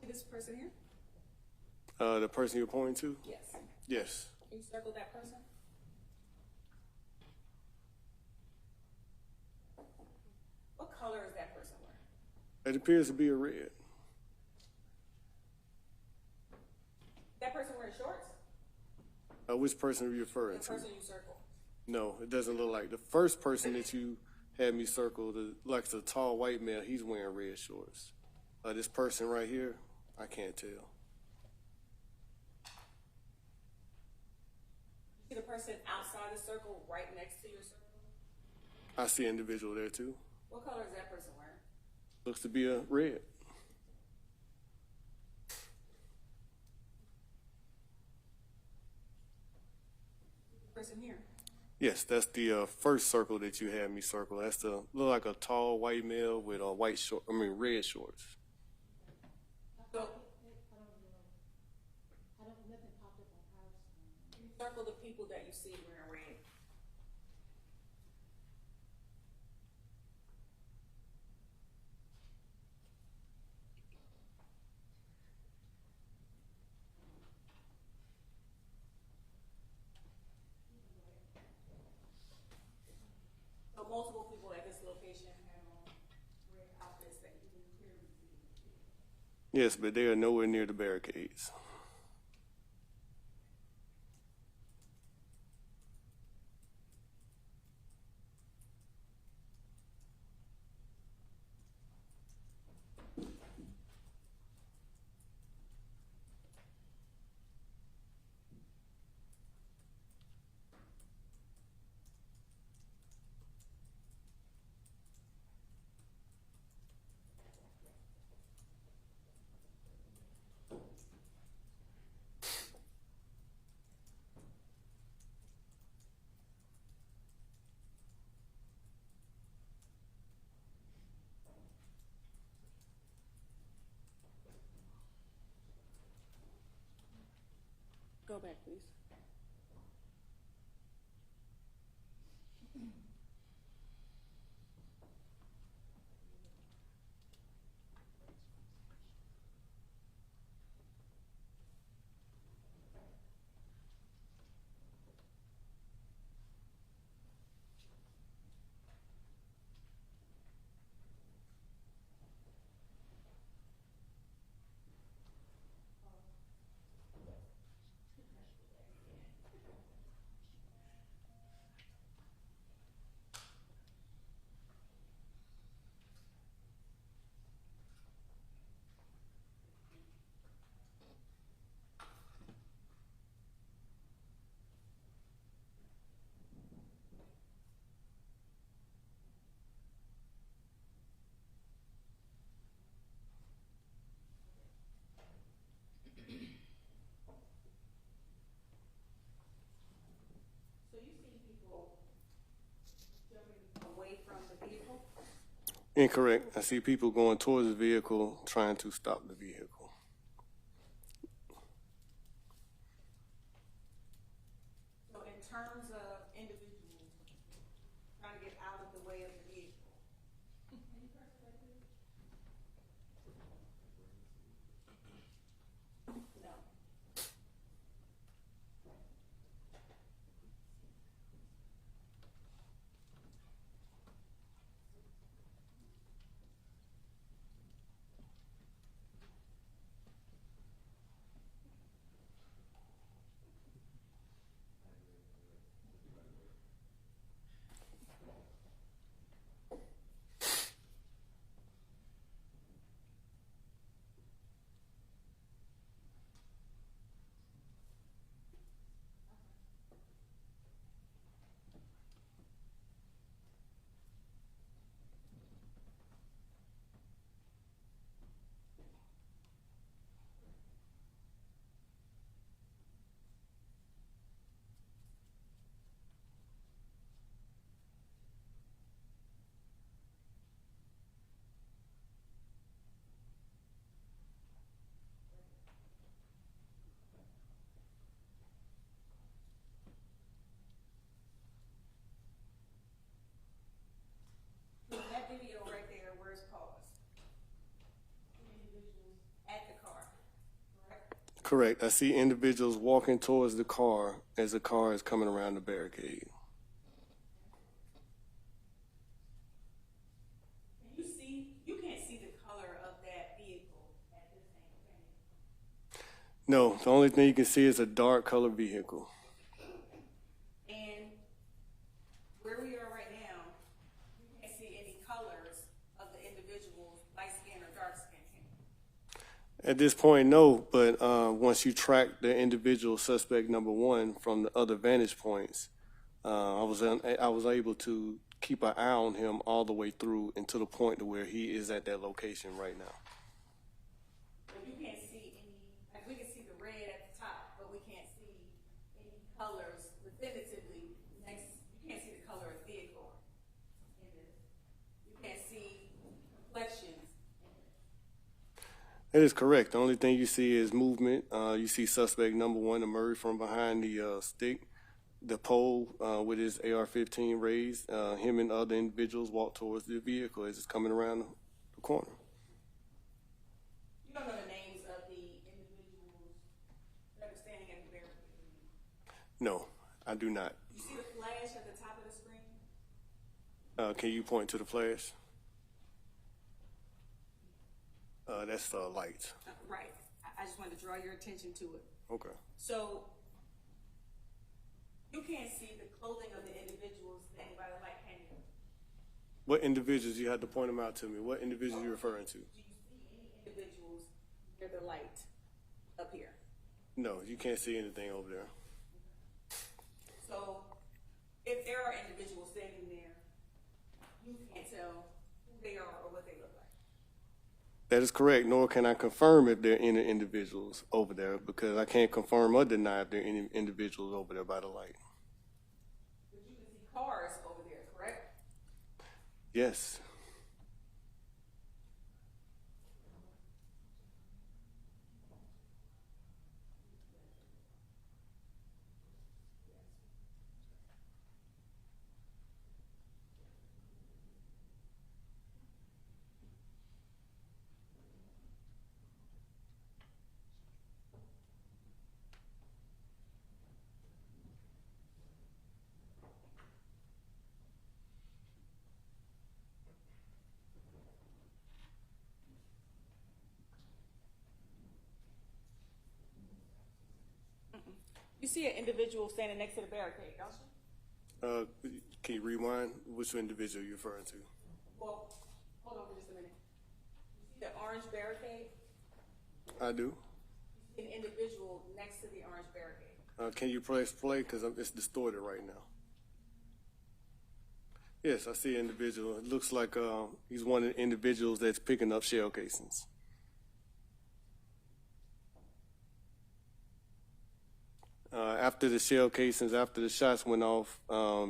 See this person here? The person you're pointing to? Yes. Yes. Can you circle that person? What color is that person wearing? It appears to be a red. That person wearing shorts? Which person are you referring The to? person you circle. No, it doesn't look like. The first person that you had me circle, like the tall white male, he's wearing red shorts. This person right here, I can't tell. See the person outside the circle right next to your circle? I see an individual there too. What color is that person wearing? Looks to be a red. Person here. Yes, that's the first circle that you had me circle. That's the look like a tall white male with red shorts. So, you circle the people that you see wearing red. So multiple people people at this location had on red outfits that you can clearly see. Yes, but they are nowhere near the barricades. Go back, please. So you see people jumping away from the vehicle? Incorrect. I see people going towards the vehicle, trying to stop the vehicle. So in terms of individuals trying to get out of the way of the vehicle. No. That video right there, where's paused? Individuals at the car, correct? Correct. I see individuals walking towards the car as the car is coming around the barricade. Can you see, you can't see the color of that vehicle at this angle, can you? No, the only thing you can see is a dark colored vehicle. And where we are right now, you can't see any colors of the individuals, light skin or dark skin, can you? At this point, no, but once you track the individual suspect number one from the other vantage points, I was able to keep an eye on him all the way through and to the point to where he is at that location right now. But you can't see any, like we can see the red at the top, but we can't see any colors definitively next, you can't see the color of the vehicle in this. You can't see complexions in this. That is correct. The only thing you see is movement. You see suspect number one emerge from behind the stick, the pole with his AR-15 raised. Him and other individuals walk towards the vehicle as it's coming around the corner. You don't know the names of the individuals that are standing at the barricade? No, I do not. You see the flash at the top of the screen? Can you point to the flash? That's the light. Right. I just wanted to draw your attention to it. Okay. So you can't see the clothing of the individuals standing by the light, can you? What individuals? You had to point them out to me. What individuals are you referring to? Do you see any individuals near the light up here? No, you can't see anything over there. So if there are individuals standing there, you can't tell who they are or what they look like. That is correct, nor can I confirm if there are any individuals over there because I can't confirm or deny if there are any individuals over there by the light. But you can see cars over there, correct? Yes. You see an individual standing next to the barricade, don't you? Can you rewind? Which individual are you referring to? Well, hold on for just a minute. You see the orange barricade? I do. You see an individual next to the orange barricade. Can you press play? Because it's distorted right now. Yes, I see an individual. It looks like he's one of the individuals that's picking up shell casings. After the shell casings, after the shots went off, a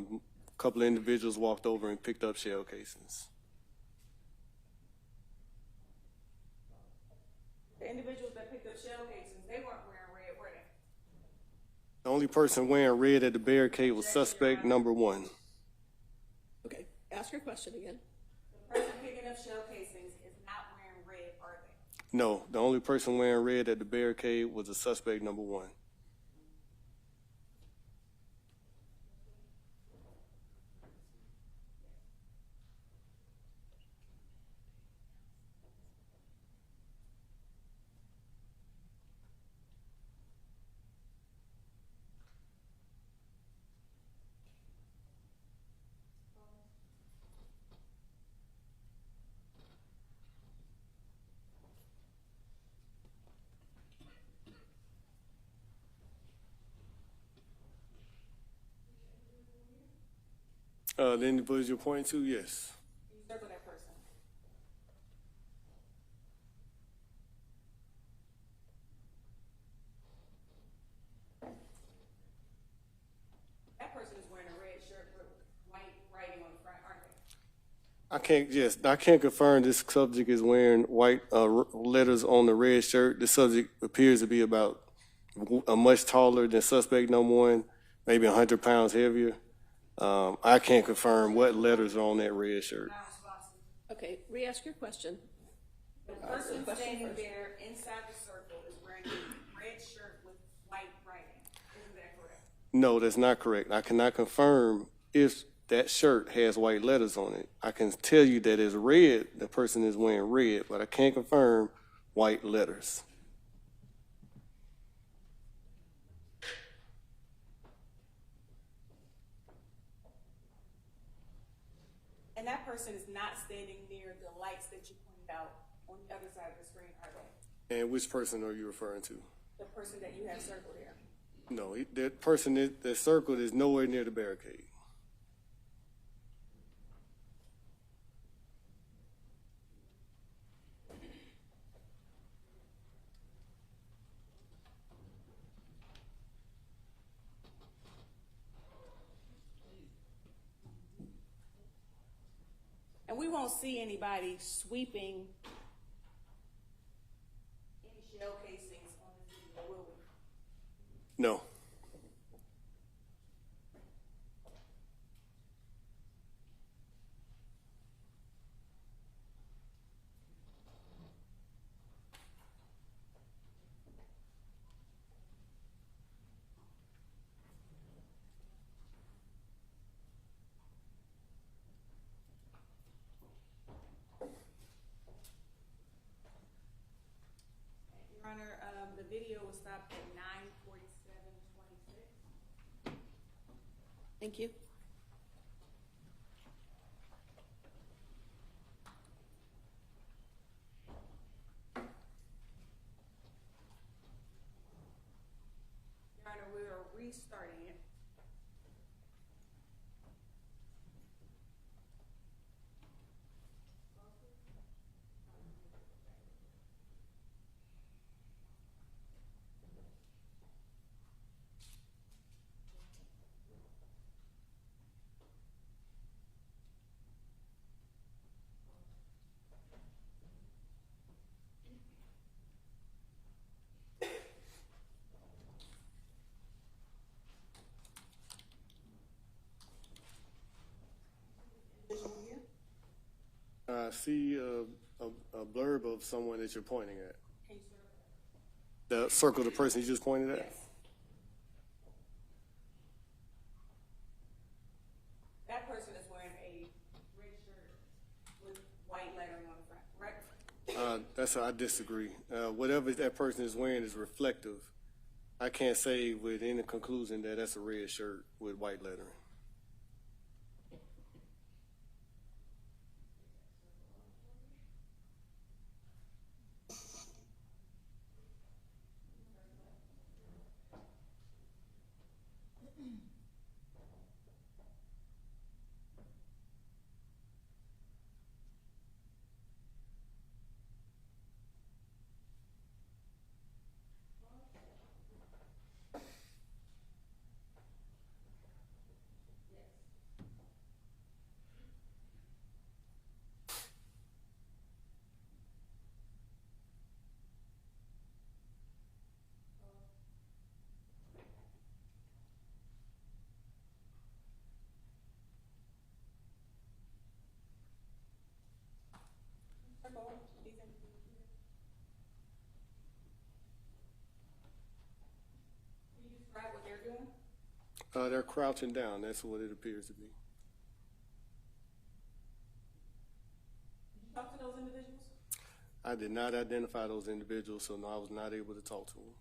couple of individuals walked over and picked up shell casings. The individuals that picked up shell casings, they weren't wearing red, were they? The only person wearing red at the barricade was suspect number 1. Okay, ask your question again. The person picking up shell casings is not wearing red, are they? No, the only person wearing red at the barricade was the suspect number 1. The individual you're pointing to, yes. Can you circle that person? That person is wearing a red shirt with white writing on the front, aren't they? I can't confirm this subject is wearing white letters on the red shirt. The subject appears to be about much taller than suspect number 1, maybe 100 pounds heavier. I can't confirm what letters are on that red shirt. Okay, re-ask your question. The person standing there inside the circle is wearing a red shirt with white writing. Isn't that correct? No, that's not correct. I cannot confirm if that shirt has white letters on it. I can tell you that it's red, the person is wearing red, but I can't confirm white letters. And that person is not standing near the lights that you pointed out on the other side of the screen, are they? And which person are you referring to? The person that you have circled here. No, that person that circled is nowhere near the barricade. And we won't see anybody sweeping any shell casings on this video, will we? No. Thank you. Your Honor, we are restarting it. I see a blurb of someone that you're pointing at. Can you circle? The circle, the person you just pointed at? Yes. That person is wearing a red shirt with white lettering on the front, correct? I disagree. Whatever that person is wearing is reflective. I can't say with any conclusion that that's a red shirt with white lettering. Can you describe what they're doing? They're crouching down. That's what it appears to be. Did you talk to those individuals? I did not identify those individuals, so no, I was not able to talk to them.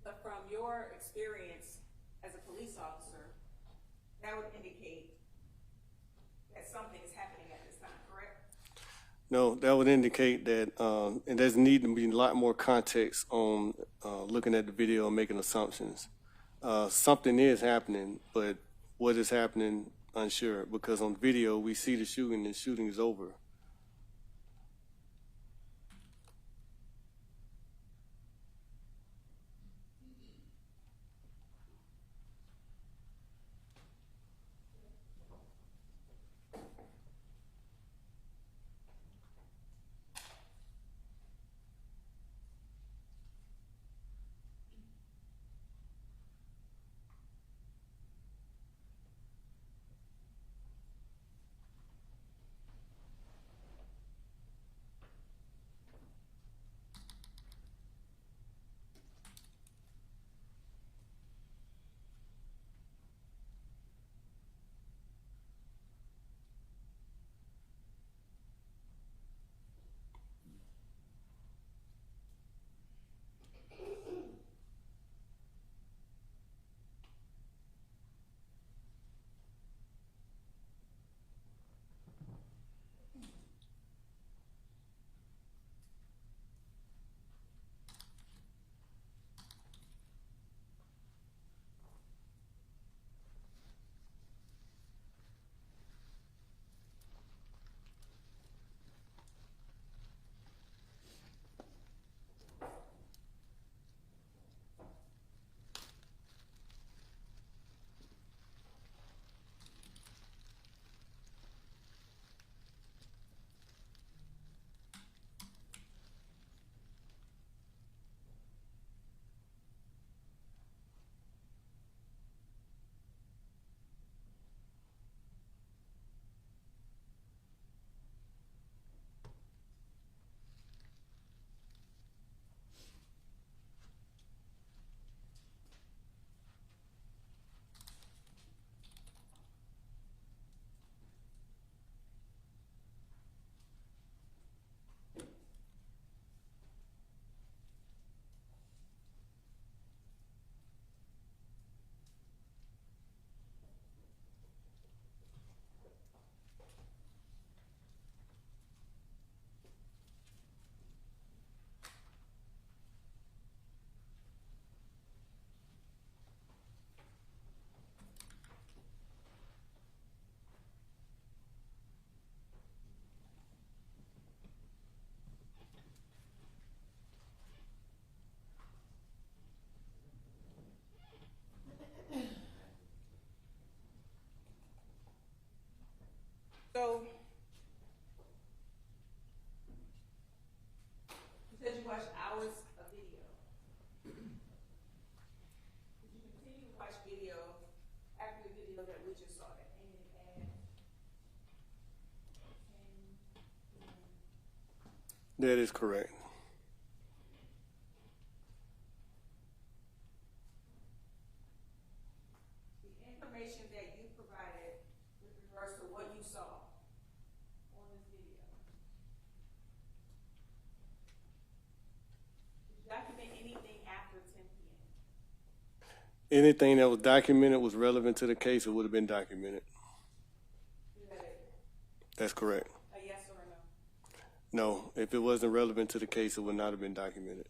But from your experience as a police officer, that would indicate that something is happening at this time, correct? No, that would indicate that, and there's need to be a lot more context on looking at the video and making assumptions. Something is happening, but what is happening, unsure, because on video we see the shooting and the shooting is over. That is correct. The information that you provided with regards to what you saw on this video, did you document anything after 10 p.m.? Anything that was documented was relevant to the case, it would have been documented. Is that it? That's correct. A yes or a no? No, if it wasn't relevant to the case, it would not have been documented.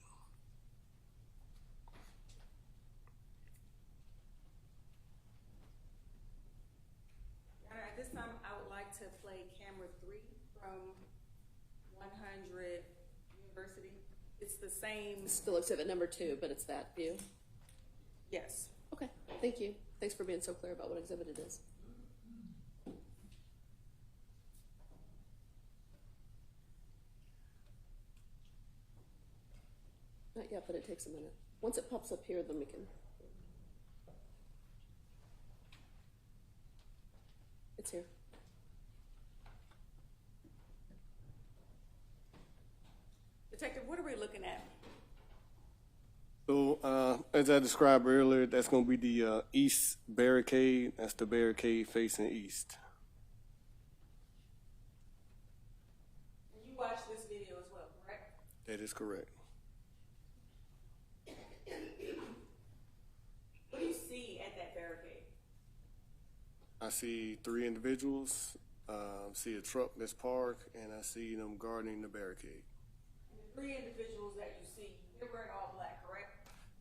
Your Honor, at this time, I would like to play camera 3 from 100 University. It's the same. Still exhibit number 2, but it's that view. Yes. Okay, thank you. Thanks for being so clear about what exhibit it is. Not yet, but it takes a minute. Once it pops up here, then we can. It's here. Detective, what are we looking at? So, as I described earlier, that's going to be the east barricade. That's the barricade facing east. And you watched this video as well, correct? That is correct. What do you see at that barricade? I see 3 individuals, see a truck that's parked, and I see them guarding the barricade. And the 3 individuals that you see, they're wearing all black, correct?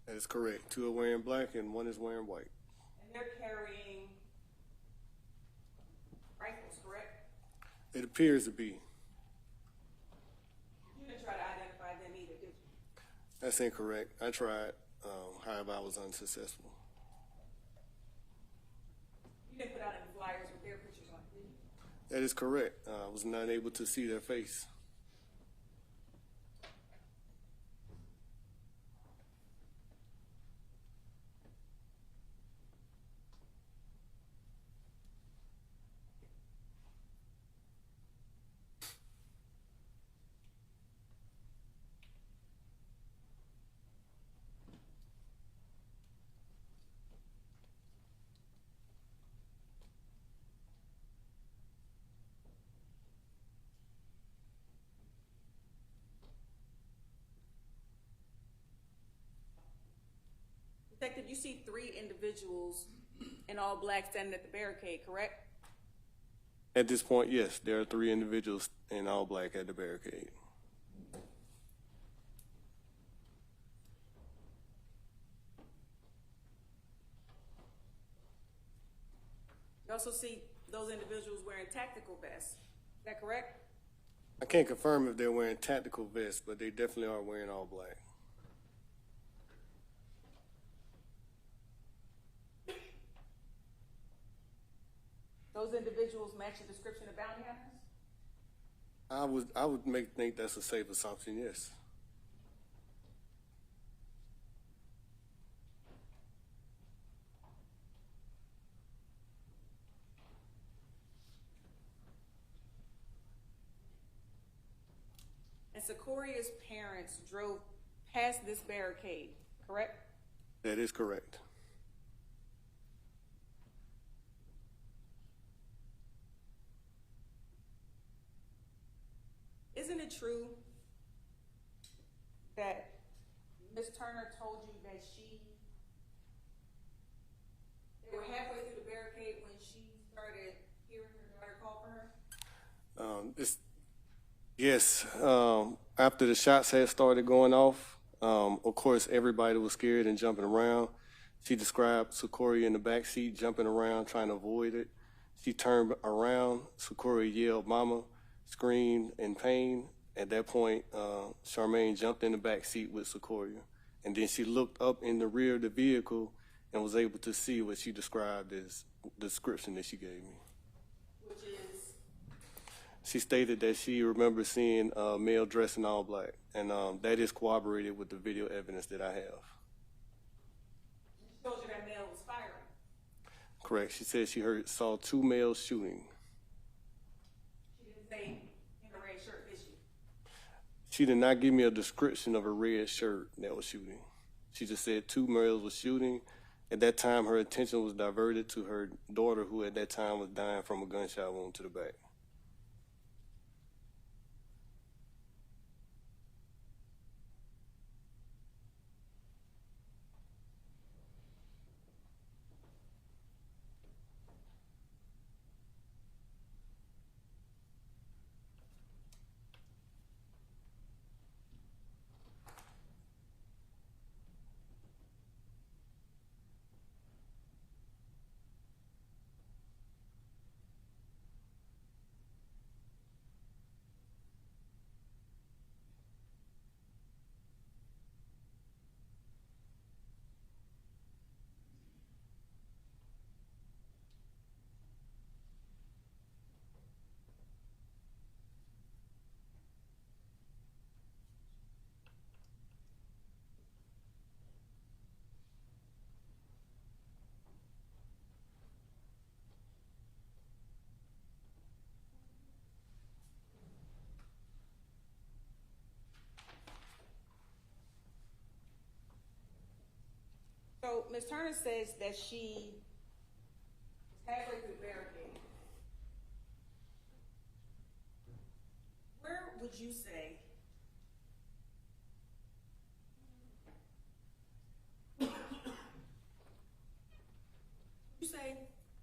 That is correct. 2 are wearing black and 1 is wearing white. And they're carrying rifles, correct? It appears to be. You didn't try to identify them either, did you? That's incorrect. I tried, however, I was unsuccessful. You didn't put out any flyers with their pictures on, did you? That is correct. I was not able to see their face. Detective, you see 3 individuals in all black standing at the barricade, correct? At this point, yes, there are 3 individuals in all black at the barricade. You also see those individuals wearing tactical vests. Is that correct? I can't confirm if they're wearing tactical vests, but they definitely are wearing all black. Those individuals match the description of bounty hunters? I would think that's a safe assumption, yes. And Secoria's parents drove past this barricade, correct? That is correct. Isn't it true that Ms. Turner told you that they were halfway through the barricade when she started hearing her daughter call for her? Yes, after the shots had started going off, of course, everybody was scared and jumping around. She described Secoria in the back seat, jumping around, trying to avoid it. She turned around, Secoria yelled, "Mama," screamed in pain. At that point, Charmaine jumped in the back seat with Secoria. And then she looked up in the rear of the vehicle and was able to see what she described as the description that she gave me. Which is? She stated that she remembers seeing a male dressed in all black. And that is corroborated with the video evidence that I have. She told you that male was firing? Correct. She said she saw 2 males shooting. She didn't say in a red shirt, did she? She did not give me a description of a red shirt that was shooting. She just said 2 males were shooting. At that time, her attention was diverted to her daughter, who at that time was dying from a gunshot wound to the back. So Ms. Turner says that she was halfway through the barricade. Where would you say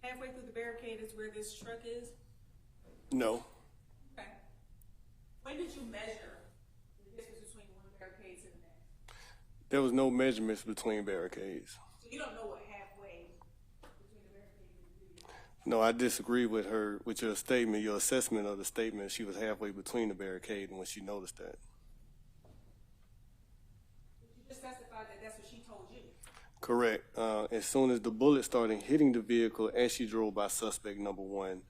halfway through the barricade is where this truck is? No. Okay. When did you measure the distance between one barricade to the next? There was no measurements between barricades. So you don't know what halfway between the barricades is? No, I disagree with your statement, your assessment of the statement. She was halfway between the barricade when she noticed that. But you just testified that that's what she told you. Correct. As soon as the bullet started hitting the vehicle as she drove by suspect number 1,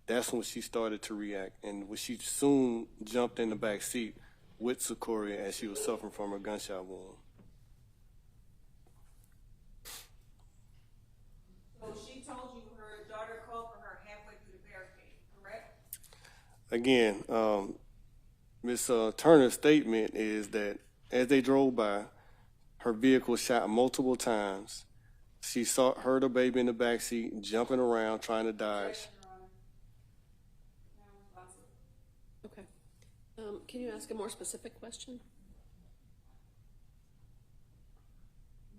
that's when she started to react. And when she soon jumped in the back seat with Secoriea as she was suffering from a gunshot wound. So she told you her daughter called for her halfway through the barricade, correct? Again, Ms. Turner's statement is that as they drove by, her vehicle shot multiple times. She heard her baby in the back seat jumping around trying to dodge. Okay. Can you ask a more specific question?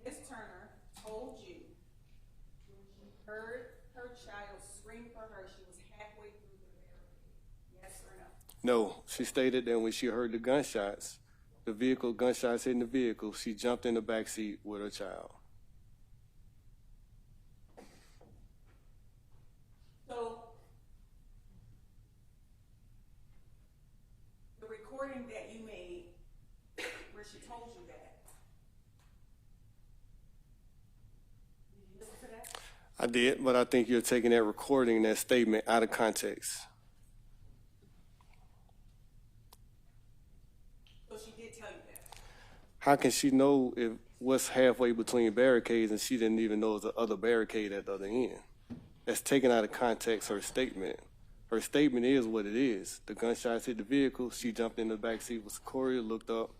Ms. Turner told you when she heard her child scream for her, she was halfway through the barricade. Yes or no? No, she stated that when she heard the gunshots, gunshots hitting the vehicle, she jumped in the back seat with her child. So the recording that you made where she told you that, did you listen to that? I did, but I think you're taking that recording, that statement, out of context. So she did tell you that? How can she know if what's halfway between barricades and she didn't even know there's the other barricade at the other end? That's taken out of context her statement. Her statement is what it is. The gunshots hit the vehicle. She jumped in the back seat with Secoriea, looked up.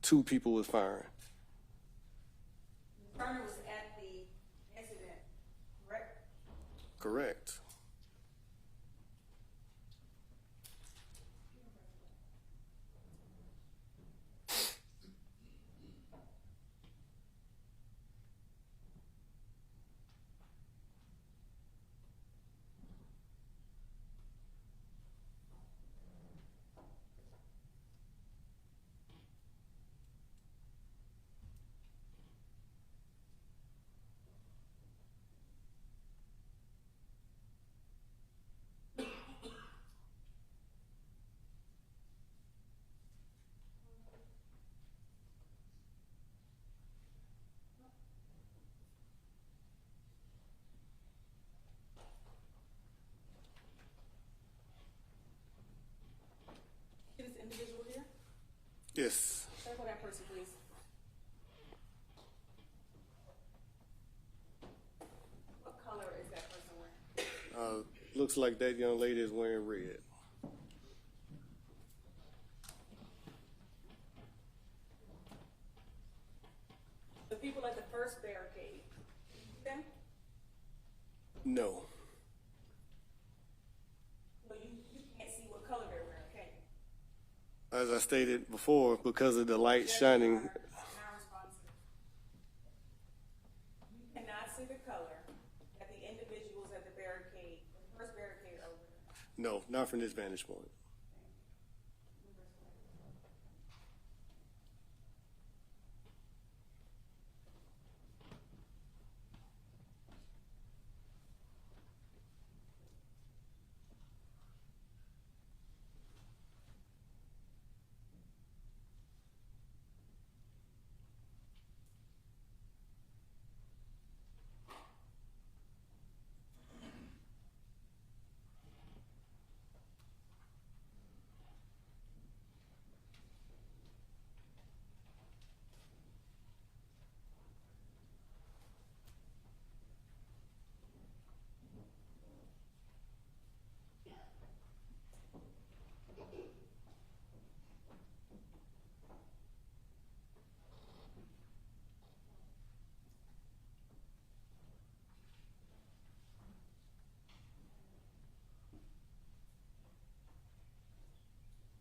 2 people was firing. Turner was at the incident, correct? Correct. See this individual here? Yes. Circle that person, please. What color is that person wearing? Looks like that young lady is wearing red. people at the first barricade, them? No. No, you can't see what color they're wearing, can you? As I stated before, because of the light shining, Not responsive. You cannot see the color that the individuals at the barricade, the first barricade are wearing. no, not from this vantage point.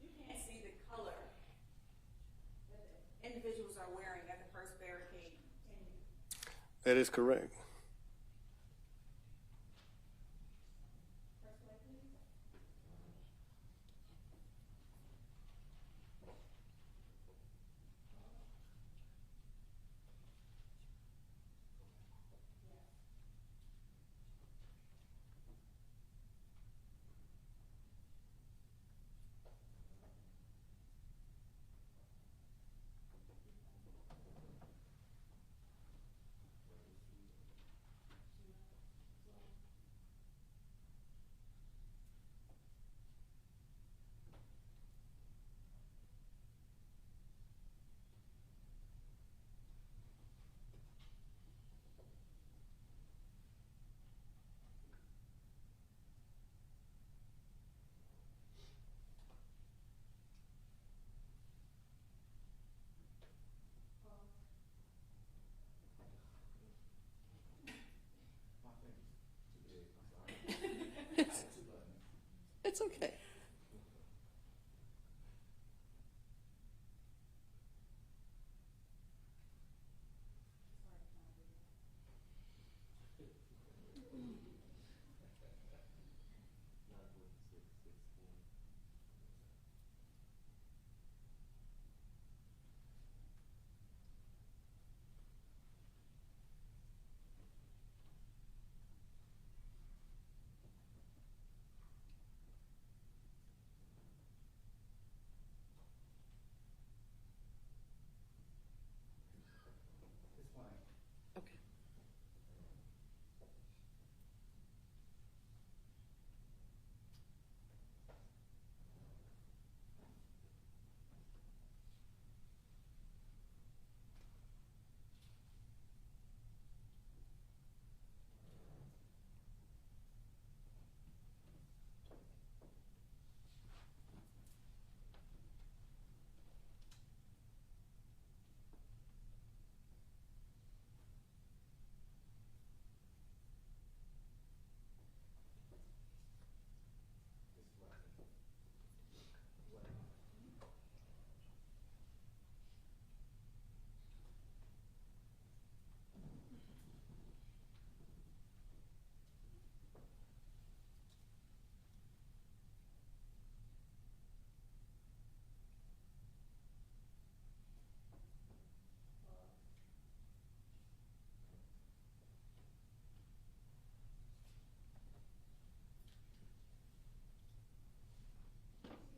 You can't see the color that the individuals are wearing at the first barricade, can you? That is correct. First slide, please. It's okay. Okay.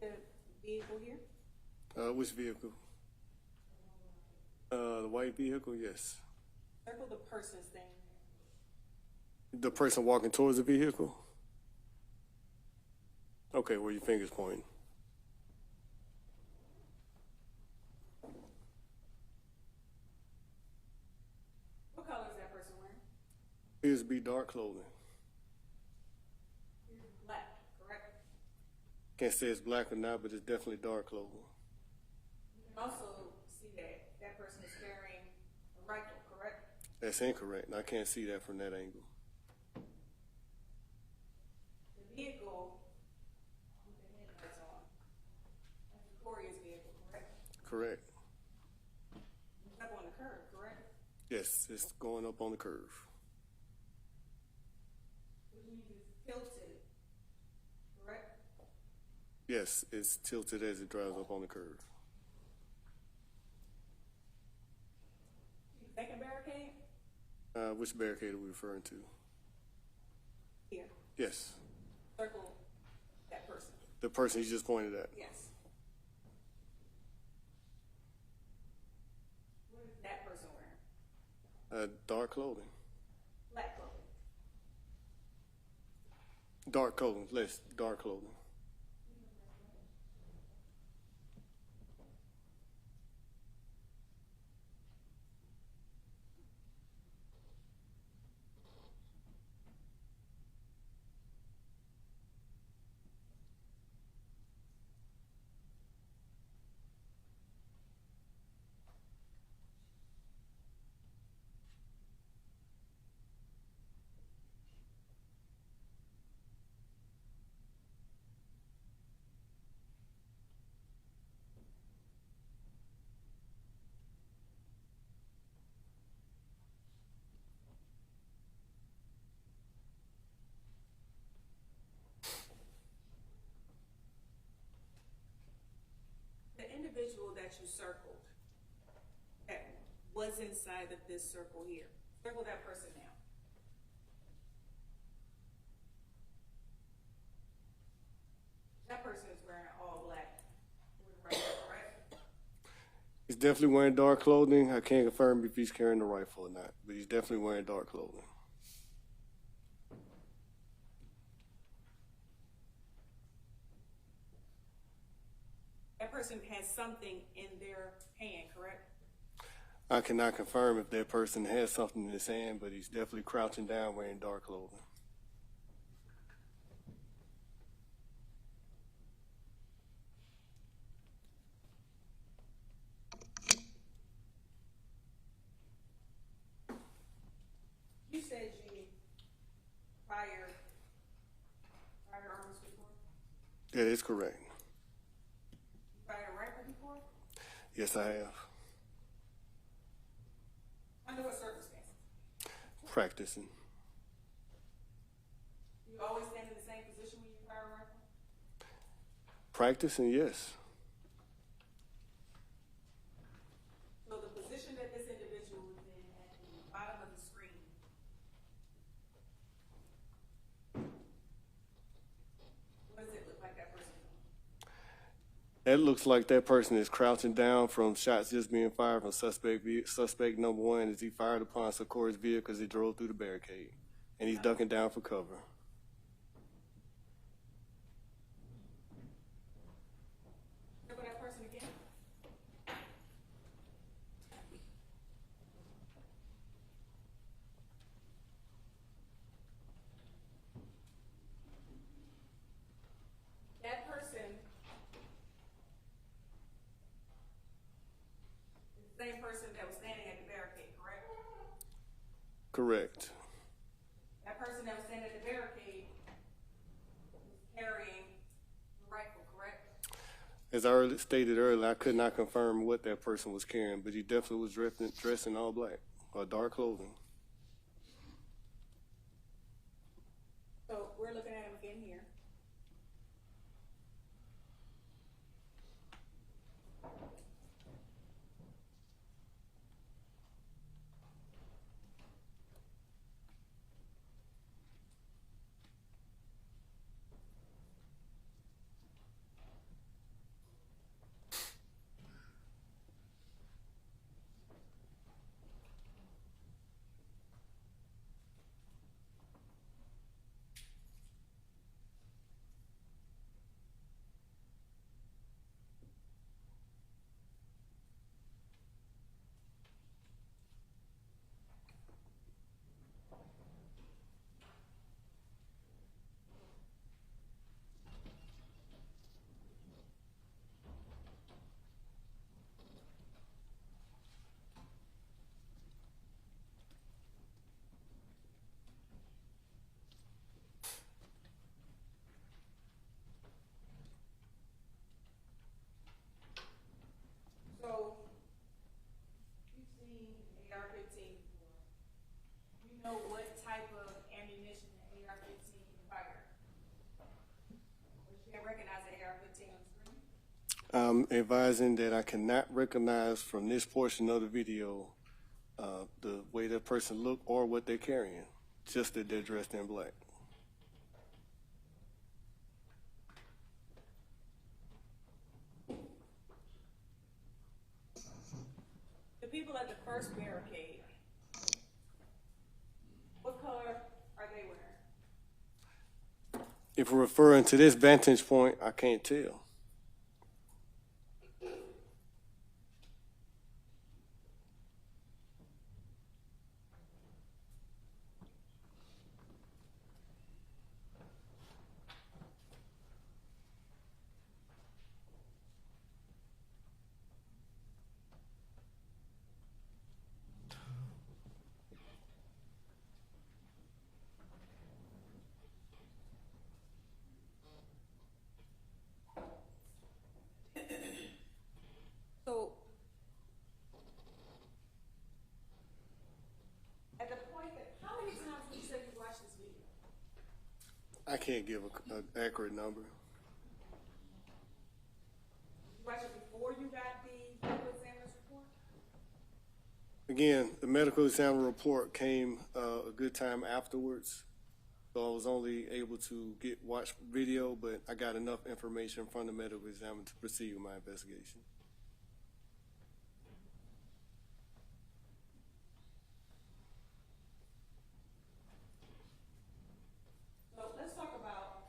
The vehicle here? Which vehicle? The white vehicle, yes. Circle the person standing there. The person walking towards the vehicle? Okay, where your finger's pointing. What color is that person wearing? Appears to be dark clothing. Black, correct? Can't say it's black or not, but it's definitely dark clothing. You can also see that that person is carrying a rifle, correct? That's incorrect. I can't see that from that angle. The vehicle with the headlights on, that's Secoria's vehicle, correct? Correct. It's up on the curb, correct? Yes, it's going up on the curve. Which means it's tilted, correct? Yes, it's tilted as it drives up on the curve. Second barricade? Which barricade are we referring to? Here. Yes. Circle that person. The person you just pointed at. Yes. What is that person wearing? Dark clothing. Black clothing. Dark clothing. Less dark clothing. The individual that you circled, that was inside of this circle here, circle that person now. That person is wearing all black. Right, correct? He's definitely wearing dark clothing. I can't confirm if he's carrying a rifle or not, but he's definitely wearing dark clothing. That person has something in their hand, correct? I cannot confirm if that person has something in his hand, but he's definitely crouching down wearing dark clothing. You said you fired firearms before? That is correct. You fired a rifle before? Yes, I have. Under what circumstances? Practicing. You always stand in the same position when you fire a rifle? Practicing, yes. So the position that this individual is in at the bottom of the screen, what does it look like that person is doing? That looks like that person is crouching down from shots just being fired from suspect number one as he fired upon Secoria's vehicle as he drove through the barricade. And he's ducking down for cover. Circle that person again. That person is the same person that was standing at the barricade, correct? Correct. That person that was standing at the barricade was carrying the rifle, correct? As I stated earlier, I could not confirm what that person was carrying, but he definitely was dressed in all black or dark clothing. So we're looking at him again here. I'm advising that I cannot recognize from this portion of the video the way that person look or what they're carrying, just that they're dressed in black. The people at the first barricade, what color are they wearing? If we're referring to this vantage point, I can't tell. So, at the point that, how many times would you say you watched this video? I can't give an accurate number. You watched it before you got the medical examiner's report? Again, the medical examiner report came a good time afterwards, so I was only able to watch video, but I got enough information from the medical examiner to proceed with my investigation. So let's talk about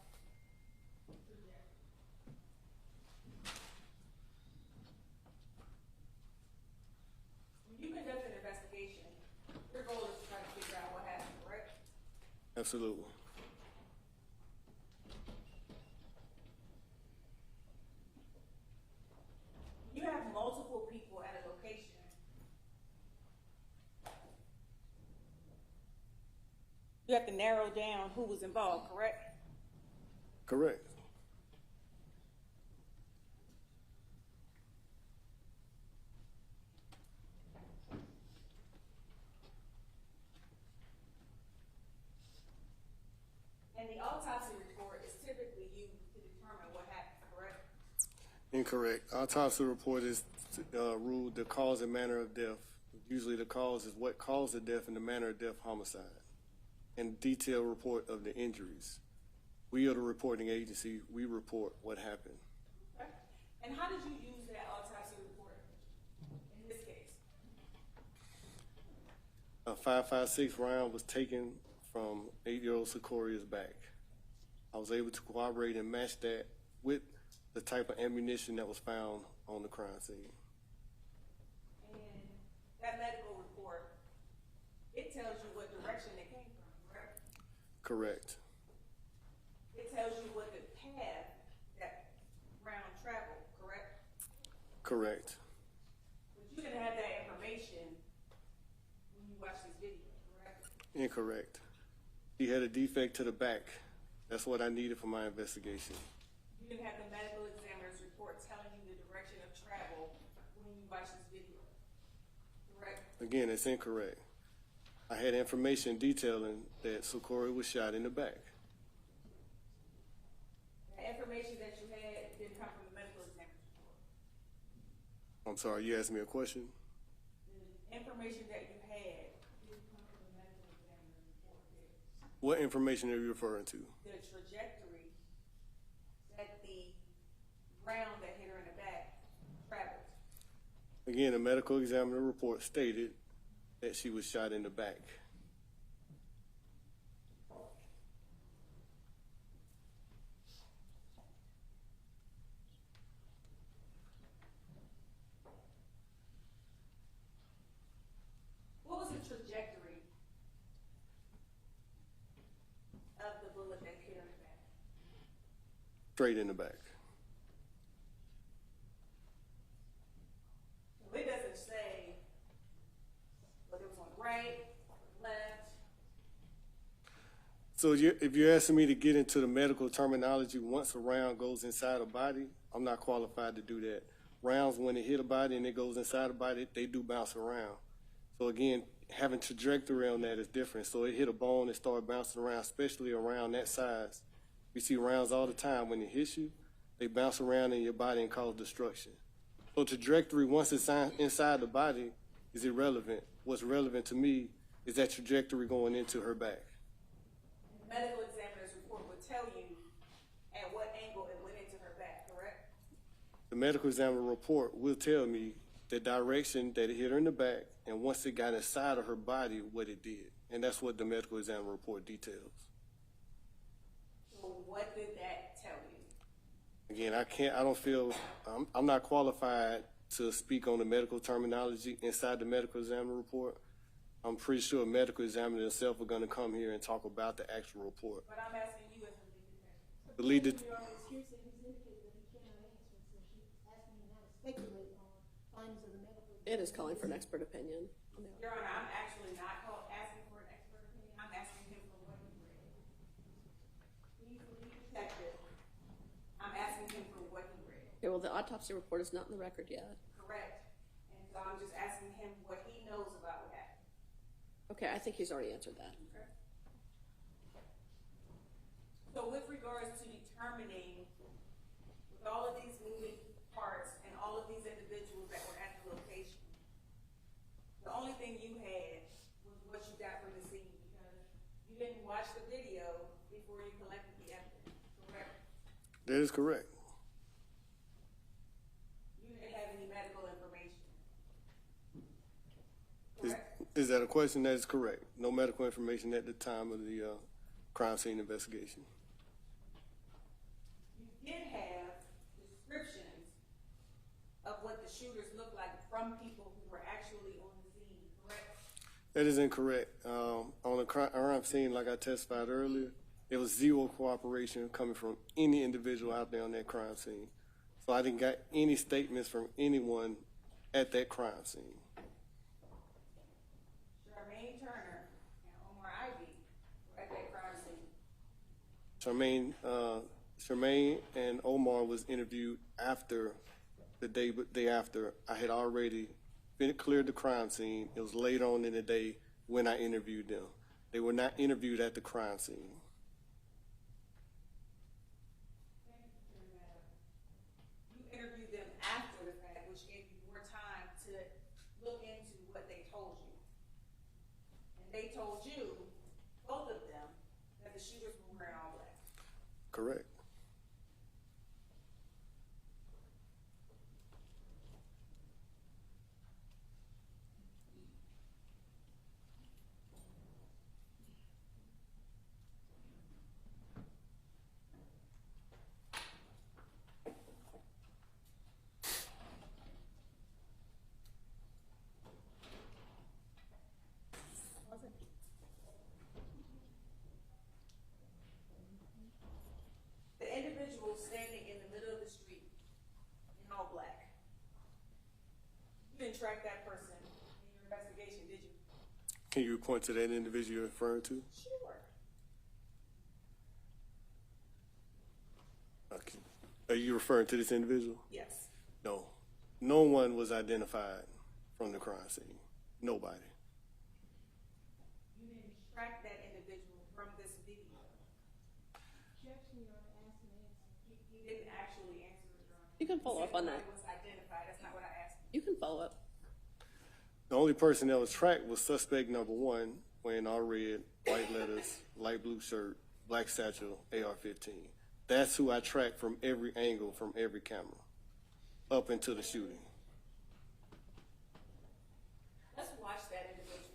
when you conduct an investigation, your goal is to try to figure out what happened, correct? Absolutely. You have multiple people at a location. You have to narrow down who was involved, correct? Correct. And the autopsy report is typically used to determine what happened, correct? Incorrect. Autopsy report is ruled the cause and manner of death. Usually the cause is what caused the death and the manner of death, homicide, and detailed report of the injuries. We are the reporting agency. We report what happened. Okay. And how did you use that autopsy report in this case? A .556 round was taken from 8-year-old Secoria's back. I was able to corroborate and match that with the type of ammunition that was found on the crime scene. And that medical report, it tells you what direction it came from, correct? Correct. It tells you what the path that round traveled, correct? Correct. But you didn't have that information when you watched this video, correct? Incorrect. He had a defect to the back. That's what I needed for my investigation. You didn't have the medical examiner's report telling you the direction of travel when you watched this video, correct? Again, it's incorrect. I had information detailing that Secoria was shot in the back. The information that you had didn't come from the medical examiner's report. I'm sorry, you asked me a question? The information that you had didn't come from the medical examiner's report. What information are you referring to? The trajectory that the round that hit her in the back traveled. Again, the medical examiner report stated that she was shot in the back. What was the trajectory of the bullet that hit her in the back? Straight in the back. So it doesn't say whether it was on the right, left. So if you're asking me to get into the medical terminology, once a round goes inside a body, I'm not qualified to do that. Rounds, when it hit a body and it goes inside a body, they do bounce around. So again, having trajectory on that is different. So it hit a bone and started bouncing around, especially around that size. We see rounds all the time. When it hits you, They bounce around in your body and cause destruction. So trajectory, once it's inside the body, is irrelevant. What's relevant to me is that trajectory going into her back. The medical examiner's report would tell you at what angle it went into her back, correct? The medical examiner report will tell me the direction that it hit her in the back, and once it got inside of her body, what it did. And that's what the medical examiner report details. So what did that tell you? Again, I don't feel, I'm not qualified to speak on the medical terminology inside the medical examiner report. I'm pretty sure medical examiner themselves are gonna come here and talk about the actual report. But I'm asking you as a The lead, It is calling for an expert opinion. Your Honor, I'm actually not asking for an expert opinion. I'm asking him for what he read. He's the lead detective. I'm asking him for what he read. Okay, well, the autopsy report is not in the record yet. Correct. And so I'm just asking him what he knows about what happened. Okay, I think he's already answered that. Okay. So with regards to determining, with all of these moving parts and all of these individuals that were at the location, the only thing you had was what you got from the scene because you didn't watch the video before you collected the evidence, correct? that is correct. You didn't have any medical information. Is that a question? That is correct. No medical information at the time of the crime scene investigation. You did have descriptions of what the shooters looked like from people who were actually on the scene, correct? That is incorrect. On the crime scene, like I testified earlier, there was zero cooperation coming from any individual out there on that crime scene. So I didn't get any statements from anyone at that crime scene. Charmaine Turner and Omar Ivy were at that crime scene. Charmaine and Omar was interviewed after the day after. I had already cleared the crime scene. It was later on in the day when I interviewed them. They were not interviewed at the crime scene. You interviewed them after the fact, which gave you more time to look into what they told you. And they told you, both of them, that the shooters were wearing all black. Correct. The individual standing in the middle of the street in all black. You didn't track that person in your investigation, did you? Can you point to that individual you're referring to? Sure. Okay. Are you referring to this individual? Yes. No. No one was identified from the crime scene. Nobody. You didn't track that individual from this video. You didn't actually answer it, Your Honor. You can follow up on that. Nobody was identified. That's not what I asked. You can follow up. The only person that was tracked was suspect number one, wearing all red, white letters, light blue shirt, black satchel, AR-15. That's who I tracked from every angle, from every camera, up into the shooting. Let's watch that individual.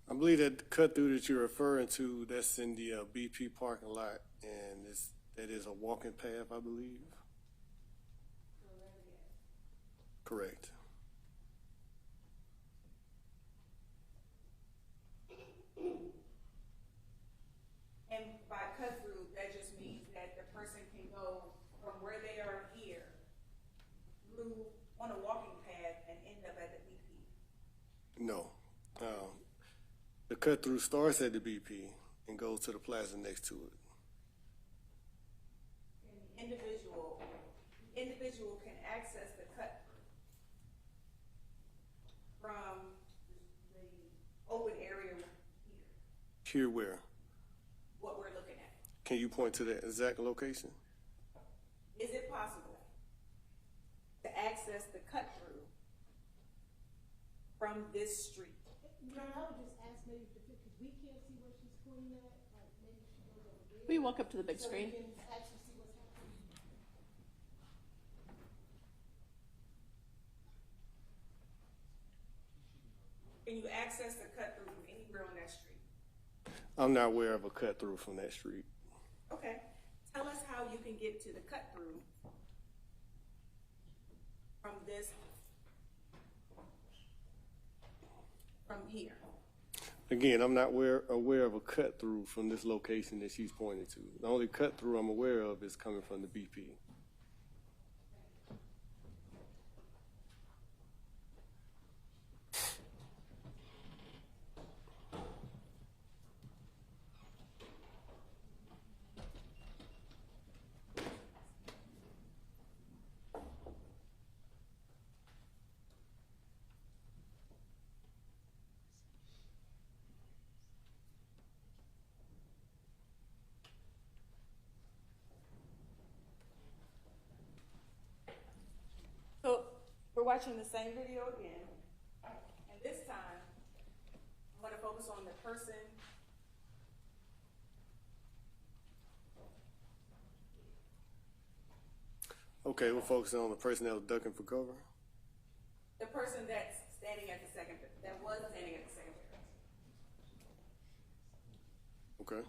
I believe that the cut through that you're referring to, that's in the BP parking lot, and that is a walking path, I believe. Correct. And by cut through, that just means that the person can go from where they are here through on a walking path and end up at the BP. No. The cut through starts at the BP and goes to the plaza next to it. And the individual can access the cut through from the open area here. Here where? What we're looking at. Can you point to that exact location? Is it possible to access the cut through from this street? Your Honor, I would just ask maybe because we can't see what she's pointing at, like maybe she goes over there. Will you walk up to the big screen? So we can actually see what's happening. Can you access the cut through from anywhere on that street? I'm not aware of a cut through from that street. Okay. Tell us how you can get to the cut through from this, from here. Again, I'm not aware of a cut through from this location that she's pointing to. The only cut through I'm aware of is coming from the BP. So we're watching the same video again, and this time I'm going to focus on the person. Okay, we're focusing on the person that was ducking for cover. The person that's standing at the second, that was standing at the second barrel. Okay.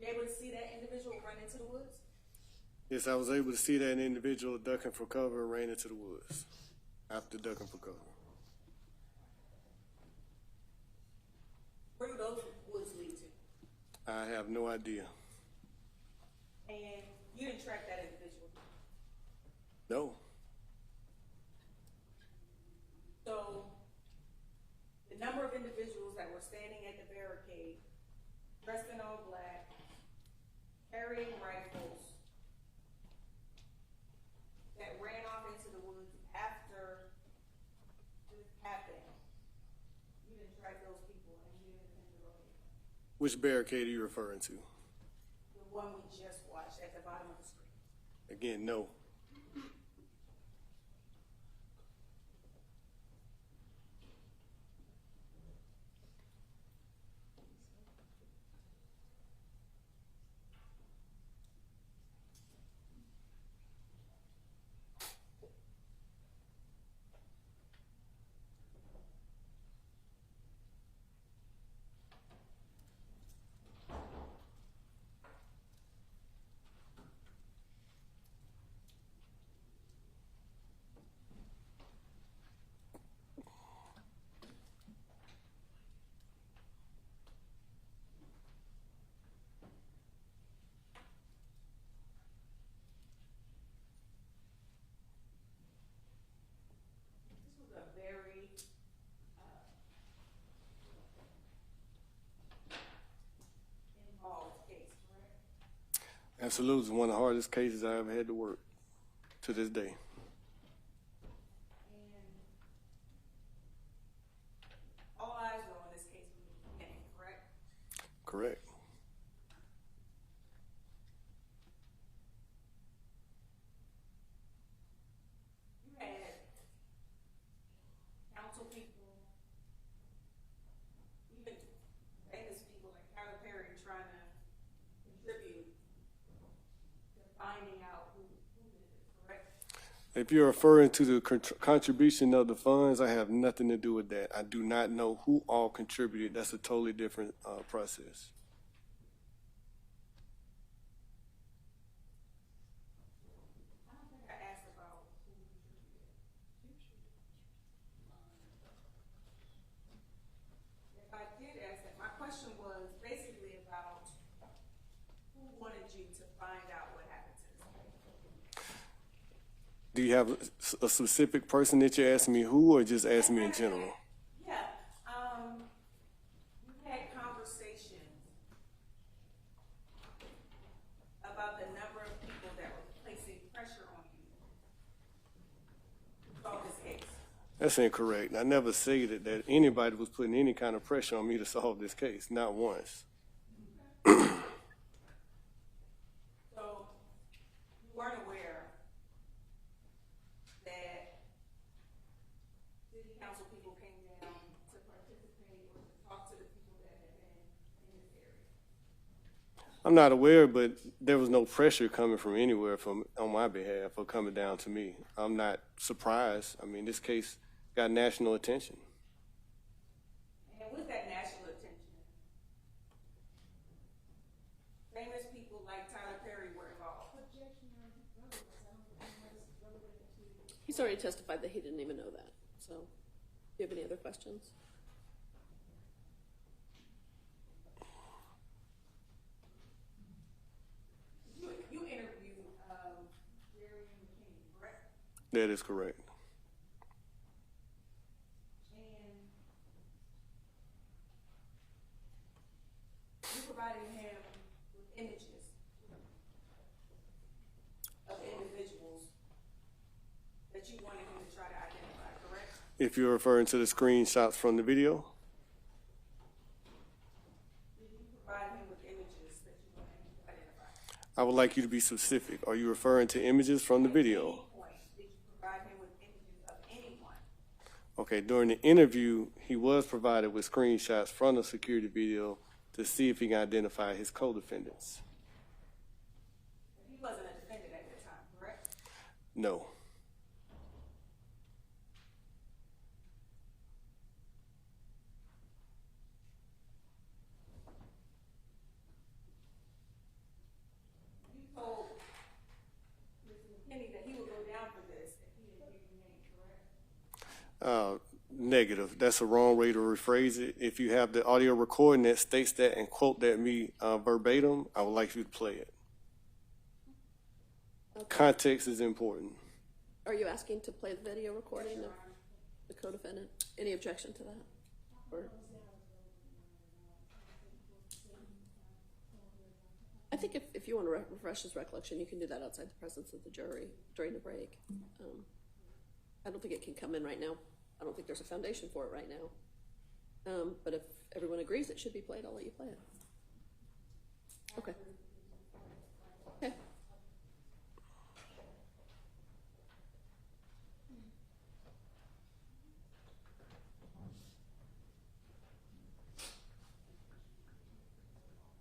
Were you able to see that individual run into the woods? Yes, I was able to see that individual ducking for cover and ran into the woods after ducking for cover. Where do those woods lead to? I have no idea. And you didn't track that individual? No. So the number of individuals that were standing at the barricade, dressed in all black, carrying rifles, that ran off into the woods after this happened, you didn't track those people and you didn't interrogate them? Which barricade are you referring to? The one we just watched at the bottom of the screen. Again, no. This was a very involved case, correct? Absolutely, it's one of the hardest cases I ever had to work to this day. And all eyes were on this case from the beginning, correct? Correct. You had council people, even famous people like Tyler Perry trying to contribute to finding out who did this, correct? If you're referring to the contribution of the funds, I have nothing to do with that. I do not know who all contributed. That's a totally different process. I don't think I asked about who contributed. If I did ask that, my question was basically about who wanted you to find out what happened to this case. Do you have a specific person that you're asking me who, or just asking me in general? Yeah, you had conversations about the number of people that were placing pressure on you to solve this case. That's incorrect. I never stated that anybody was putting any kind of pressure on me to solve this case, not once. So you weren't aware that city council people came down to participate or to talk to the people that had been in this area? I'm not aware, but there was no pressure coming from anywhere on my behalf or coming down to me. I'm not surprised. I mean, this case got national attention. And with that national attention, famous people like Tyler Perry were involved. He's already testified that he didn't even know that. So, do you have any other questions? You interviewed Julian Jamal, correct? That is correct. And you provided him with images of individuals that you wanted him to try to identify, correct? If you're referring to the screenshots from the video, Did you provide him with images that you wanted him to identify? I would like you to be specific. Are you referring to images from the video? At any point, did you provide him with images of anyone? Okay, during the interview, he was provided with screenshots from the security video to see if he can identify his co-defendants. He wasn't a defendant at the time, correct? No. You told Mr. McKinney that he would go down for this if he didn't give you name, correct? Negative. That's a wrong way to rephrase it. If you have the audio recording that states that and quote that me verbatim, I would like you to play it. Okay. Context is important. Are you asking to play the video recording of the co-defendant? Any objection to that? Or? I think if you want to refresh his recollection, you can do that outside the presence of the jury during the break. I don't think it can come in right now. I don't think there's a foundation for it right now. But if everyone agrees it should be played, I'll let you play it. Okay. Okay.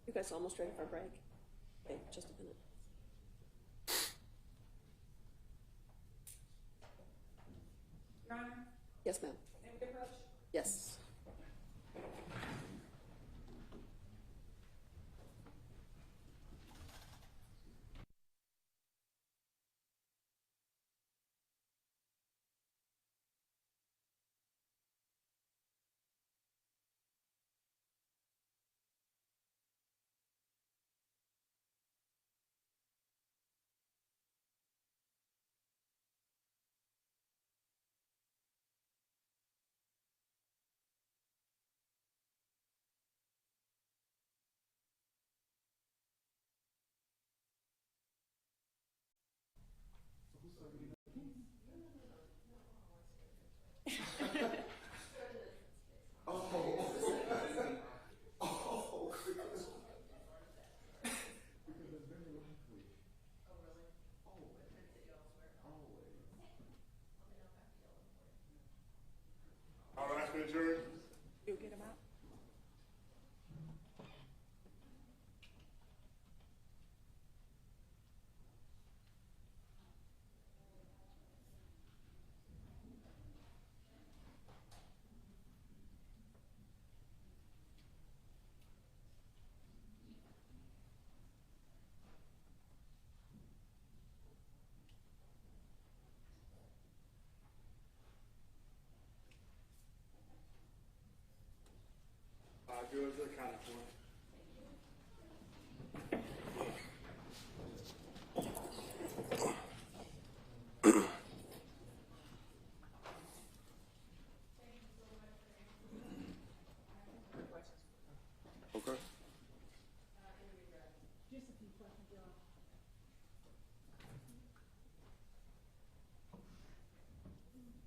You guys almost ready for a break? Okay, just a minute. Your Honor? Yes, ma'am. May we approach? Yes. You'll get him out. Good, good kind of point. Okay. Just a few questions, y'all.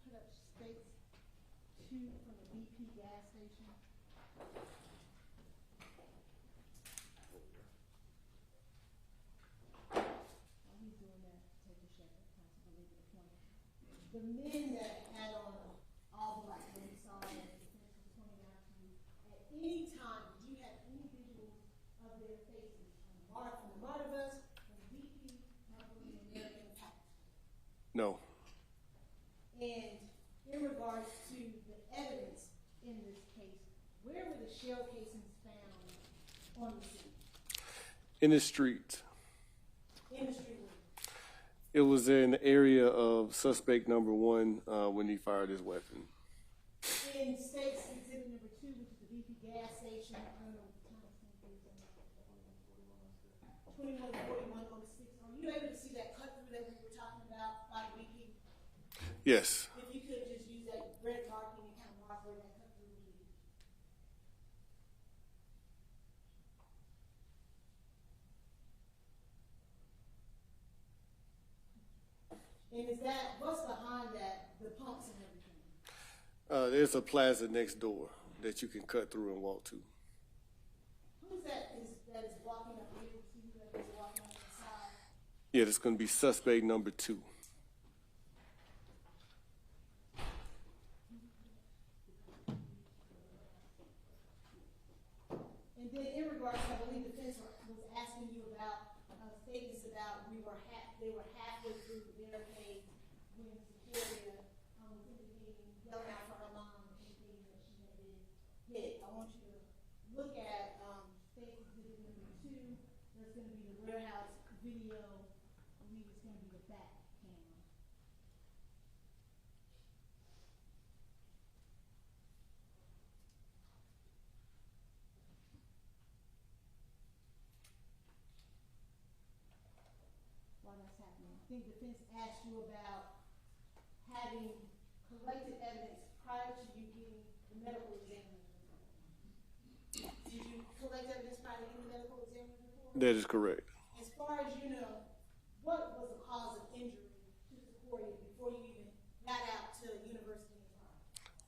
Put up states 2 from the BP gas station. While he's doing that, take a check at Constable Legal Appointment. The men that had on all black when you saw that the defense was pointing out to you, at any time, did you have any visuals of their faces on from the Martyr bus, from the BP, or from the American Pact? No. And in regards to the evidence in this case, where were the shell casings found on the scene? In the street. In the street. It was in the area of suspect number 1 when he fired his weapon. In State's Exhibit number 2, which is the BP gas station, I don't know what the time is, 21:41:06. Are you able to see that cut through that we were talking about by the BP? Yes. If you could just use that red marking and kind of mark where that cut through would be. And is that, what's behind that, the pumps and everything? There's a plaza next door that you can cut through and walk to. Who's that is walking up here? See who that is walking on the side? Yeah, it's going to be suspect number 2. And then in regards to, I believe the defense was asking you about statements about they were halfway through the barricade when Secoriea was indicating, yelling out for her mom, indicating that she had been hit. I want you to look at State Exhibit number 2. There's going to be the warehouse video. I believe it's going to be the back camera. While that's happening, I think defense asked you about having collected evidence prior to you getting the medical examiner report. Did you collect evidence prior to getting the medical examiner report? That is correct. As far as you know, what was the cause of injury to Secoriea before you even got out to University of Toronto?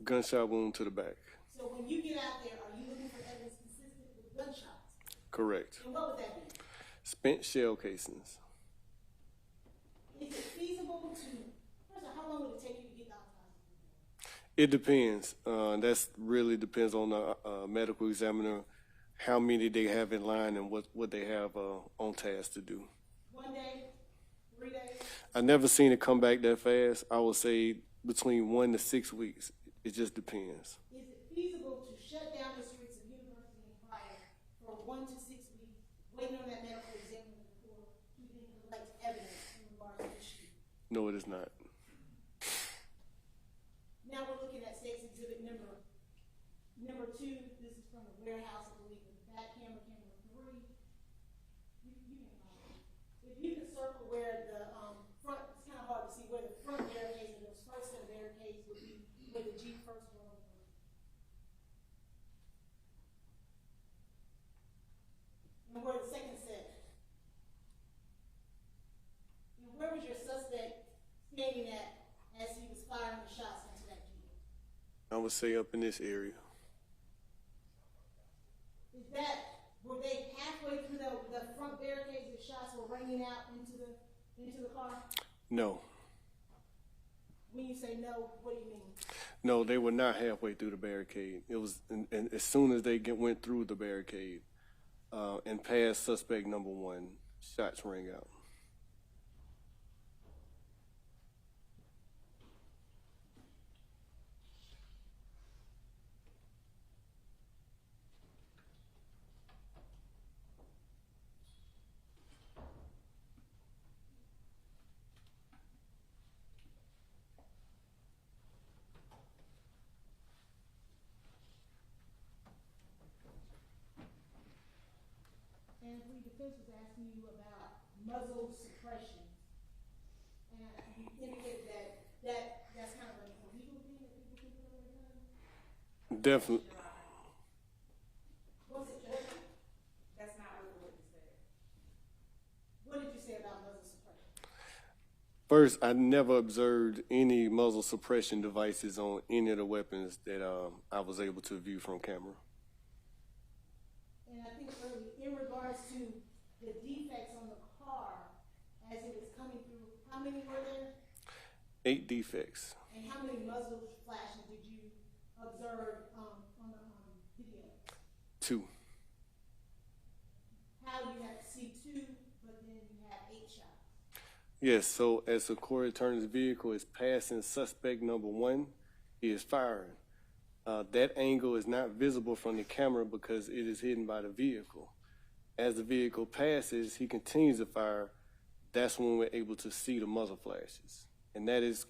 Gunshot wound to the back. So when you get out there, are you looking for evidence consistent with gunshots? Correct. And what would that be? Spent shell casings. Is it feasible to, first of all, how long would it take you to get the autopsy? It depends. That's really depends on the medical examiner, how many they have in line and what they have on task to do. 1 day, 3 days? I never seen it come back that fast. I would say between 1 to 6 weeks. It just depends. Is it feasible to shut down the streets of University and Pryor for 1 to 6 weeks, waiting on that medical examiner before you can collect evidence in regards to the shoot? No, it is not. Now we're looking at State's Exhibit number 2. This is from the warehouse, I believe, with the back camera, camera 3. If you could circle where the front, it's kind of hard to see where the front barricades and those first set of barricades would be, where the Jeep first went over. And where the second set. And where was your suspect standing at as he was firing the shots into that Jeep? I would say up in this area. Is that, were they halfway through the front barricades, the shots were raining out into the car? No. When you say no, what do you mean? No, they were not halfway through the barricade. It was, and as soon as they went through the barricade and past suspect number 1, shots rang out. And the defense was asking you about muzzle suppression. And you indicated that's kind of a legal thing that people can do every time? Definitely. Was it Judge? That's not what the witness said. What did you say about muzzle suppression? First, I never observed any muzzle suppression devices on any of the weapons that I was able to view from camera. And I think earlier, in regards to the defects on the car as it was coming through, how many were there? 8 defects. And how many muzzle flashes did you observe on the video? 2. How do you have to see 2, but then you have 8 shots? Yes, so as Secoriea Turner's vehicle is passing suspect number 1, he is firing. That angle is not visible from the camera because it is hidden by the vehicle. As the vehicle passes, he continues to fire. That's when we're able to see the muzzle flashes. And that is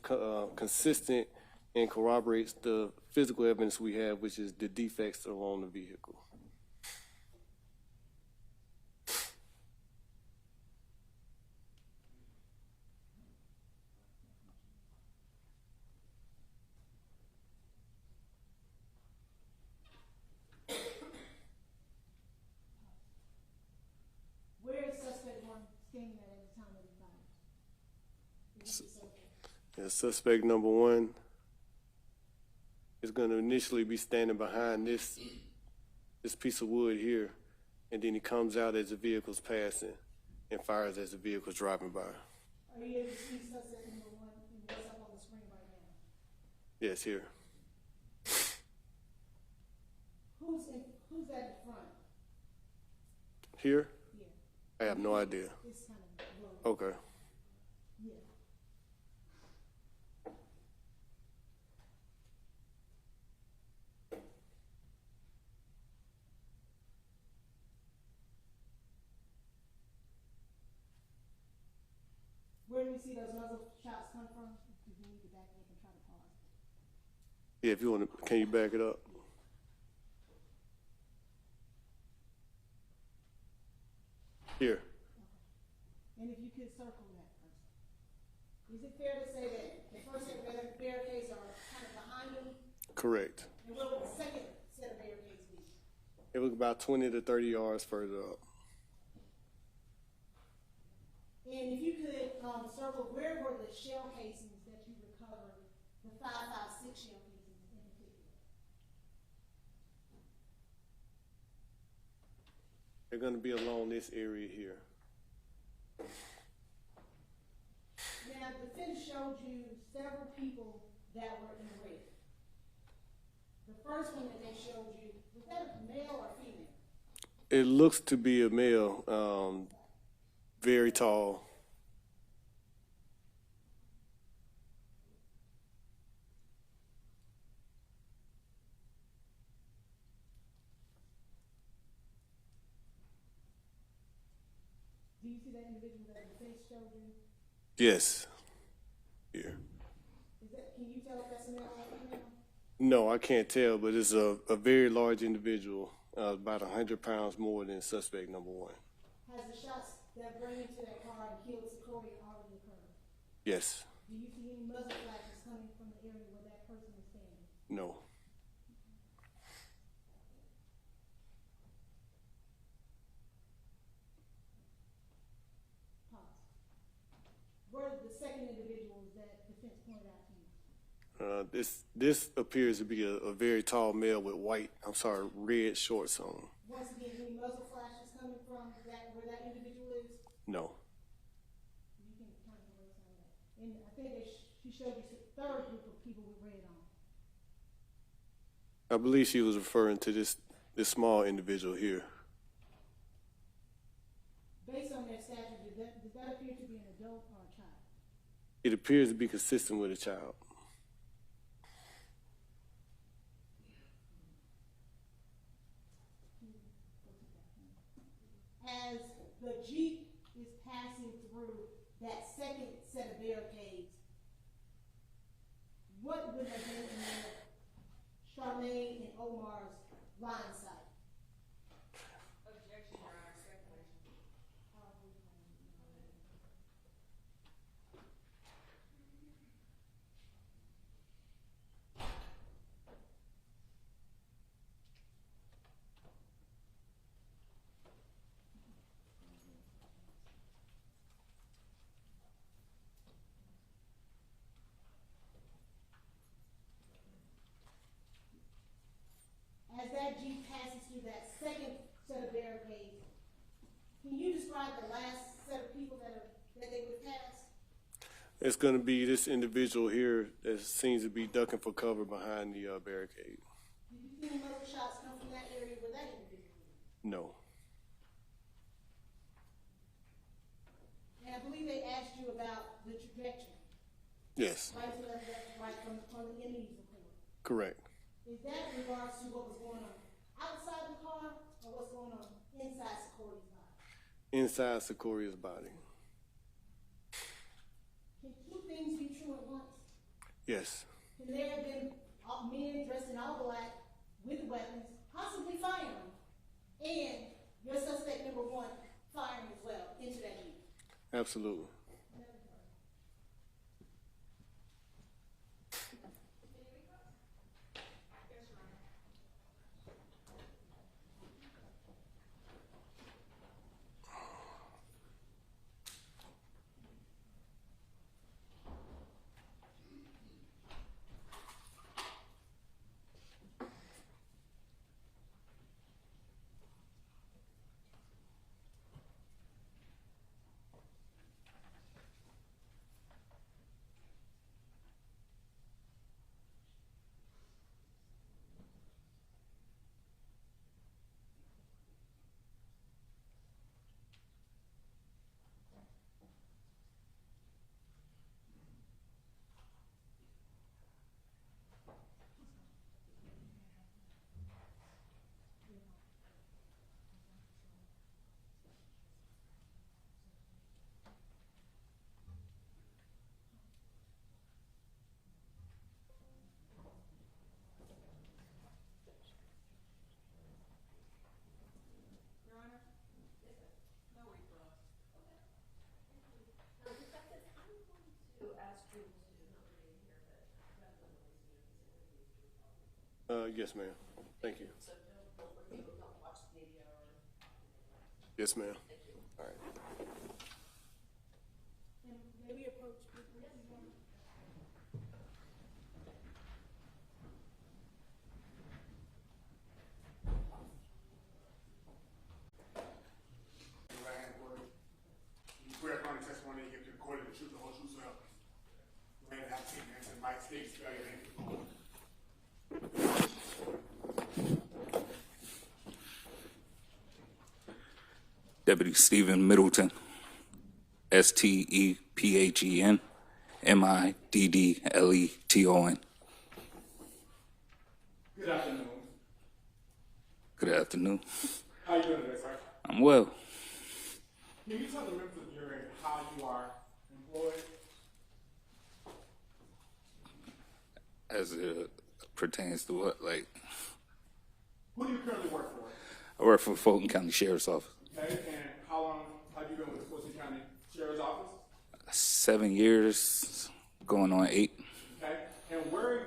consistent and corroborates the physical evidence we have, which is the defects along the vehicle. Standing at the time of the fire? Yeah, suspect number 1 is going to initially be standing behind this piece of wood here, and then he comes out as the vehicle's passing and fires as the vehicle's driving by. Are you able to see suspect number 1 and what's up on the screen right now? Yes, here. Who's at the front? Here? Yeah. I have no idea. It's kind of low. Okay. Yeah. Where do we see those muzzle shots come from? Do we need to back up and try to pause? Yeah, if you want to, can you back it up? Here. Okay. And if you could circle that person. Is it fair to say that the first set of barricades are kind of behind them? Correct. And what would the second set of barricades be? It was about 20 to 30 yards further up. And if you could circle, where were the shell casings that you recovered, the 5.56 shell casings in particular? They're going to be along this area here. Now, the defense showed you several people that were in the red. The first one that they showed you, was that a male or female? It looks to be a male, very tall. Do you see that individual that the defense showed you? Yes. Here. Can you tell if that's a male or female? No, I can't tell, but it's a very large individual, about 100 pounds more than suspect number one. Has the shots that bring into that car and killed Secoriea already occurred? Yes. Do you see any muzzle flashes coming from the area where that person is standing? No. Pause. Where are the second individuals that defense pointed out to you? This appears to be a very tall male with red shorts on. Once again, any muzzle flashes coming from that where that individual is? No. You can kind of erase on that. And I think she showed you the third group of people with red on. I believe she was referring to this small individual here. Based on their stature, does that appear to be an adult or a child? It appears to be consistent with a child. As the Jeep is passing through that second set of barricades, what would have been in Charmaine and Omar's line of sight? Objection, Your Honor, speculation. As that Jeep passes through that second set of barricades, can you describe the last set of people that they would pass? It's going to be this individual here that seems to be ducking for cover behind the barricade. Did you see any muzzle shots come from that area where that individual is? No. And I believe they asked you about the trajectory. Yes. Right to left, right from the enemy's report. Correct. Is that in regards to what was going on outside the car or what's going on inside Secoria's body? Inside Secoria's body. Can two things be true at once? Yes. Can there have been men dressed in all black with weapons, possibly firing, and your suspect number one firing as well into that Jeep? Absolutely. Yes, ma'am. Thank you. Yes, ma'am. All right. May we approach? Deputy Stephen Middleton, Stephen Middleton. Good afternoon. Good afternoon. How you doing today, sir? I'm well. Can you tell the members of the jury how you are employed? As it pertains to what, like? Who do you currently work for? I work for Fulton County Sheriff's Office. Okay, and how long have you been with the Fulton County Sheriff's Office? 7 years, going on 8. Okay, and where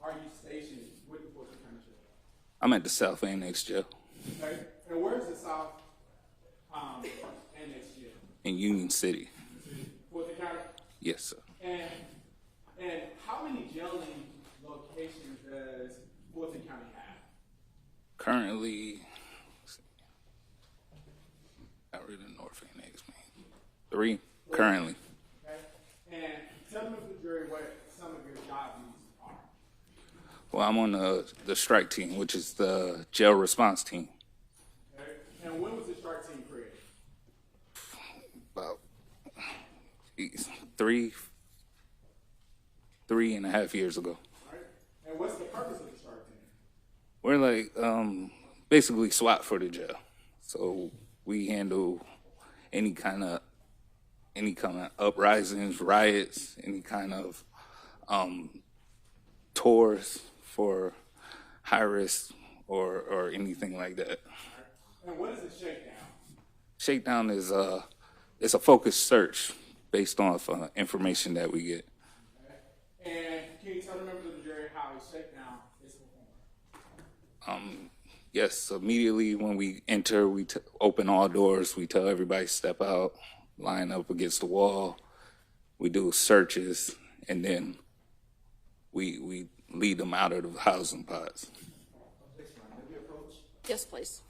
are you stationed with the Fulton County Sheriff's Office? I'm at the South Annex Jail Okay, and where's the South Annex Jail? in Union City. Fulton County? Yes, sir. And how many jailing locations does Fulton County have? Currently, out in the North Annex, man. 3 currently. Okay, and tell them of the jury what some of your job duties are. Well, I'm on the strike team, which is the jail response team. Okay, and when was the strike team created? About 3.5 years ago. All right, and what's the purpose of the strike team? We're like basically SWAT for the jail. So we handle any kind of uprisings, riots, any kind of tours for high risk or anything like that. All right. And what is a shakedown? Shakedown is it's a focused search based off information that we get. Okay. And can you tell the members of the jury how a shakedown is performed? Yes, immediately when we enter, we open all doors. We tell everybody step out, line up against the wall. We do searches, and then we lead them out of the housing pods. Yes, please.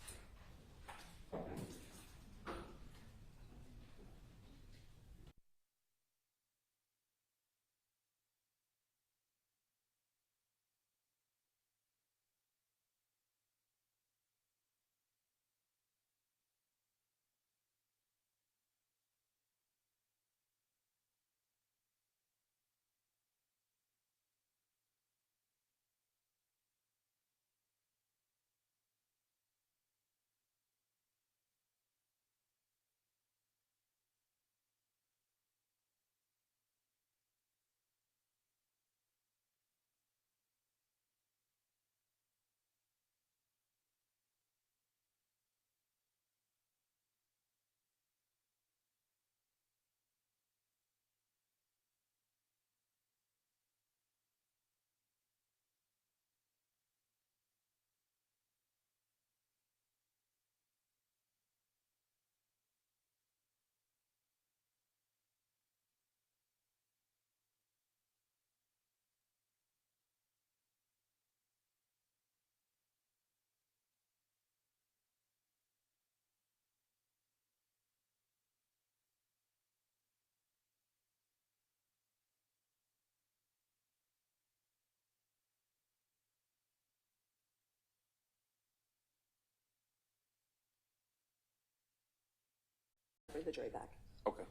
Bring the jury back. Okay.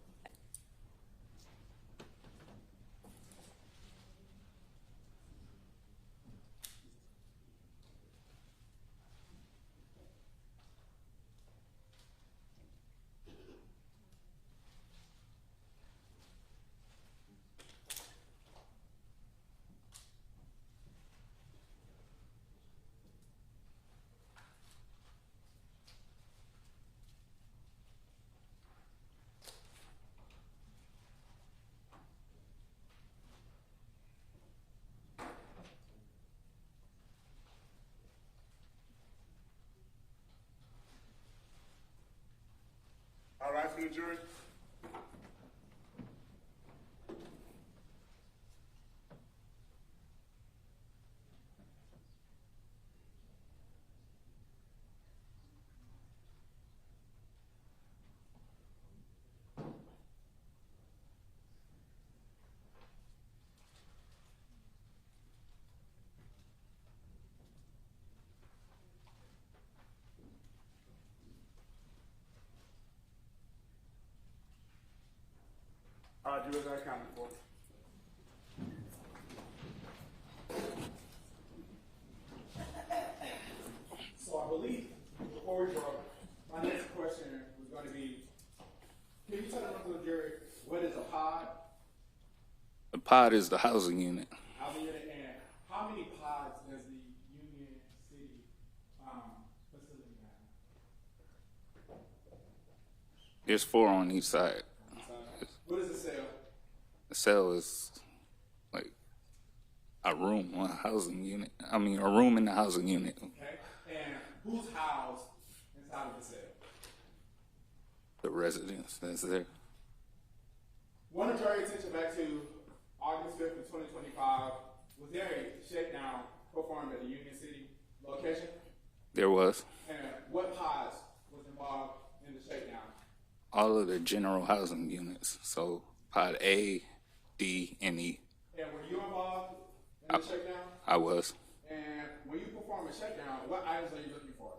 All right, for the jury. individuals are accounted for. So I believe, before we draw, my next question was going to be, can you tell the jury what is a pod? The pod is the housing unit. Housing unit, and how many pods does the Union City facility have? There's 4 on each side. What is a cell? The cell is like a room, a housing unit. I mean, a room in the housing unit. Okay, and who's housed inside of the cell? The residents that's there. Want to draw your attention back to August 5th of 2025. Was there a shakedown performed at the Union City location? There was. And what pods was involved in the shakedown? All of the general housing units. So pod A, D, and E. And were you involved in the shakedown? I was. And when you perform a shakedown, what items are you looking for?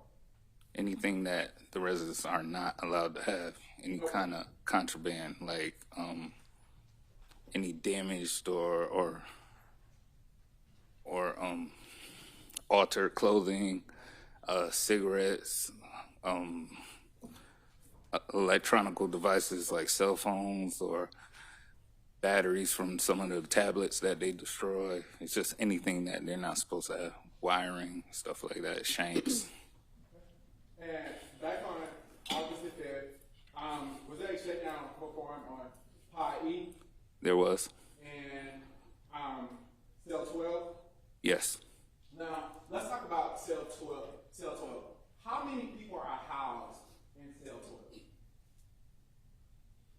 Anything that the residents are not allowed to have. Any kind of contraband, like any damaged or altered clothing, cigarettes, electronical devices like cell phones or batteries from some of the tablets that they destroy. It's just anything that they're not supposed to have. Wiring, stuff like that, shanks. And back on August the 5th, was there a shakedown performed on pod E? There was. And cell 12? Yes. Now, let's talk about cell 12. Cell 12. How many people are housed in cell 12?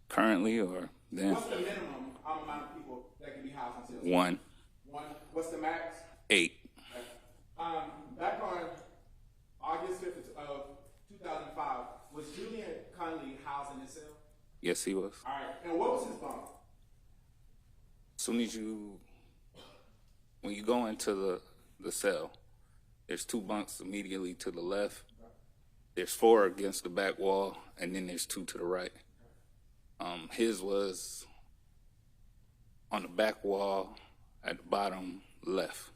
Currently or then? What's the minimum amount of people that can be housed in cell 12? 1. 1. What's the max? 8. Okay. Back on August 5th of 2005, was Julian Conley housed in his cell? Yes, he was. All right. And what was his bunk? As soon as when you go into the cell, there's 2 bunks immediately to the left. There's 4 against the back wall, and then there's 2 to the right. His was on the back wall at the bottom left.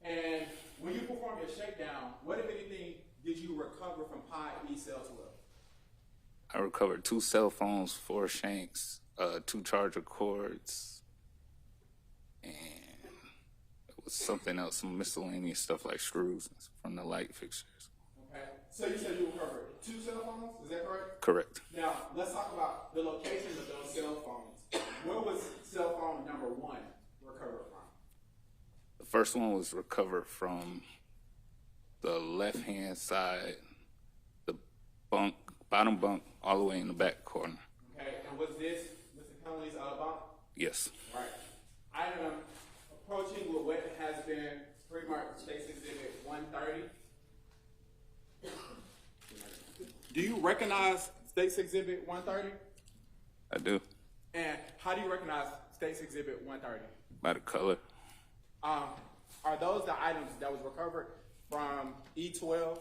And when you performed your shakedown, what, if anything, did you recover from pod E cell 12? I recovered 2 cell phones, 4 shanks, 2 charger cords, and it was something else, some miscellaneous stuff like screws from the light fixtures. Okay. So you said you recovered 2 cell phones, is that correct? Correct. Now, let's talk about the location of those cell phones. Where was cell phone number 1 recovered from? The first one was recovered from the left-hand side, the bunk, bottom bunk, all the way in the back corner. Okay, and was this Mr. Conley's bunk? Yes. Right. I am approaching with what has been pretty much State's Exhibit 130. Do you recognize State's Exhibit 130? I do. And how do you recognize State's Exhibit 130? By the color. Are those the items that was recovered from E12?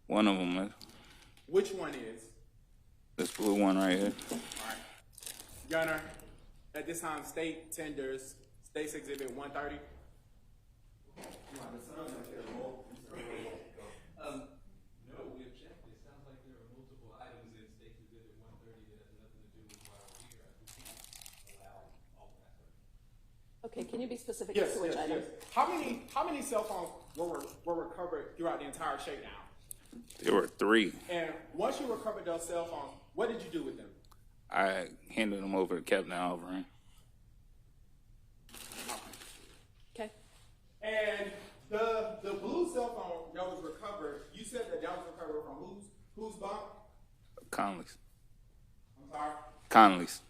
One of them is. Which one is? This blue one right here. All right. Your Honor, at this time, State tenders State's Exhibit 130. No, we object. It sounds like there are multiple items in State's Exhibit 130 that has nothing to do with why we're here. We can't allow all that. Okay, can you be specific Yes, as to which yes, item? yes. How many cell phones were recovered throughout the entire shakedown? There were 3. And once you recovered those cell phones, what did you do with them? I handed them over to Captain Alvarin. Okay. And the blue cell phone that was recovered, you said that was recovered from whose bunk? Conley's. I'm sorry? Conley's.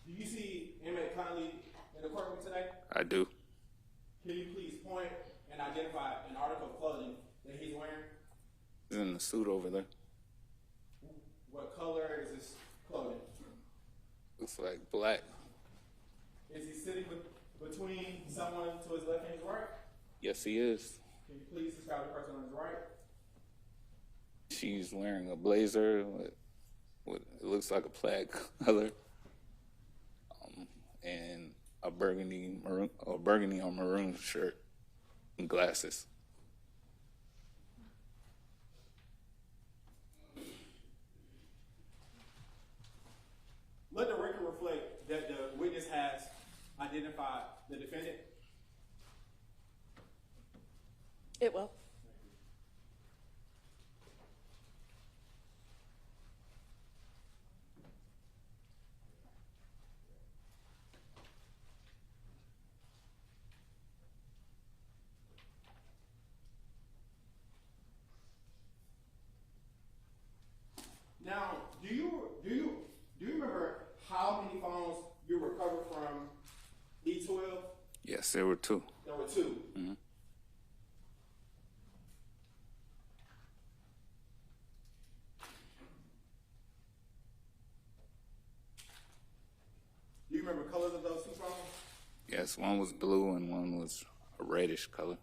Do you see inmate Conley in the courtroom today? I do. Can you please point and identify an article of clothing that he's wearing? He's in the suit over there. What color is his clothing? Looks like black. Is he sitting between someone to his left and his right? Yes, he is. Can you please describe the person on his right? She's wearing a blazer with, it looks like a plaid color, and a burgundy or maroon shirt and glasses. Let the record reflect that the witness has identified the defendant. It will. Now, do you remember how many phones you recovered from E12? Yes, there were 2. There were 2. Mm-hmm. Do you remember colors of those 2 phones? Yes, one was blue and one was a reddish color.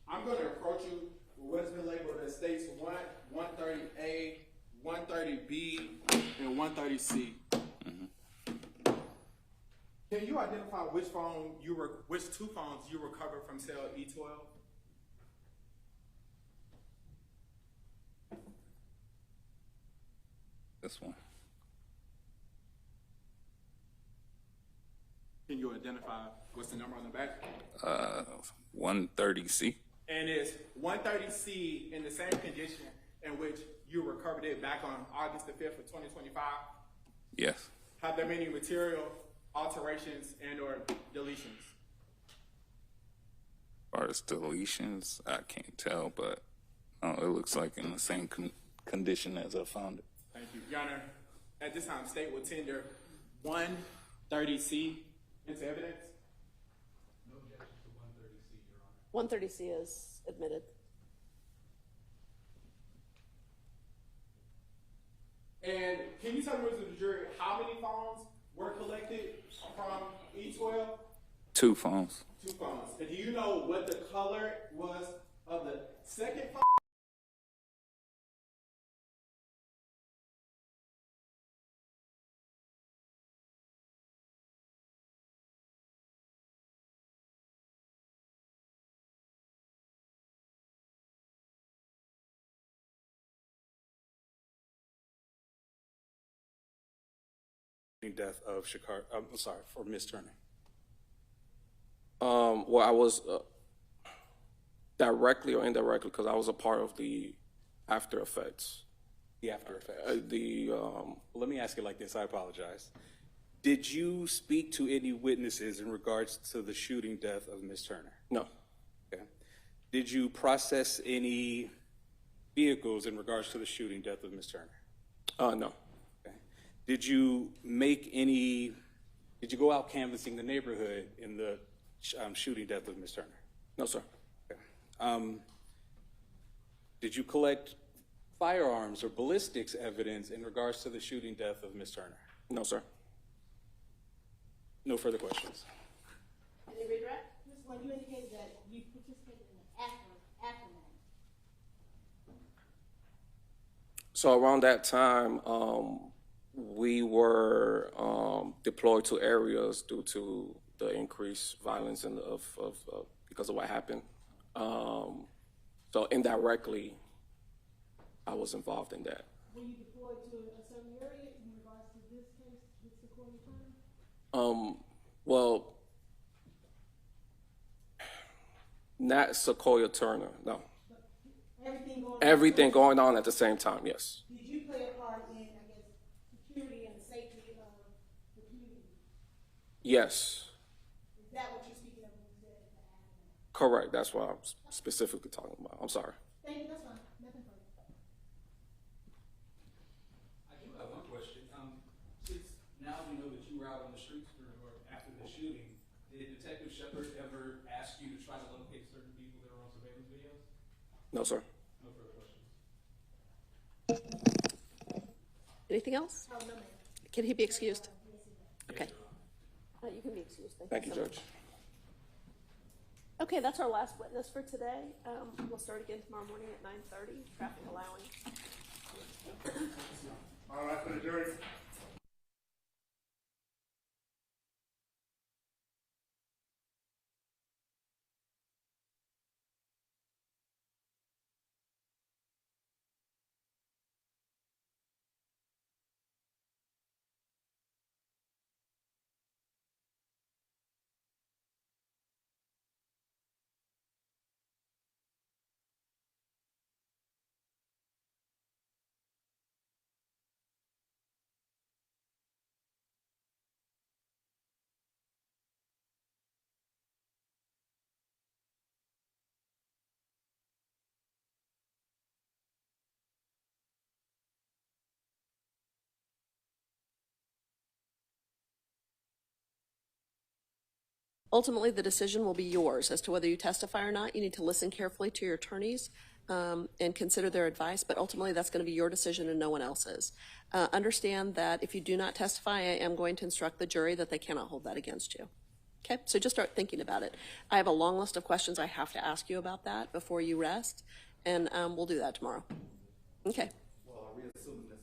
I'm going to approach you with what has been labeled as states 130A, 130B, and 130C. Mm-hmm. Can you identify which 2 phones you recovered from cell E12? This one. Can you identify what's the number on the back? 130C. And is 130C in the same condition in which you recovered it back on August the 5th of 2025? Yes. Have there been any material alterations and or deletions? As far as deletions, I can't tell, but it looks like in the same condition as I found it. Thank you. Your Honor, at this time, state will tender 130C into evidence. No objection to 130C, Your Honor. 130C is admitted. And can you tell members of the jury how many phones were collected from E12? 2 phones. 2 phones. And do you know what the color was of the second phone? Death of for Miss Turner. Well, I was directly or indirectly, because I was a part of the after effects. The after effects. Let me ask it like this. I apologize. Did you speak to any witnesses in regards to the shooting death of Miss Turner? No. Okay. Did you process any vehicles in regards to the shooting death of Miss Turner? No. Did you go out canvassing the neighborhood in the shooting death of Miss Turner? No, sir. Okay. Did you collect firearms or ballistics evidence in regards to the shooting death of Miss Turner? No, sir. No further questions. Any redirect? Ms. Glenn, you indicated that you participated in the aftermath. So around that time, we were deployed to areas due to the increased violence and because of what happened. So indirectly, I was involved in that. Were you deployed to a certain area in regards to this case with Secoriea Turner? Well, not Secoriea Turner, no. Everything going on at the same time, yes. Did you play a part in, I guess, security and the safety of the community? Yes. Is that what you're speaking of when you said that? Correct. That's what I'm specifically talking about. I'm sorry. Thank you, that's fine, nothing further. I do have one question. Since now we know that you were out on the streets or after the shooting, did Detective Shepard ever ask you to try to locate certain people that were on surveillance videos? No, sir. No further questions. Anything else? Oh, no, ma'am. Can he be excused? Okay. You can be excused. Thank you, so Judge. much. Okay, that's our last witness for today. We'll start again tomorrow morning at 9:30, traffic allowing. All right, for the jury. Ultimately, the decision will be yours as to whether you testify or not. You need to listen carefully to your attorneys and consider their advice, but ultimately that's going to be your decision and no one else's. Understand that if you do not testify, I am going to instruct the jury that they cannot hold that against you. Okay, so just start thinking about it. I have a long list of questions I have to ask you about that before you rest, and we'll do that tomorrow. Okay. Well, are we assuming that